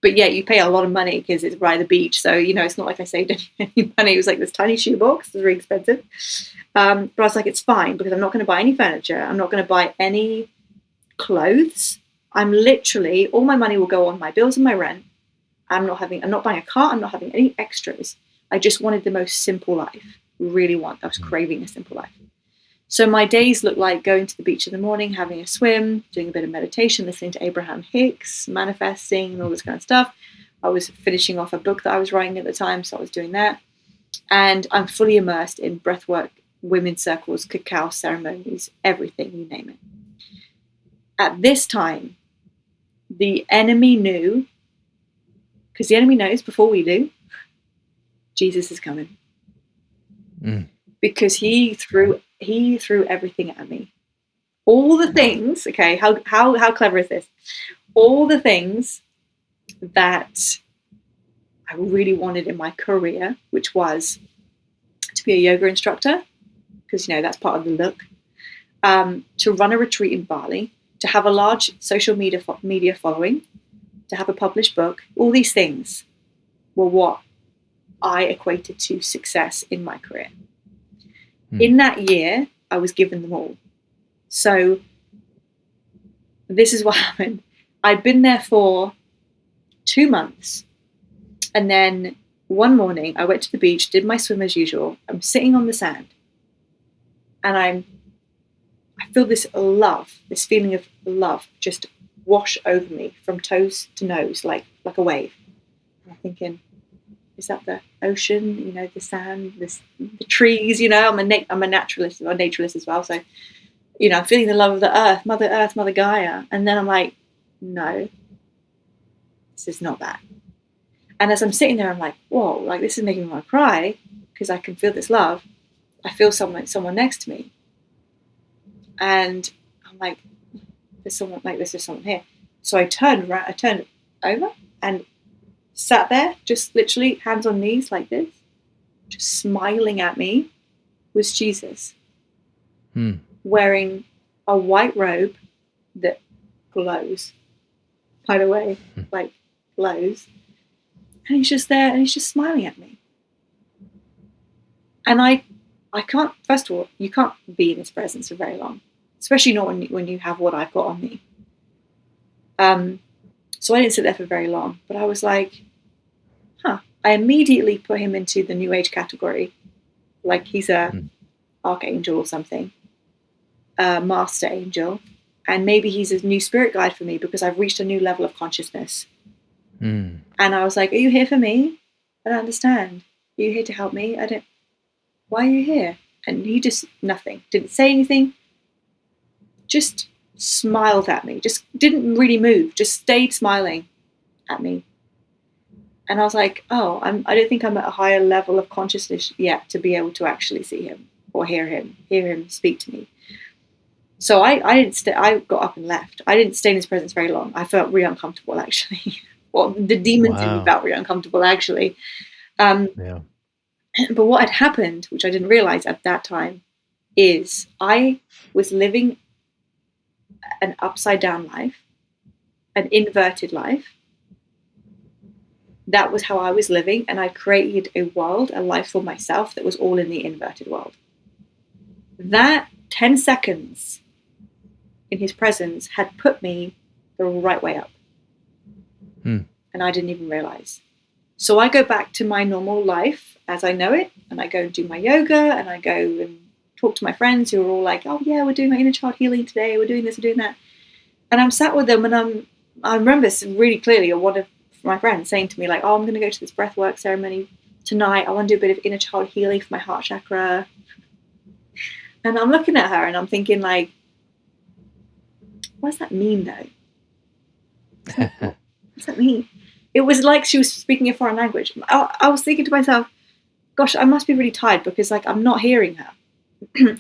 But yeah, you pay a lot of money because it's right at the beach. So, it's not like I saved any money. It was like this tiny shoebox. It was really expensive. But I was like, it's fine, because I'm not going to buy any furniture. I'm not going to buy any clothes. I'm literally, all my money will go on my bills and my rent. I'm not buying a car. I'm not having any extras. I just wanted the most simple life. I was craving a simple life. So my days look like going to the beach in the morning, having a swim, doing a bit of meditation, listening to Abraham Hicks, manifesting, and all this kind of stuff. I was finishing off a book that I was writing at the time, so I was doing that. And I'm fully immersed in breathwork, women's circles, cacao ceremonies, everything, you name it. At this time, the enemy knew, because the enemy knows before we do, Jesus is coming. Because he threw everything at me. All the things, okay, how clever is this? All the things that I really wanted in my career, which was to be a yoga instructor, because that's part of the look, to run a retreat in Bali, to have a large social media following, to have a published book. All these things were what I equated to success in my career. In that year, I was given them all. So this is what happened. I'd been there for 2 months. And then one morning, I went to the beach, did my swim as usual. I'm sitting on the sand. And I'm feel this love, this feeling of love just wash over me from toes to nose, like a wave. And I'm thinking, is that the ocean? You know, the sand, the trees. You know, I'm a naturalist or naturalist as well. So, you know, I'm feeling the love of the earth, Mother Gaia. And then I'm like, no, this is not that. And as I'm sitting there, I'm like, whoa, like this is making me want to cry because I can feel this love. I feel someone next to me. And I'm like, there's someone here. So I turned over and sat there, just literally hands on knees like this, just smiling at me, was Jesus. Wearing a white robe that glows, by the way, like glows. And he's just there and he's just smiling at me. And I can't, first of all, you can't be in his presence for very long, especially not when you have what I've got on me. So I didn't sit there for very long, but I was like, I immediately put him into the New Age category, like he's a archangel or something, a master angel, and maybe he's a new spirit guide for me because I've reached a new level of consciousness. And I was like, are you here for me? I don't understand. Are you here to help me? Why are you here? And he just, nothing, didn't say anything, just smiled at me, just didn't really move, just stayed smiling at me. And I was like, oh, I don't think I'm at a higher level of consciousness yet to be able to actually see him or hear him speak to me. So I got up and left. I didn't stay in his presence very long. I felt really uncomfortable, actually. Well, the demons in me felt really uncomfortable, actually. But what had happened, which I didn't realize at that time, is I was living an upside down life, an inverted life. That was how I was living, and I created a world, a life for myself that was all in the inverted world. That 10 seconds in his presence had put me the right way up. And I didn't even realize. So I go back to my normal life as I know it, and I go and do my yoga, and I go and talk to my friends who are all like, oh yeah, we're doing my inner child healing today, we're doing this, we're doing that. And I'm sat with them, and I remember this really clearly, one of my friends saying to me like, oh, I'm going to go to this breathwork ceremony tonight, I want to do a bit of inner child healing for my heart chakra. And I'm looking at her and I'm thinking like, what does that mean though? What does that mean? It was like she was speaking a foreign language. I was thinking to myself, gosh, I must be really tired because like I'm not hearing her.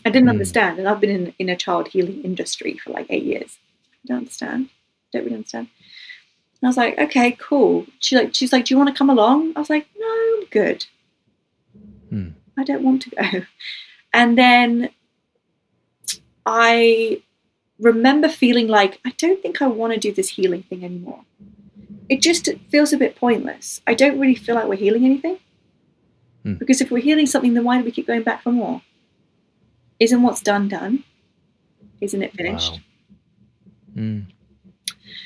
I didn't understand. And I've been in a child healing industry for like 8 years. I don't understand. Don't really understand. And I was like, okay, cool. She's like, do you want to come along? I was like, no, I'm good. I don't want to go. And then I remember feeling like, I don't think I want to do this healing thing anymore. It just feels a bit pointless. I don't really feel like we're healing anything. Because if we're healing something, then why do we keep going back for more? Isn't what's done? Isn't it finished?
Wow.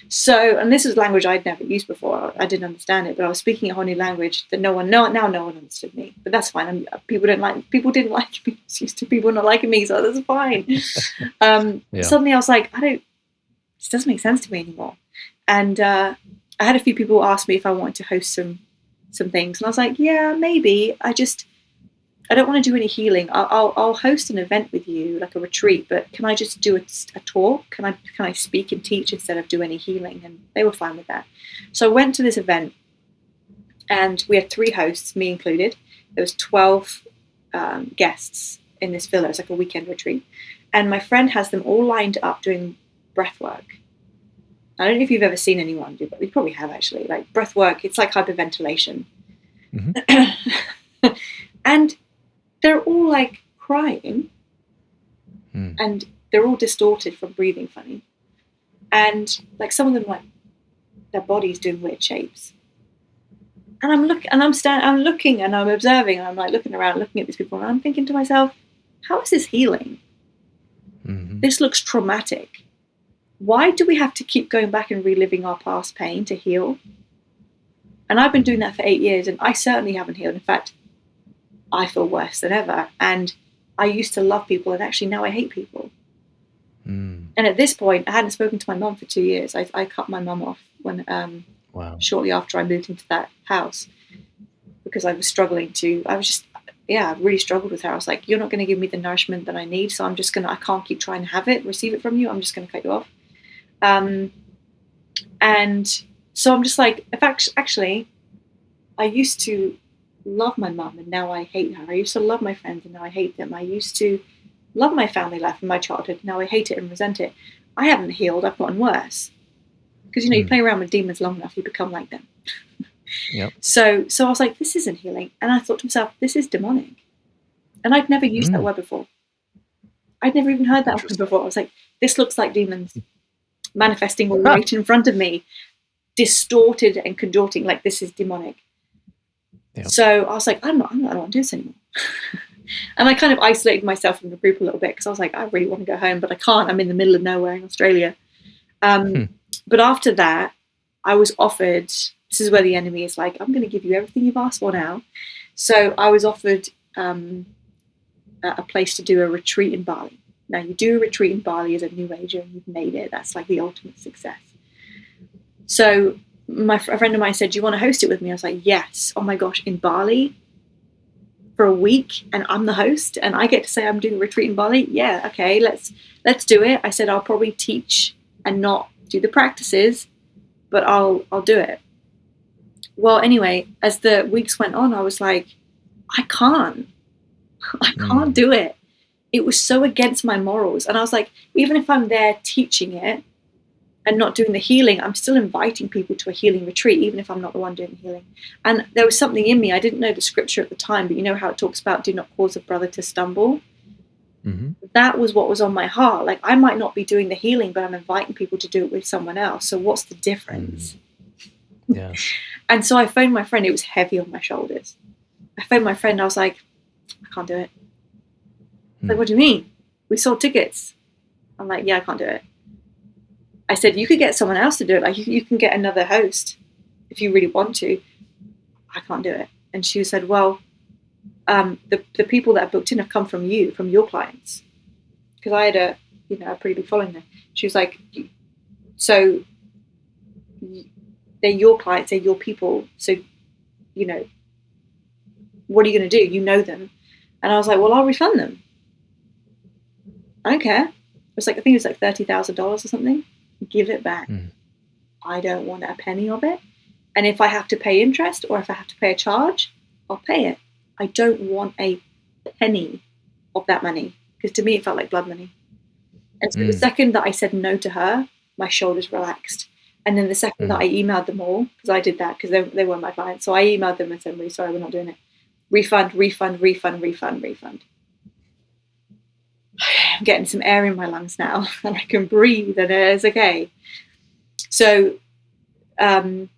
So, and this is language I'd never used before. I didn't understand it, but I was speaking a whole new language that no one understood me. But that's fine. People didn't like me. It's used to people not liking me, so that's fine. Suddenly I was like, this doesn't make sense to me anymore. And I had a few people ask me if I wanted to host some things, and I was like, yeah, maybe. I don't want to do any healing. I'll host an event with you, like a retreat, but can I just do a talk? Can I speak and teach instead of do any healing? And they were fine with that. So I went to this event, and we had 3 hosts, me included. There was 12 guests in this villa. It's like a weekend retreat. And my friend has them all lined up doing breath work. I don't know if you've ever seen anyone do, but you probably have actually. Like breath work, it's like hyperventilation. And they're all like crying and they're all distorted from breathing funny. And like some of them, like their body's doing weird shapes. And I'm looking and I'm observing and I'm like looking around, looking at these people, and I'm thinking to myself, how is this healing? This looks traumatic. Why do we have to keep going back and reliving our past pain to heal? And I've been doing that for 8 years, and I certainly haven't healed. In fact, I feel worse than ever. And I used to love people, and actually now I hate people. And at this point, I hadn't spoken to my mum for 2 years. I cut my mum off when
Wow.
shortly after I moved into that house, because I was struggling to. I really struggled with her. I was like, you're not going to give me the nourishment that I need, so I can't keep trying to receive it from you. I'm just going to cut you off. And so I'm just like, actually, I used to love my mum and now I hate her. I used to love my friends and now I hate them. I used to love my family life and my childhood. Now I hate it and resent it. I haven't healed. I've gotten worse. Because, you play around with demons long enough, you become like them.
Yep.
So I was like, this isn't healing. And I thought to myself, this is demonic. And I'd never used that word before. I'd never even heard that word before. I was like, this looks like demons manifesting right in front of me, distorted and contorting, like this is demonic. Yep. So I was like, I don't want to do this anymore. And I kind of isolated myself from the group a little bit because I was like, I really want to go home, but I can't. I'm in the middle of nowhere in Australia. But after that, I was offered, this is where the enemy is like, I'm going to give you everything you've asked for now. So I was offered a place to do a retreat in Bali. Now, you do a retreat in Bali as a New Ager and you've made it. That's like the ultimate success. So a friend of mine said, do you want to host it with me? I was like, yes. Oh my gosh, in Bali for a week and I'm the host and I get to say I'm doing a retreat in Bali? Yeah, okay, let's do it. I said, I'll probably teach and not do the practices, but I'll do it. Well, anyway, as the weeks went on, I was like, I can't do it. It was so against my morals. And I was like, even if I'm there teaching it and not doing the healing, I'm still inviting people to a healing retreat, even if I'm not the one doing the healing. And there was something in me, I didn't know the scripture at the time, but you know how it talks about do not cause a brother to stumble? Mm-hmm. That was what was on my heart. Like, I might not be doing the healing, but I'm inviting people to do it with someone else. So what's the difference?
Yeah.
And so I phoned my friend. It was heavy on my shoulders. I phoned my friend. I was like, I can't do it. Like, what do you mean? We sold tickets. I'm like, yeah, I can't do it. I said, you could get someone else to do it. Like, you can get another host if you really want to. I can't do it. And she said, well, the people that are booked in have come from your clients. Because I had a pretty big following there. She was like, so they're your clients, they're your people. So, what are you going to do? You know them. And I was like, well, I'll refund them. I don't care. I think it was like $30,000 or something. Give it back. I don't want a penny of it. And if I have to pay interest or if I have to pay a charge, I'll pay it. I don't want a penny of that money, because to me it felt like blood money. And so the second that I said no to her, my shoulders relaxed. And then the second that I emailed them all, because I did that because they were my clients. So I emailed them and said, I'm really sorry, we're not doing it. Refund, refund, refund, refund, refund. I'm getting some air in my lungs now and I can breathe and it's okay. So that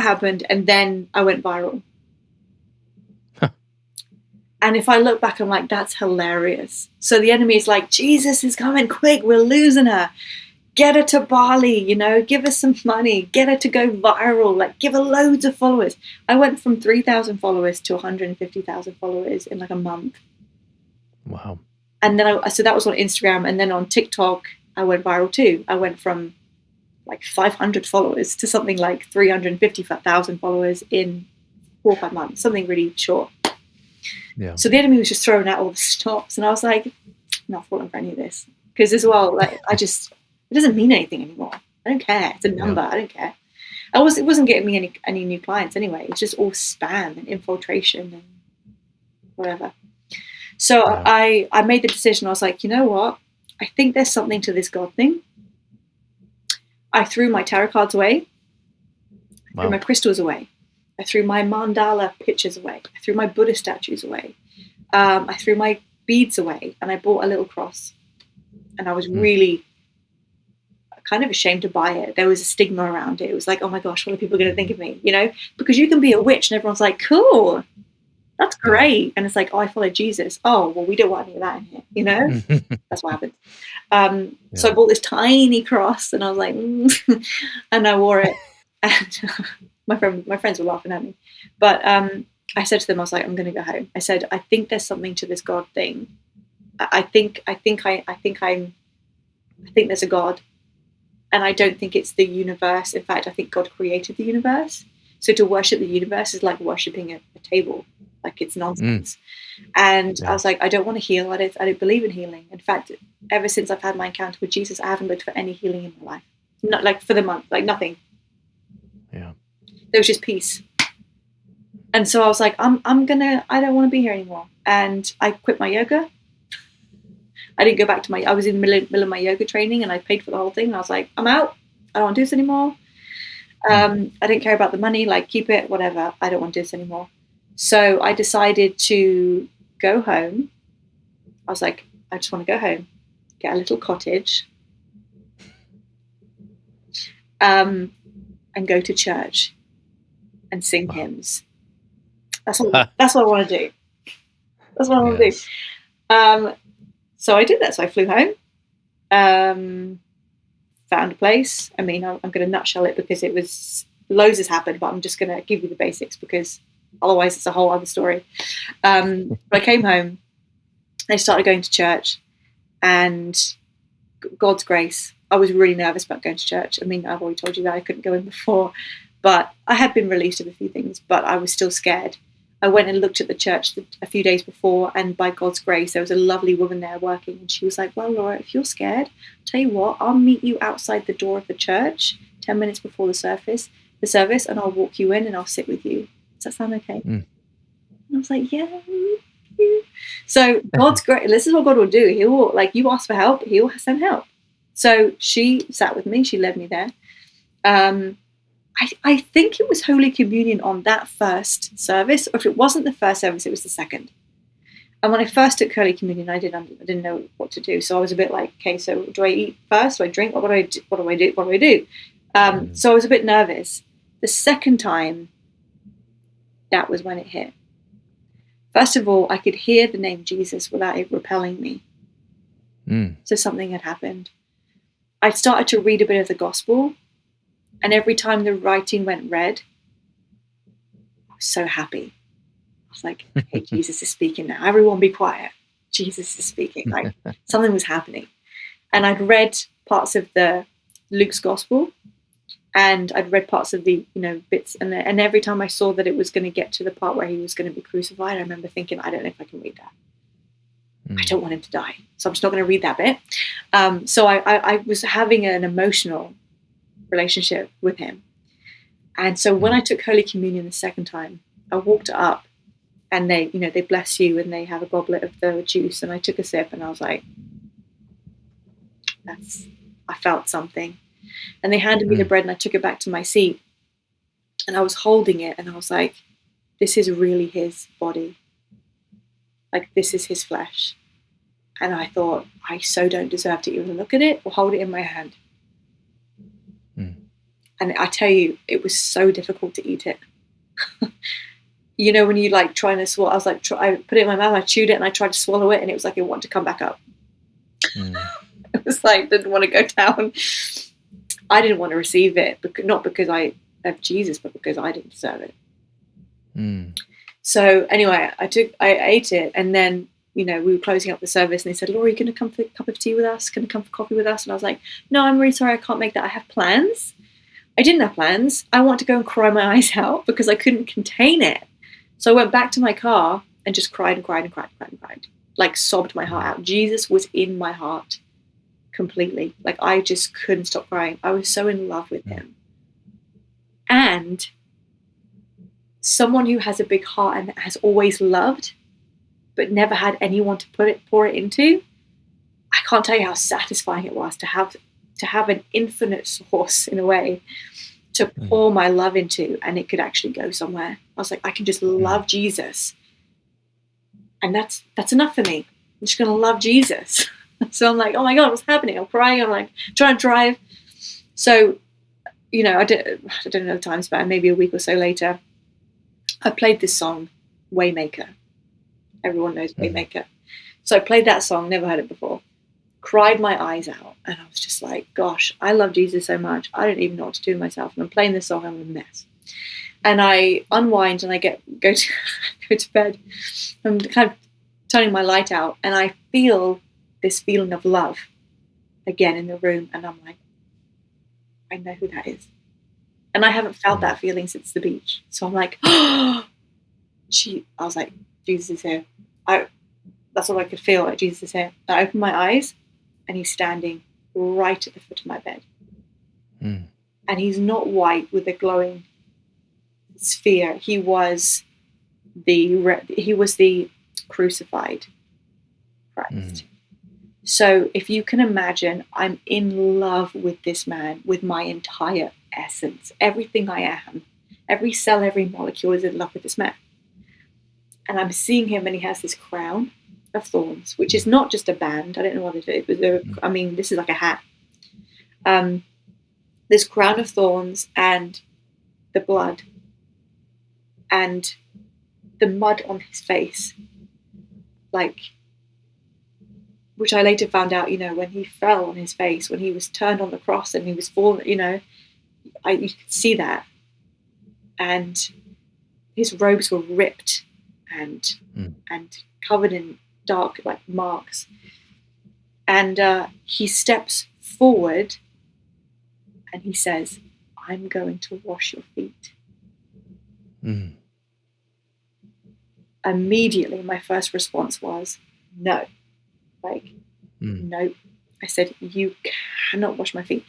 happened, and then I went viral. And if I look back, I'm like, that's hilarious. So the enemy is like, Jesus is coming quick, we're losing her. Get her to Bali, give her some money, get her to go viral, like give her loads of followers. I went from 3,000 followers to 150,000 followers in like a month.
Wow.
And then so that was on Instagram, and then on TikTok, I went viral too. I went from like 500 followers to something like 350,000 followers in 4 or 5 months, something really short.
Yeah.
So the enemy was just throwing out all the stops, and I was like, I'm not falling for any of this, because as well, like it doesn't mean anything anymore. I don't care. It's a number. Yeah. I don't care. It wasn't getting me any new clients anyway. It's just all spam and infiltration and whatever. So I made the decision. I was like, you know what? I think there's something to this God thing. I threw my tarot cards away. I threw my crystals away. I threw my mandala pictures away. I threw my Buddha statues away. I threw my beads away, and I bought a little cross. And I was really kind of ashamed to buy it. There was a stigma around it. It was like, oh my gosh, what are people going to think of me? Because you can be a witch and everyone's like, cool, that's great. And it's like, oh, I follow Jesus. Oh, well, we don't want any of that in here, That's what happened. So I bought this tiny cross, and I was like, and I wore it. And my friends were laughing at me. But I said to them, I was like, I'm going to go home. I said, I think there's something to this God thing. I think I'm I think there's a God, and I don't think it's the universe. In fact, I think God created the universe. So to worship the universe is like worshipping a table, like it's nonsense. And I was like, I don't want to heal. I don't believe in healing. In fact, ever since I've had my encounter with Jesus, I haven't looked for any healing in my life. Not like for the month, like nothing.
Yeah.
There was just peace. And so I was like, I don't want to be here anymore. And I quit my yoga. I didn't go back to I was in the middle of my yoga training, and I paid for the whole thing. And I was like, I'm out. I don't want to do this anymore. I didn't care about the money, like keep it, whatever. I don't want to do this anymore. So I decided to go home. I was like, I just want to go home, get a little cottage, and go to church and sing hymns. That's what I want to do. That's what I want to do. So I did that. So I flew home, found a place. I mean, I'm going to nutshell it because it was loads has happened, but I'm just going to give you the basics because otherwise it's a whole other story. But I came home, I started going to church, and God's grace, I was really nervous about going to church. I mean, I've already told you that I couldn't go in before, but I had been released of a few things, but I was still scared. I went and looked at the church a few days before, and by God's grace, there was a lovely woman there working, and she was like, well, Laura, if you're scared, I'll tell you what, I'll meet you outside the door of the church 10 minutes before the service, and I'll walk you in and I'll sit with you. Does that sound okay? And I was like, yeah. So God's great. This is what God will do. He will, like, you ask for help, he will send help. So she sat with me. She led me there. I think it was Holy Communion on that first service, or if it wasn't the first service, it was the second. And when I first took Holy Communion, I didn't know what to do. So I was a bit like, okay, so do I eat first? Do I drink? What do I do? What do I do? What do I do? So I was a bit nervous. The second time, that was when it hit. First of all, I could hear the name Jesus without it repelling me. So something had happened. I started to read a bit of the gospel, and every time the writing went red, I was so happy. I was like, okay, Jesus is speaking now. Everyone be quiet. Jesus is speaking. Like something was happening. And I'd read parts of the Luke's gospel, and I'd read parts of the, bits. And every time I saw that it was going to get to the part where he was going to be crucified, I remember thinking, I don't know if I can read that. I don't want him to die. So I'm just not going to read that bit. So I was having an emotional relationship with him. And so when I took Holy Communion the second time, I walked up, and they bless you, and they have a goblet of the juice, and I took a sip, and I was like, I felt something. And they handed me the bread, and I took it back to my seat, and I was holding it, and I was like, this is really his body. Like, this is his flesh. And I thought, I so don't deserve to even look at it or hold it in my hand. And I tell you, it was so difficult to eat it. When you like trying to swallow, I was like, I put it in my mouth, I chewed it, and I tried to swallow it, and it was like it wanted to come back up. It was like, didn't want to go down. I didn't want to receive it, not because I have Jesus, but because I didn't deserve it. So anyway, I ate it, and then, we were closing up the service, and they said, Laura, are you going to come for a cup of tea with us? Going to come for coffee with us? And I was like, no, I'm really sorry, I can't make that. I have plans. I didn't have plans. I want to go and cry my eyes out because I couldn't contain it. So I went back to my car and just cried and cried and cried and cried and cried. Like, sobbed my heart out. Jesus was in my heart completely. Like, I just couldn't stop crying. I was so in love with him. And someone who has a big heart and has always loved, but never had anyone to pour it into, I can't tell you how satisfying it was to have an infinite source, in a way, to pour my love into, and it could actually go somewhere. I was like, I can just love Jesus, and that's enough for me. I'm just going to love Jesus. So I'm like, oh my God, what's happening? I'm crying. I'm like trying to drive. So, I don't know the time span, maybe a week or so later, I played this song, Waymaker. Everyone knows Waymaker. So I played that song, never heard it before, cried my eyes out, and I was just like, gosh, I love Jesus so much, I don't even know what to do with myself, and I'm playing this song, I'm a mess. And I unwind, and I go to bed. I'm kind of turning my light out, and I feel this feeling of love, again in the room, and I'm like, I know who that is. And I haven't felt that feeling since the beach. So I'm like, I was like, Jesus is here. That's all I could feel, like Jesus is here. I opened my eyes, and he's standing right at the foot of my bed. And he's not white with a glowing sphere. He was the crucified Christ. So if you can imagine, I'm in love with this man, with my entire essence. Everything I am, every cell, every molecule is in love with this man. And I'm seeing him, and he has this crown of thorns, which is not just a band. I don't know what it is. This is like a hat. This crown of thorns, and the blood, and the mud on his face, which I later found out, when he fell on his face, when he was turned on the cross and he was fallen, you could see that. And his robes were ripped and covered in dark marks. And he steps forward and he says, I'm going to wash your feet. Immediately, my first response was, no. No. I said, you cannot wash my feet.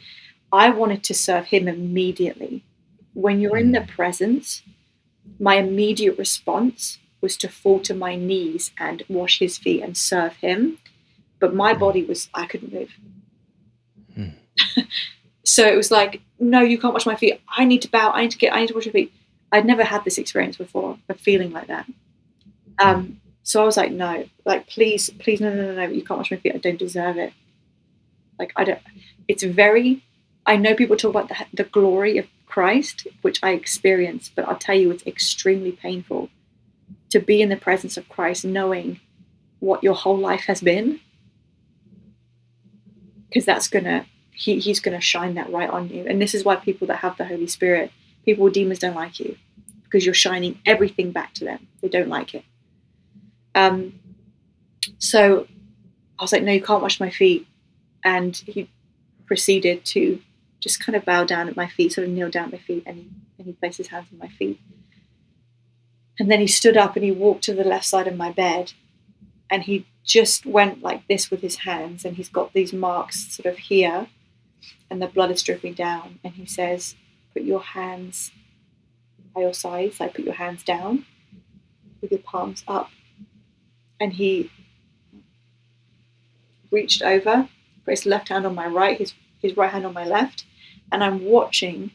I wanted to serve him immediately. When you're in the presence, my immediate response was to fall to my knees and wash his feet and serve him. But my body I couldn't move. So it was like, no, you can't wash my feet. I need to bow. I need to wash your feet. I'd never had this experience before, a feeling like that. So I was like, no, please, no, you can't wash my feet. I don't deserve it. I know people talk about the glory of Christ, which I experienced, but I'll tell you, it's extremely painful to be in the presence of Christ, knowing what your whole life has been, because he's going to shine that right on you. And this is why people that have the Holy Spirit, people with demons don't like you, because you're shining everything back to them. They don't like it. So I was like, no, you can't wash my feet. And he proceeded to just kind of bow down at my feet, sort of kneel down at my feet, and he placed his hands on my feet. And then he stood up and he walked to the left side of my bed, and he just went like this with his hands, and he's got these marks sort of here, and the blood is dripping down. And he says, put your hands by your sides, put your hands down with your palms up. And he reached over, put his left hand on my right, his right hand on my left, and I'm watching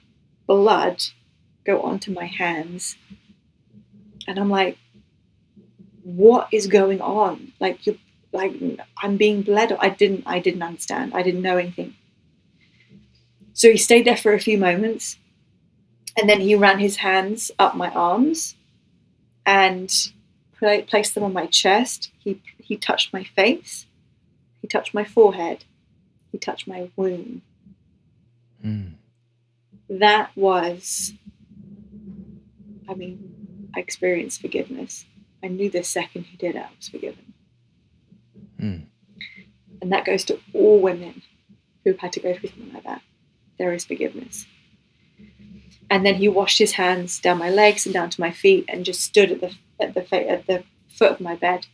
blood go onto my hands. And I'm like, what is going on? I'm being bled. I didn't understand. I didn't know anything. So he stayed there for a few moments, and then he ran his hands up my arms and placed them on my chest. He touched my face. He touched my forehead. He touched my womb. That was, I experienced forgiveness. I knew the second he did it, I was forgiven. And that goes to all women who've had to go through something like that. There is forgiveness. And then he washed his hands down my legs and down to my feet, and just stood at the foot of my bed.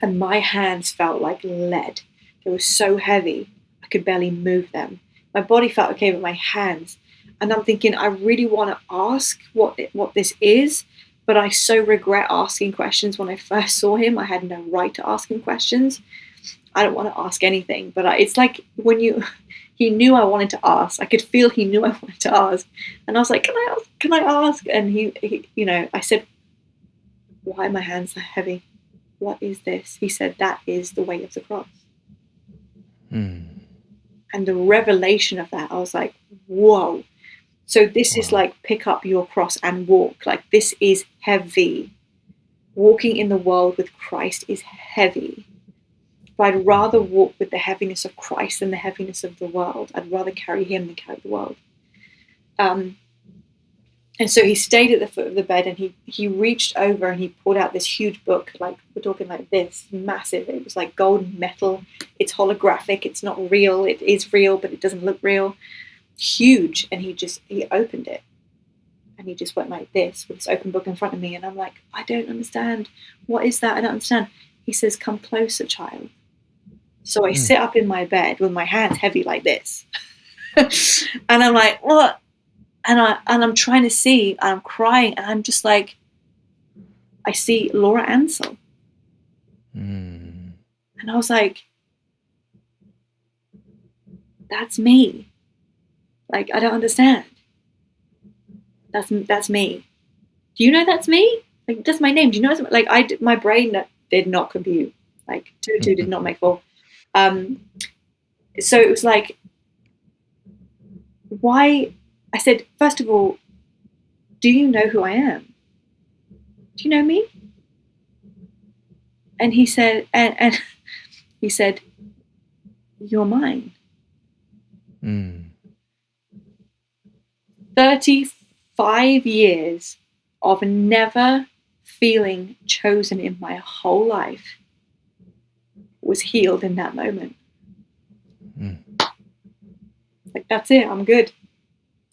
And my hands felt like lead. They were so heavy, I could barely move them. My body felt okay, but my hands. And I'm thinking, I really want to ask what this is, but I so regret asking questions. When I first saw him, I had no right to ask him questions. I don't want to ask anything, but it's like he knew I wanted to ask. I could feel he knew I wanted to ask. And I was like, can I ask? And he I said, why are my hands so heavy? What is this? He said, that is the weight of the cross. And the revelation of that, I was like, whoa. So this is like, pick up your cross and walk. This is heavy. Walking in the world with Christ is heavy. But I'd rather walk with the heaviness of Christ than the heaviness of the world. I'd rather carry him than carry the world. And so he stayed at the foot of the bed, and he reached over and he pulled out this huge book, like we're talking like this, massive. It was like gold metal. It's holographic. It's not real. It is real, but it doesn't look real. Huge. And he opened it, and he just went like this with this open book in front of me. And I'm like, I don't understand. What is that? I don't understand. He says, come closer, child. So I sit up in my bed with my hands heavy like this. And I'm like, what? And I'm trying to see, and I'm crying, and I'm just like, I see Laura Ansell. And I was like, that's me. Like, I don't understand. That's me. Do you know that's me? Like, that's my name. Do you know? Like, my brain did not compute. Like, 2 and 2 did not make 4. So it was like, why? I said, first of all, do you know who I am? Do you know me? And he said, and he said, you're mine. 35 years of never feeling chosen in my whole life was healed in that moment. Like, that's it. I'm good.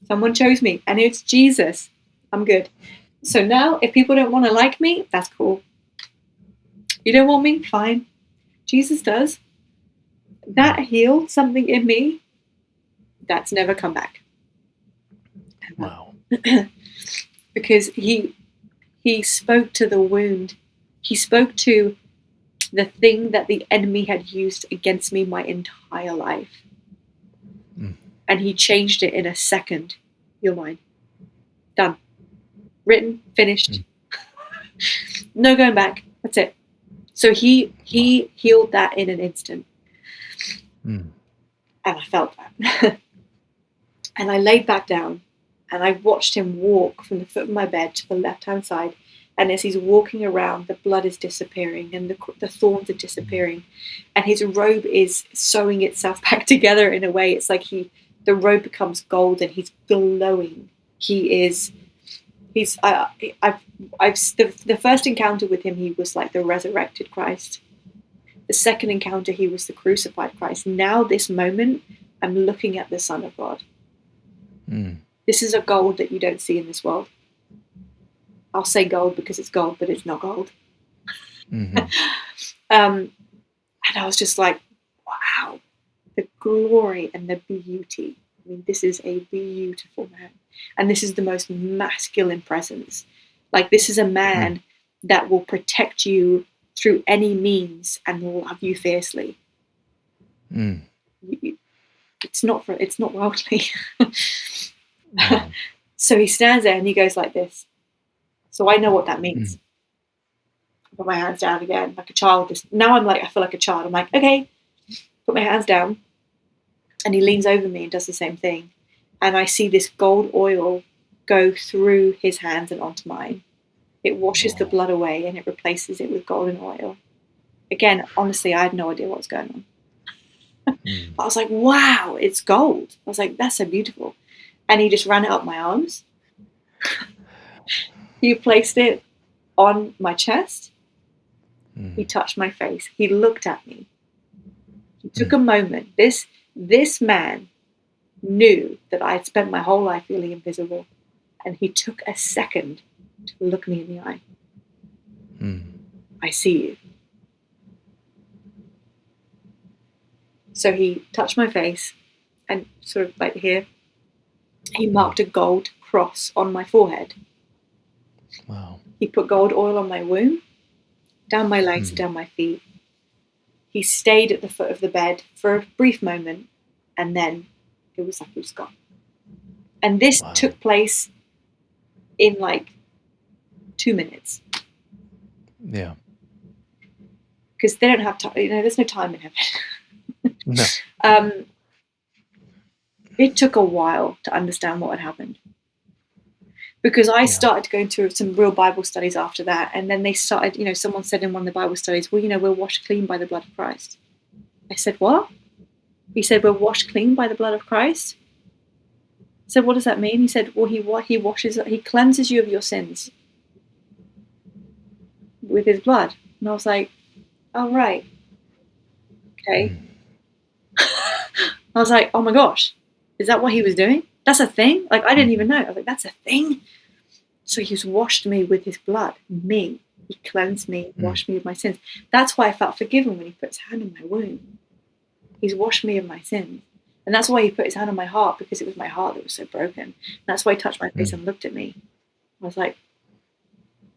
Someone chose me, and it's Jesus. I'm good. So now, if people don't want to like me, that's cool. You don't want me? Fine. Jesus does. That healed something in me that's never come back.
Wow.
Because he spoke to the wound. He spoke to the thing that the enemy had used against me my entire life. And he changed it in a second. You're mine. Done. Written. Finished. No going back. That's it. So he healed that in an instant. And I felt that. And I laid back down, and I watched him walk from the foot of my bed to the left-hand side. And as he's walking around, the blood is disappearing, and the thorns are disappearing. And his robe is sewing itself back together in a way. It's like the robe becomes gold, and he's glowing. The first encounter with him, he was like the resurrected Christ. The second encounter, he was the crucified Christ. Now this moment, I'm looking at the Son of God. This is a gold that you don't see in this world. I'll say gold because it's gold, but it's not gold. And I was just like, wow, the glory and the beauty. I mean, this is a beautiful man. And this is the most masculine presence. Like, this is a man that will protect you through any means and love you fiercely. It's not worldly. So he stands there and he goes like this. So I know what that means. I put my hands down again, like a child. Now I feel like a child. I'm like, okay, put my hands down. And he leans over me and does the same thing. And I see this gold oil go through his hands and onto mine. It washes the blood away and it replaces it with golden oil. Again, honestly, I had no idea what was going on. I was like, wow, it's gold. I was like, that's so beautiful. And he just ran it up my arms. He placed it on my chest. He touched my face. He looked at me. He took a moment. This man knew that I had spent my whole life feeling invisible. And he took a second to look me in the eye. I see you. So he touched my face and sort of like here, he marked a gold cross on my forehead.
Wow.
He put gold oil on my womb, down my legs, down my feet. He stayed at the foot of the bed for a brief moment, and then it was like he was gone. And this took place in like 2 minutes.
Yeah.
Because they don't have time, there's no time in heaven.
No.
It took a while to understand what had happened. Because I started to go into some real Bible studies after that. And then they started, someone said in one of the Bible studies, well, we're washed clean by the blood of Christ. I said, what? He said, we're washed clean by the blood of Christ. So what does that mean? He said, well, he cleanses you of your sins with his blood. And I was like, oh, right. Okay. I was like, oh my gosh, is that what he was doing? That's a thing? Like, I didn't even know. I was like, that's a thing? So he's washed me with his blood, me. He cleansed me, washed me of my sins. That's why I felt forgiven when he put his hand on my wound. He's washed me of my sins. And that's why he put his hand on my heart, because it was my heart that was so broken. And that's why he touched my face and looked at me. I was like,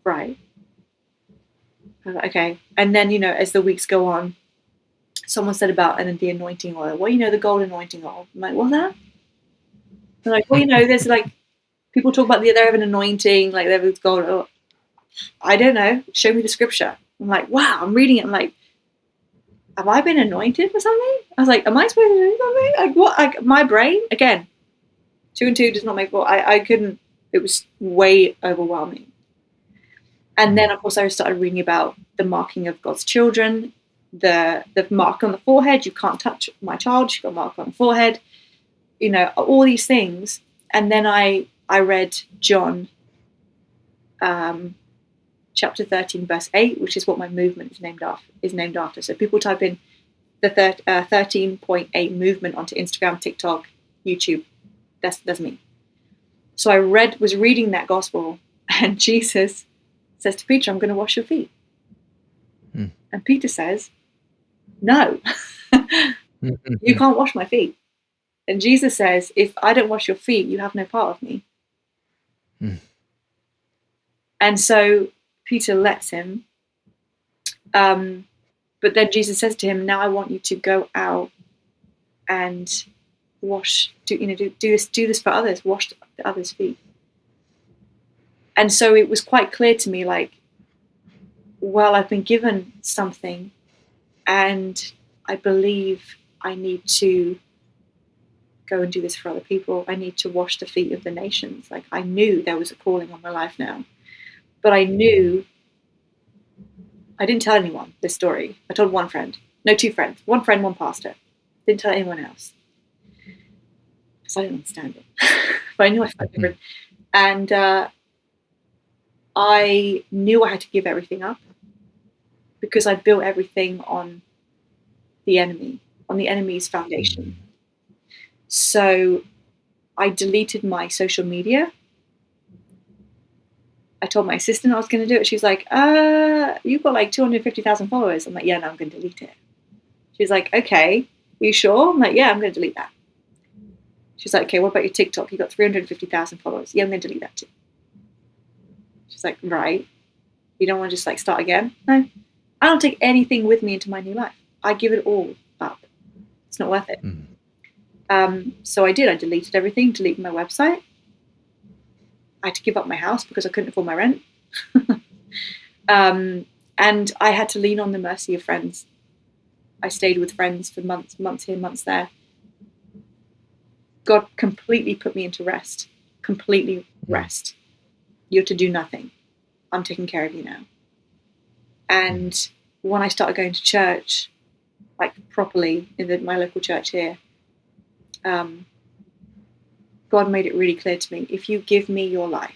right. I was like, okay. And then, as the weeks go on, someone said about the anointing oil. Well, the gold anointing oil. I'm like, what's that? They're like, well, there's like, people talk about they have an anointing, like there was gold. Oh, I don't know. Show me the scripture. I'm like, wow, I'm reading it. I'm like, have I been anointed for something? I was like, am I supposed to do something? Like what? Like my brain, again, 2 and 2 does not make 4. I couldn't, it was way overwhelming. And then of course I started reading about the marking of God's children, the mark on the forehead. You can't touch my child. She got a mark on the forehead, all these things. And then I read John chapter 13, verse 8, which is what my movement is named after. So people type in the 13.8 movement onto Instagram, TikTok, YouTube. That's me. So I was reading that gospel, and Jesus says to Peter, I'm going to wash your feet. And Peter says, no, you can't wash my feet. And Jesus says, if I don't wash your feet, you have no part of me. And so Peter lets him. But then Jesus says to him, now I want you to go out and wash, do this for others, wash the others' feet. And so it was quite clear to me, like, well, I've been given something, and I believe I need to go and do this for other people. I need to wash the feet of the nations. Like, I knew there was a calling on my life now, but I knew, I didn't tell anyone this story. I told one friend, no, 2 friends, one friend, one pastor. Didn't tell anyone else because I didn't understand it. But I knew I felt different. And I knew I had to give everything up because I built everything on the enemy, on the enemy's foundation. So I deleted my social media. I told my assistant I was going to do it. She's like, you've got like 250,000 followers. I'm like, yeah, no, I'm going to delete it. She's like, okay, are you sure? I'm like, yeah, I'm going to delete that. She's like, okay, what about your TikTok? You got 350,000 followers. Yeah, I'm going to delete that too. She's like, right. You don't want to just like start again? No. I don't take anything with me into my new life. I give it all up. It's not worth it. So I did. I deleted everything, deleted my website. I had to give up my house because I couldn't afford my rent. And I had to lean on the mercy of friends. I stayed with friends for months here, months there. God completely put me into rest. Completely rest. You're to do nothing. I'm taking care of you now. And when I started going to church, like properly in my local church here, God made it really clear to me, if you give me your life,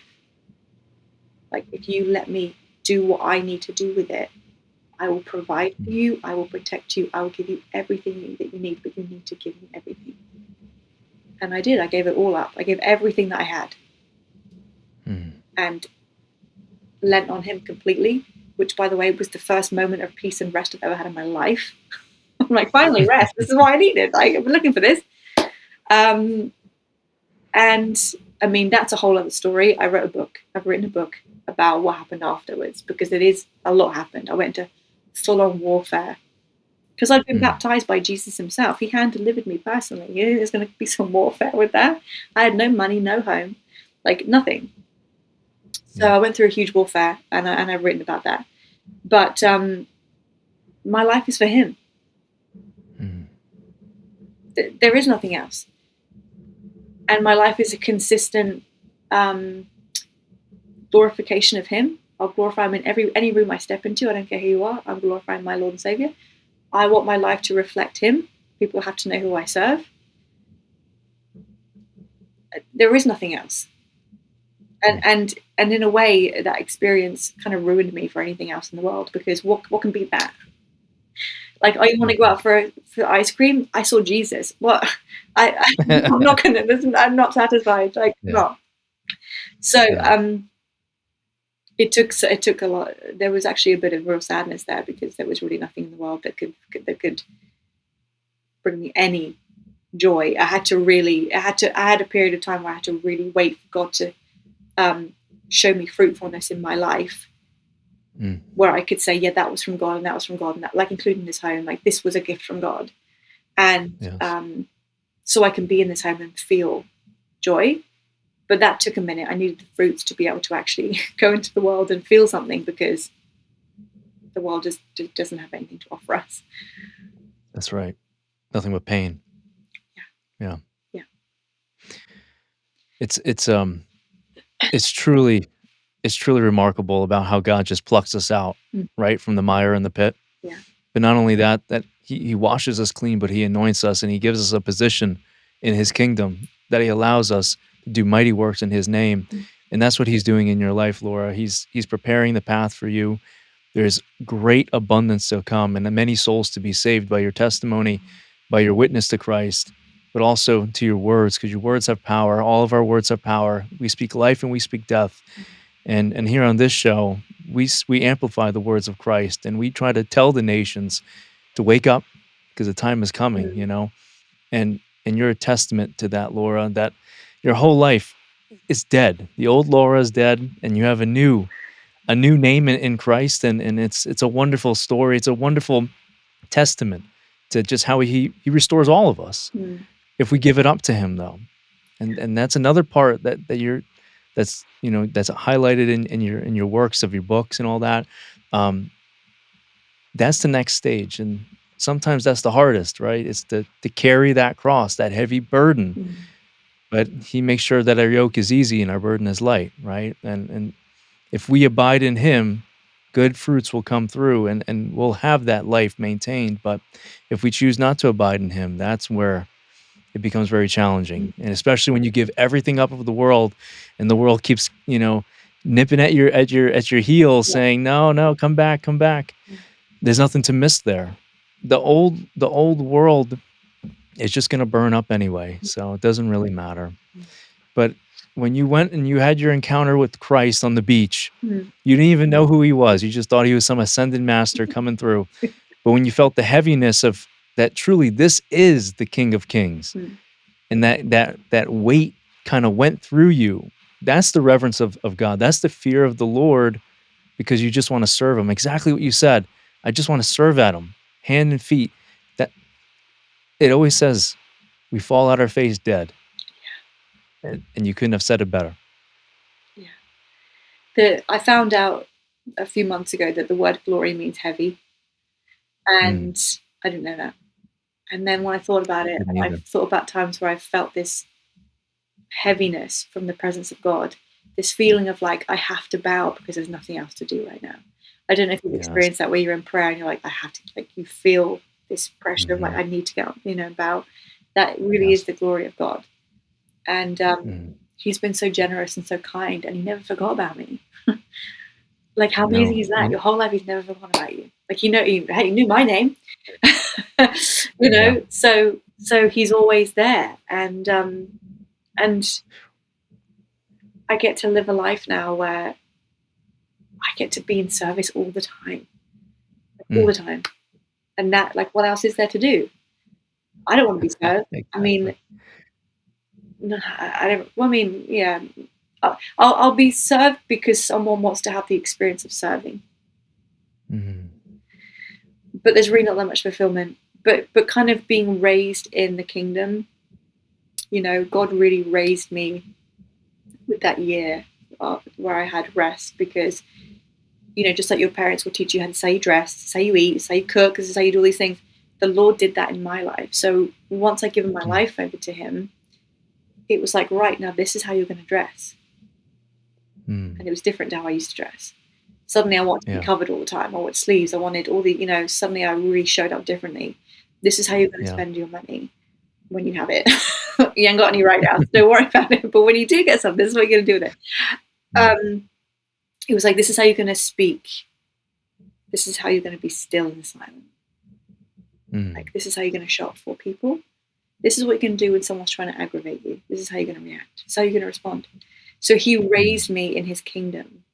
like if you let me do what I need to do with it, I will provide for you, I will protect you, I will give you everything that you need, but you need to give me everything. And I did. I gave it all up. I gave everything that I had and lent on him completely, which, by the way, was the first moment of peace and rest I've ever had in my life. I'm like, finally, rest. This is what I needed. Like, I've been looking for this. And I mean, that's a whole other story. I've written a book about what happened afterwards, because a lot happened. I went into full-on warfare because I'd been baptized by Jesus himself. He hand delivered me personally. There's going to be some warfare with that. I had no money, no home, like nothing. So I went through a huge warfare, and I've written about that. But my life is for him. There is nothing else. And my life is a consistent glorification of him. I'll glorify him in any room I step into. I don't care who you are. I'm glorifying my Lord and Savior. I want my life to reflect him. People have to know who I serve. there is nothing else.
Mm.
And in a way, that experience kind of ruined me for anything else in the world, because what can beat that? Like, oh, you want to go out for ice cream? I saw Jesus. What? I'm not gonna. I'm not satisfied. Like,
Yeah.
not. So
Yeah.
it took a lot. There was actually a bit of real sadness there, because there was really nothing in the world that could bring me any joy. I had a period of time where I had to really wait for God to show me fruitfulness in my life, where I could say, yeah, that was from God, and that was from God, and that, like, including this home, like, this was a gift from God. And
Yes.
so I can be in this home and feel joy. But that took a minute. I needed the fruits to be able to actually go into the world and feel something, because the world just doesn't have anything to offer us.
That's right. Nothing but pain.
Yeah.
Yeah. It's truly remarkable about how God just plucks us out, right, from the mire and the pit.
Yeah.
But not only that he washes us clean, but he anoints us, and he gives us a position in his kingdom that he allows us to do mighty works in his name. And that's what he's doing in your life, Laura. He's preparing the path for you. There's great abundance to come, and many souls to be saved by your testimony, by your witness to Christ, but also to your words, because your words have power. All of our words have power. We speak life and we speak death. And here on this show, we amplify the words of Christ, and we try to tell the nations to wake up, because the time is coming, and you're a testament to that, Laura, that your whole life is dead. The old Laura is dead, and you have a new name in Christ, and it's a wonderful story. It's a wonderful testament to just how he restores all of us if we give it up to him, though. And that's another part that's highlighted in your works of your books and all that. That's the next stage, and sometimes that's the hardest, right? It's to carry that cross, that heavy burden. But he makes sure that our yoke is easy and our burden is light, right? And if we abide in him, good fruits will come through, and we'll have that life maintained. But if we choose not to abide in him, that's where it becomes very challenging. And especially when you give everything up of the world, and the world keeps, nipping at your heels, saying, no, come back. There's nothing to miss there. The old world is just going to burn up anyway, so it doesn't really matter. But when you went and you had your encounter with Christ on the beach, you didn't even know who he was. You just thought he was some ascended master coming through. But when you felt the heaviness of that, truly, this is the King of Kings, and that weight kind of went through you, that's the reverence of God. That's the fear of the Lord, because you just want to serve him. Exactly what you said. I just want to serve at him, hand and feet. That it always says we fall at our face dead. And you couldn't have said it better.
Yeah. I found out a few months ago that the word glory means heavy. And I didn't know that. And then when I thought about it, I thought about times where I felt this heaviness from the presence of God, this feeling of like, I have to bow because there's nothing else to do right now. I don't know if you've experienced that, where you're in prayer and you're like, I have to, like, you feel this pressure of like, I need to get up, bow. That really is the glory of God. And he's been so generous and so kind, and he never forgot about me. Like, how amazing is that? Your whole life he's never forgotten about you. Like, he knew my name. So he's always there. And I get to live a life now where I get to be in service all the time. All the time. And that, like, what else is there to do? I don't want to be served. Exactly. I mean, no, I don't. Well, I mean, yeah, I'll be served because someone wants to have the experience of serving. But there's really not that much fulfillment. But kind of being raised in the kingdom, God really raised me with that year where I had rest, because, just like your parents will teach you how to say you dress, say you eat, say you cook, say you do all these things. The Lord did that in my life. So once I'd given my life over to him, it was like, right, now this is how you're going to dress. And it was different to how I used to dress. Suddenly I wanted to be covered all the time. I wanted sleeves. I wanted all the, suddenly I really showed up differently. This is how you're going to spend your money when you have it. You ain't got any right now, so don't worry about it. But when you do get some, this is what you're going to do with it. It was like, this is how you're going to speak. This is how you're going to be still and silent. Like, this is how you're going to show up for people. This is what you're going to do when someone's trying to aggravate you. This is how you're going to react. This is how you're going to respond. So he raised me in his kingdom.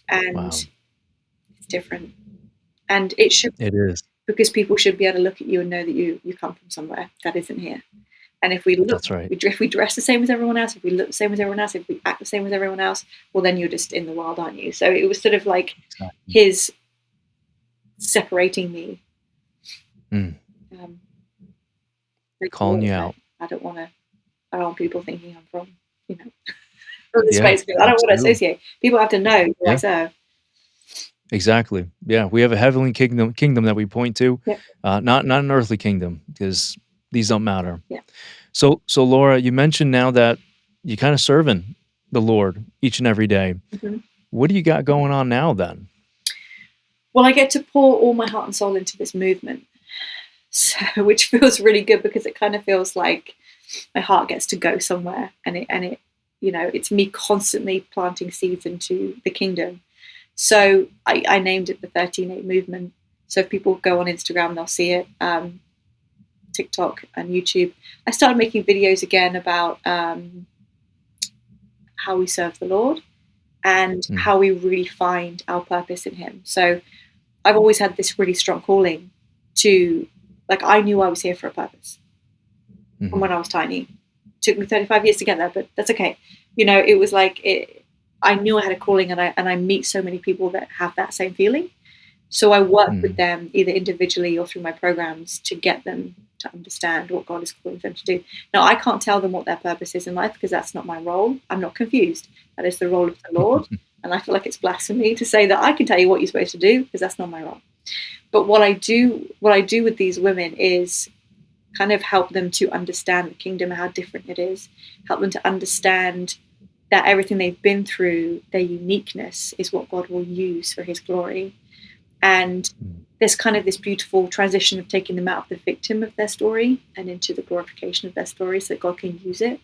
And it's different. And it should.
It is.
Because people should be able to look at you and know that you come from somewhere that isn't here. And if we look,
that's right.
If we dress the same as everyone else, if we look the same as everyone else, if we act the same as everyone else, well, then you're just in the world, aren't you? So it was sort of like his separating me.
Calling you out.
I don't want people thinking I'm from, from the space. I don't want to associate. People have to know who I serve.
Exactly. Yeah, we have a heavenly kingdom that we point to, not an earthly kingdom, because these don't matter.
Yeah.
So Laura, you mentioned now that you're kind of serving the Lord each and every day. What do you got going on now then?
Well, I get to pour all my heart and soul into this movement, which feels really good, because it kind of feels like my heart gets to go somewhere, and it it's me constantly planting seeds into the kingdom. So I named it the 13-8 movement. So if people go on Instagram, they'll see it, TikTok and YouTube. I started making videos again about how we serve the Lord and how we really find our purpose in him. So I've always had this really strong calling to, like, I knew I was here for a purpose from when I was tiny. It took me 35 years to get there, but that's okay. It was like I knew I had a calling, and I meet so many people that have that same feeling. So I work with them either individually or through my programs to get them to understand what God is calling them to do. Now, I can't tell them what their purpose is in life, because that's not my role. I'm not confused. That is the role of the Lord. And I feel like it's blasphemy to say that I can tell you what you're supposed to do, because that's not my role. But what I do with these women is kind of help them to understand the kingdom, how different it is, help them to understand that everything they've been through, their uniqueness, is what God will use for his glory. And there's kind of this beautiful transition of taking them out of the victim of their story and into the glorification of their story, so that God can use it,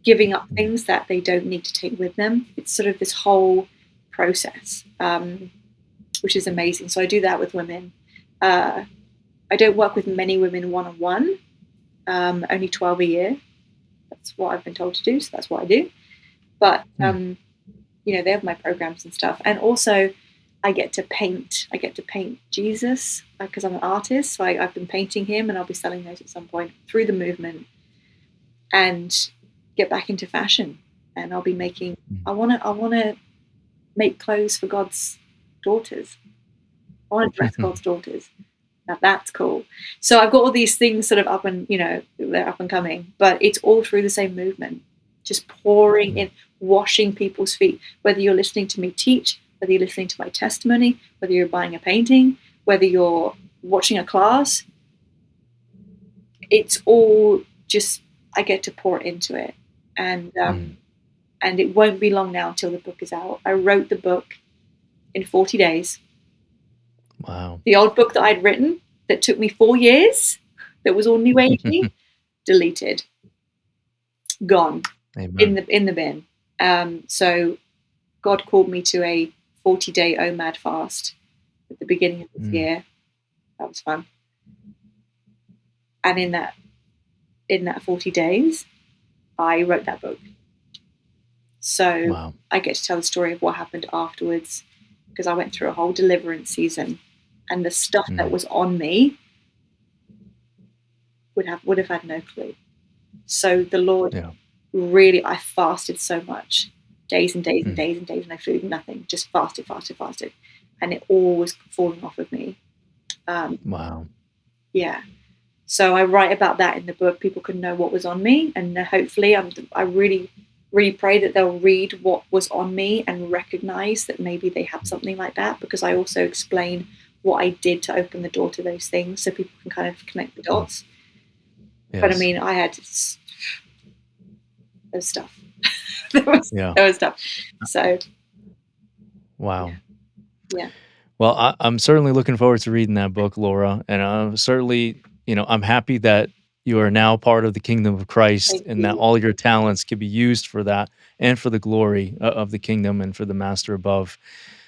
giving up things that they don't need to take with them. It's sort of this whole process, which is amazing. So I do that with women. I don't work with many women one-on-one, only 12 a year. That's what I've been told to do, so that's what I do. But, they have my programs and stuff. And also I get to paint. I get to paint Jesus, because I'm an artist. So I've been painting him, and I'll be selling those at some point through the movement, and get back into fashion. And I'll be making, I want to make clothes for God's daughters. I want to dress God's daughters. Now that's cool. So I've got all these things sort of up and, they're up and coming, but it's all through the same movement. Just pouring in, washing people's feet, whether you're listening to me teach, whether you're listening to my testimony, whether you're buying a painting, whether you're watching a class. It's all just, I get to pour into it. And it won't be long now until the book is out. I wrote the book in 40 days.
Wow.
The old book that I'd written that took me 4 years, that was all new agey, deleted, gone.
Amen.
in the bin. So God called me to a 40-day OMAD fast at the beginning of this year. That was fun. And in that 40 days, I wrote that book. So I get to tell the story of what happened afterwards, because I went through a whole deliverance season, and the stuff that was on me would have had no clue. So the Lord really, I fasted so much, days and days and days and days, no food, nothing, just fasted. And it all was falling off of me.
Wow.
Yeah. So I write about that in the book. People can know what was on me, and hopefully I really, really pray that they'll read what was on me and recognize that maybe they have something like that, because I also explain what I did to open the door to those things, so people can kind of connect the dots. Yes. But I mean, I had there's stuff. there was stuff. So.
Wow.
Yeah.
Well, I'm certainly looking forward to reading that book, Laura, and I'm certainly, I'm happy that you are now part of the kingdom of Christ,
Thank
and that
you.
all your talents can be used for that and for the glory of the kingdom and for the master above.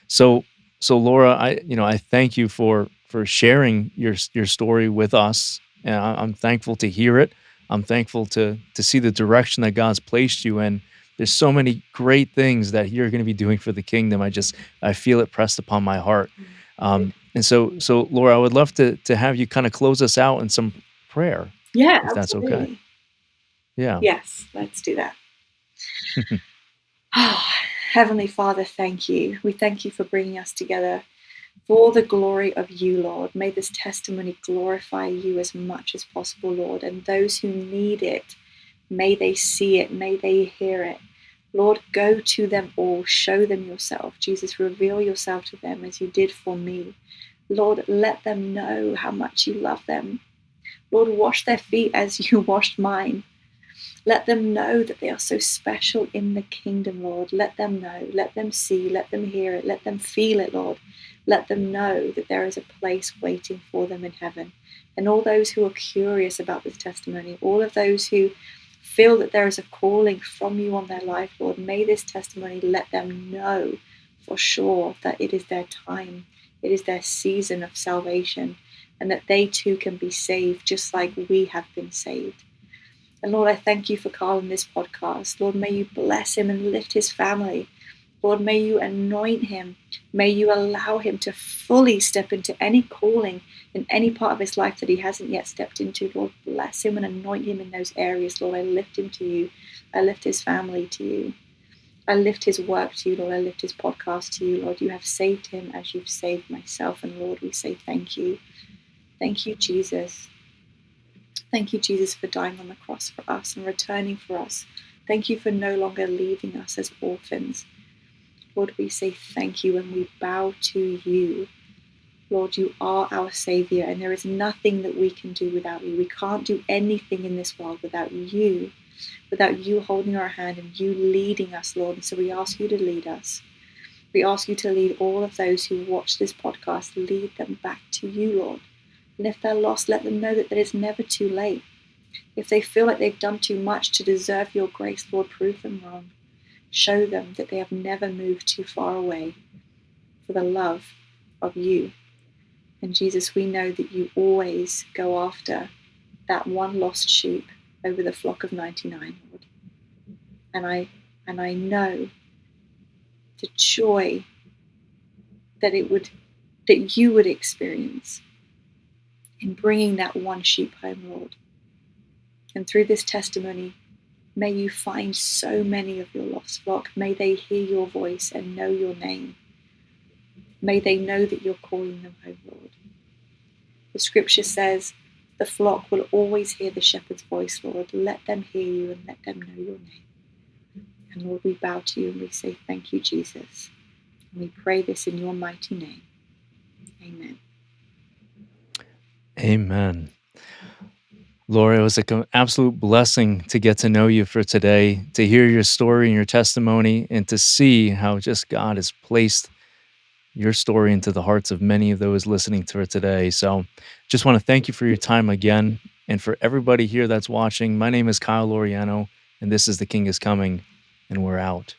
So, so Laura, I thank you for sharing your story with us, and I'm thankful to hear it. I'm thankful to see the direction that God's placed you in. There's so many great things that you're going to be doing for the kingdom. I feel it pressed upon my heart. And so Laura, I would love to have you kind of close us out in some prayer,
Yeah,
if that's okay.
absolutely.
Yeah.
Yes, let's do that. Heavenly Father, thank you. We thank you for bringing us together for the glory of you, Lord. May this testimony glorify you as much as possible, Lord. And those who need it, may they see it, may they hear it. Lord, go to them all, show them yourself. Jesus, reveal yourself to them as you did for me. Lord, let them know how much you love them. Lord, wash their feet as you washed mine. Let them know that they are so special in the kingdom, Lord. Let them know, let them see, let them hear it, let them feel it, Lord. Let them know that there is a place waiting for them in heaven. And all those who are curious about this testimony, all of those who feel that there is a calling from you on their life, Lord, may this testimony let them know for sure that it is their time, it is their season of salvation, and that they too can be saved just like we have been saved. And Lord, I thank you for Carl in this podcast. Lord, may you bless him and lift his family. Lord, may you anoint him. May you allow him to fully step into any calling in any part of his life that he hasn't yet stepped into. Lord, bless him and anoint him in those areas. Lord, I lift him to you. I lift his family to you. I lift his work to you, Lord. I lift his podcast to you, Lord. You have saved him as you've saved myself. And Lord, we say thank you. Thank you, Jesus. Thank you, Jesus, for dying on the cross for us and returning for us. Thank you for no longer leaving us as orphans. Lord, we say thank you and we bow to you. Lord, you are our Savior, and there is nothing that we can do without you. We can't do anything in this world without you holding our hand and you leading us, Lord. And so we ask you to lead us. We ask you to lead all of those who watch this podcast, lead them back to you, Lord. And if they're lost, let them know that it is never too late. If they feel like they've done too much to deserve your grace, Lord, prove them wrong. Show them that they have never moved too far away for the love of you. And Jesus, we know that you always go after that one lost sheep over the flock of 99, Lord. And I know the joy that you would experience in bringing that one sheep home, Lord. And through this testimony, may you find so many of your lost flock. May they hear your voice and know your name. May they know that you're calling them home, Lord. The scripture says the flock will always hear the shepherd's voice, Lord. Let them hear you and let them know your name. And Lord, we bow to you and we say thank you, Jesus. And we pray this in your mighty name. Amen.
Amen. Laura, it was like an absolute blessing to get to know you for today, to hear your story and your testimony, and to see how just God has placed your story into the hearts of many of those listening to it today. So just want to thank you for your time again. And for everybody here that's watching, my name is Kyle Loriano, and this is The King is Coming, and we're out.